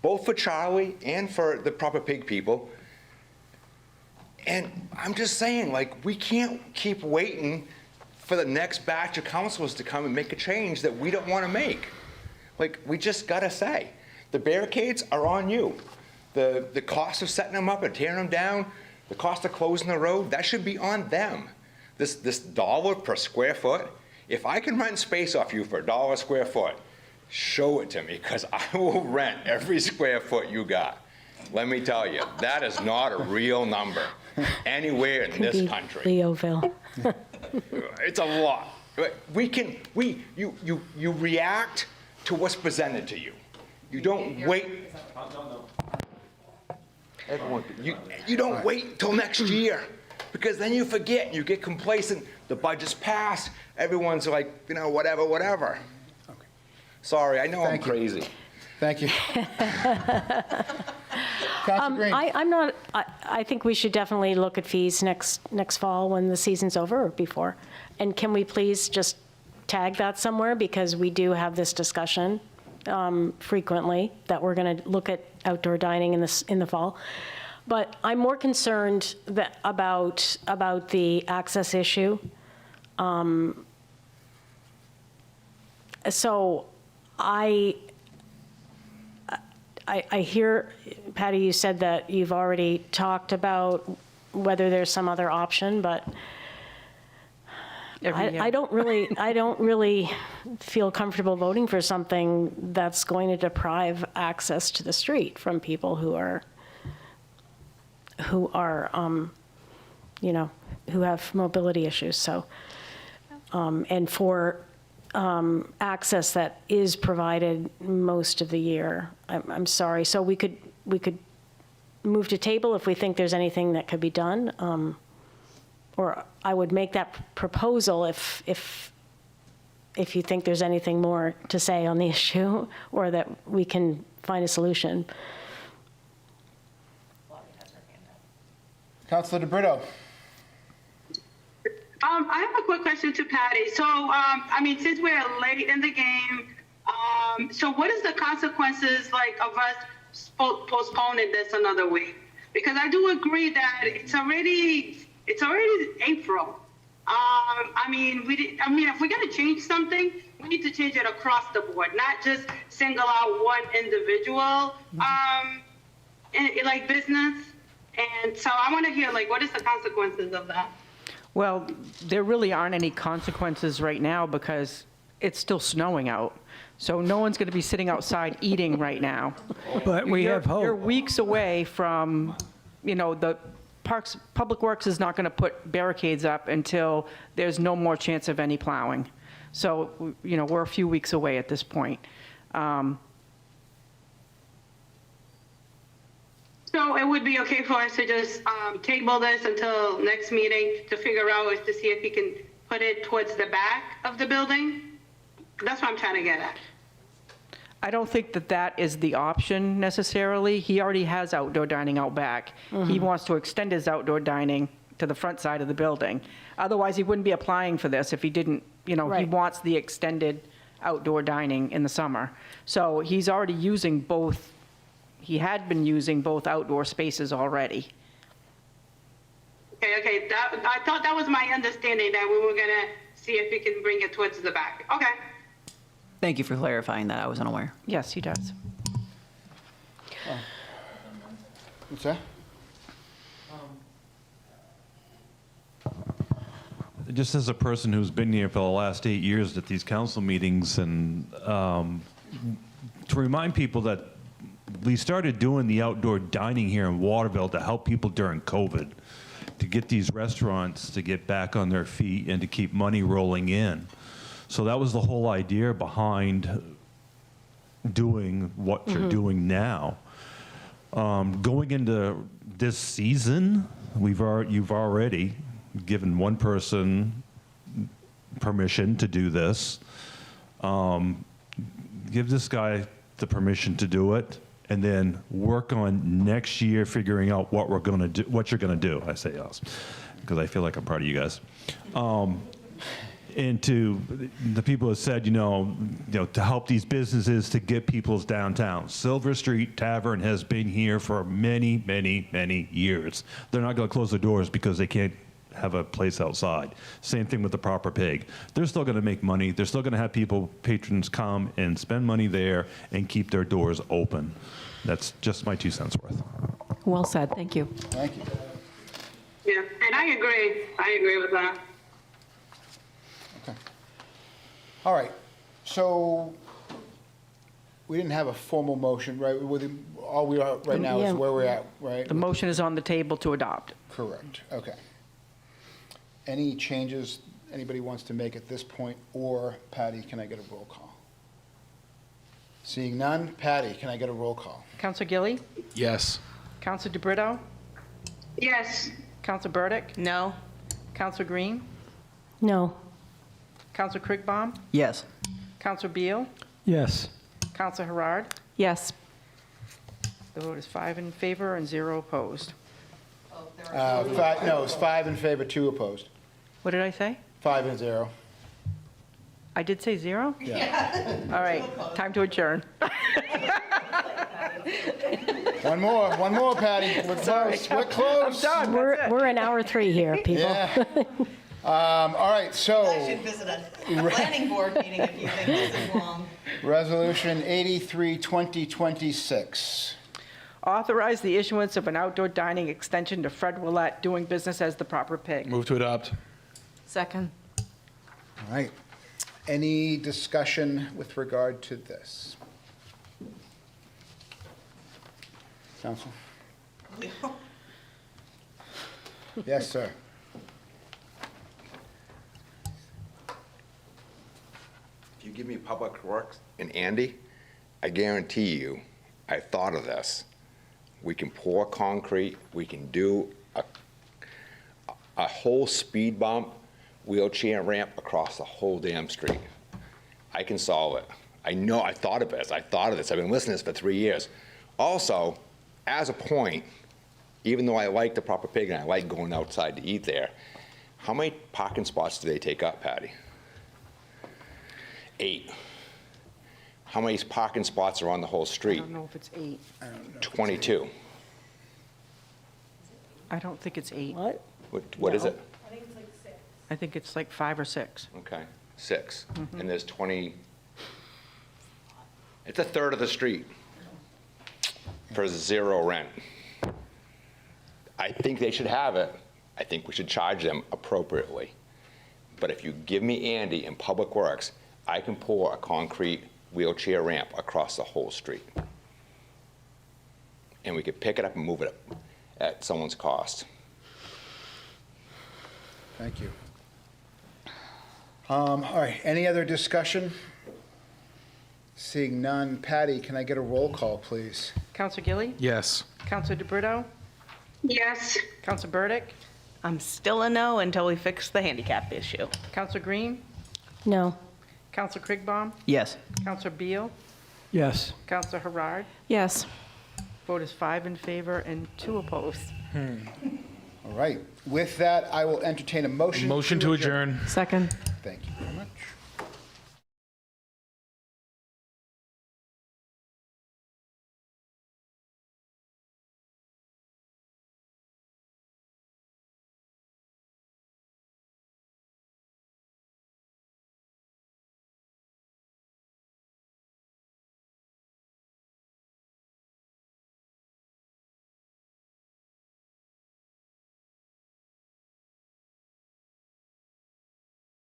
both for Charlie and for the Proper Pig people. And I'm just saying, like, we can't keep waiting for the next batch of councilors to come and make a change that we don't want to make. Like, we just gotta say, the barricades are on you. The cost of setting them up and tearing them down, the cost of closing the road, that should be on them. This $1 per square foot, if I can rent space off you for $1 a square foot, show it to me, because I will rent every square foot you got. Let me tell you, that is not a real number anywhere in this country. Leoville. It's a lot. You react to what's presented to you. You don't wait. Everyone, you don't wait till next year, because then you forget, you get complacent, the budget's passed, everyone's like, whatever. Okay. Sorry, I know I'm crazy. Thank you. Councilor Green. I think we should definitely look at fees next fall when the season's over or before. And can we please just tag that somewhere, because we do have this discussion frequently, that we're going to look at outdoor dining in the fall. But I'm more concerned about the access issue. So I hear, Patty, you said that you've already talked about whether there's some other option, but I don't really feel comfortable voting for something that's going to deprive access to the street from people who have mobility issues. So, and for access that is provided most of the year. I'm sorry. So we could move to table if we think there's anything that could be done, or I would make that proposal if you think there's anything more to say on the issue, or that we can find a solution. Councilor DeBrito. I have a quick question to Patty. So, I mean, since we're late in the game, so what is the consequences like of us postponing this another week? Because I do agree that it's already April. I mean, if we're going to change something, we need to change it across the board, not just single out one individual, like business. And so I want to hear, like, what is the consequences of that? Well, there really aren't any consequences right now because it's still snowing out. So no one's going to be sitting outside eating right now. But we have hope. You're weeks away from, the Public Works is not going to put barricades up until there's no more chance of any plowing. So, we're a few weeks away at this point. So it would be okay for us to just table this until next meeting to figure out to see if we can put it towards the back of the building? That's what I'm trying to get at. I don't think that is the option necessarily. He already has outdoor dining out back. He wants to extend his outdoor dining to the front side of the building. Otherwise, he wouldn't be applying for this if he didn't, Right. He wants the extended outdoor dining in the summer. So he's already using both. He had been using both outdoor spaces already. Okay. I thought that was my understanding, that we were going to see if we can bring it towards the back. Okay. Thank you for clarifying that. I was unaware. Yes, he does. What's that? Just as a person who's been here for the last 8 years at these council meetings, and to remind people that we started doing the outdoor dining here in Waterville to help people during COVID, to get these restaurants to get back on their feet and to keep money rolling in. So that was the whole idea behind doing what you're doing now. Going into this season, you've already given one person permission to do this. Give this guy the permission to do it, and then work on next year figuring out what we're going to do, what you're going to do. I say us, because I feel like I'm proud of you guys. And to the people who said, to help these businesses to get people's downtown. Silver Street Tavern has been here for many, many, many years. They're not going to close their doors because they can't have a place outside. Same thing with the Proper Pig. They're still going to make money. They're still going to have patrons come and spend money there and keep their doors open. That's just my 2 cents worth. Well said. Thank you. Thank you. Yeah, and I agree. I agree with that. Okay. All right. So we didn't have a formal motion, right? All we are right now is where we're at, right? The motion is on the table to adopt. Correct. Okay. Any changes anybody wants to make at this point, or Patty, can I get a roll call? Seeing none, Patty, can I get a roll call? Counselor Gilly? Yes. Counselor DeBrito? Yes. Counselor Burdick? No. Counselor Green? No. Counselor Krigbaum? Yes. Counselor Beal? Yes. Counselor Harard? Yes. The vote is 5 in favor and 0 opposed. No, it's 5 in favor, 2 opposed. What did I say? 5 and 0. I did say 0? Yeah. All right, time to adjourn. One more, Patty. We're close. We're close. I'm done. We're in hour 3 here, people. Yeah. All right, so. I should visit a planning board meeting if you think this is long. Resolution 83, 2026. Authorize the issuance of an outdoor dining extension to Fred Willett, doing business as the Proper Pig. Move to adopt. Second. All right. Any discussion with regard to this? Counsel? Yes, sir. If you give me Public Works and Andy, I guarantee you, I thought of this. We can pour concrete, we can do a whole speed bump, wheelchair ramp across the whole damn street. I can solve it. I know, I thought of this. I've been listening to this for 3 years. Also, as a point, even though I like the Proper Pig and I like going outside to eat there, how many parking spots do they take up, Patty? 8. How many parking spots are on the whole I street? don't know if it's 8. 22. I don't think it's 8. What? What is No. it? I think it's like 5 or 6. Okay, 6. And there's 20, it's a third of the street for 0 rent. I think they should have it. I think we should charge them appropriately. But if you give me Andy in Public Works, I can pour a concrete wheelchair ramp across the whole street. And we could pick it up and move it up at someone's cost. Thank you. All right, any other discussion? Seeing none. Patty, can I get a roll call, please? Counselor Gilly? Yes. Counselor DeBrito? Yes. Counselor Burdick? I'm still a no until we fix the handicap issue. Counselor Green? No. Counselor Krigbaum? Yes. Counselor Beal? Yes. Counselor Harard? Yes. Vote is 5 in favor and 2 opposed. All right, with that, I will entertain a motion. Motion to adjourn. Second. Thank you.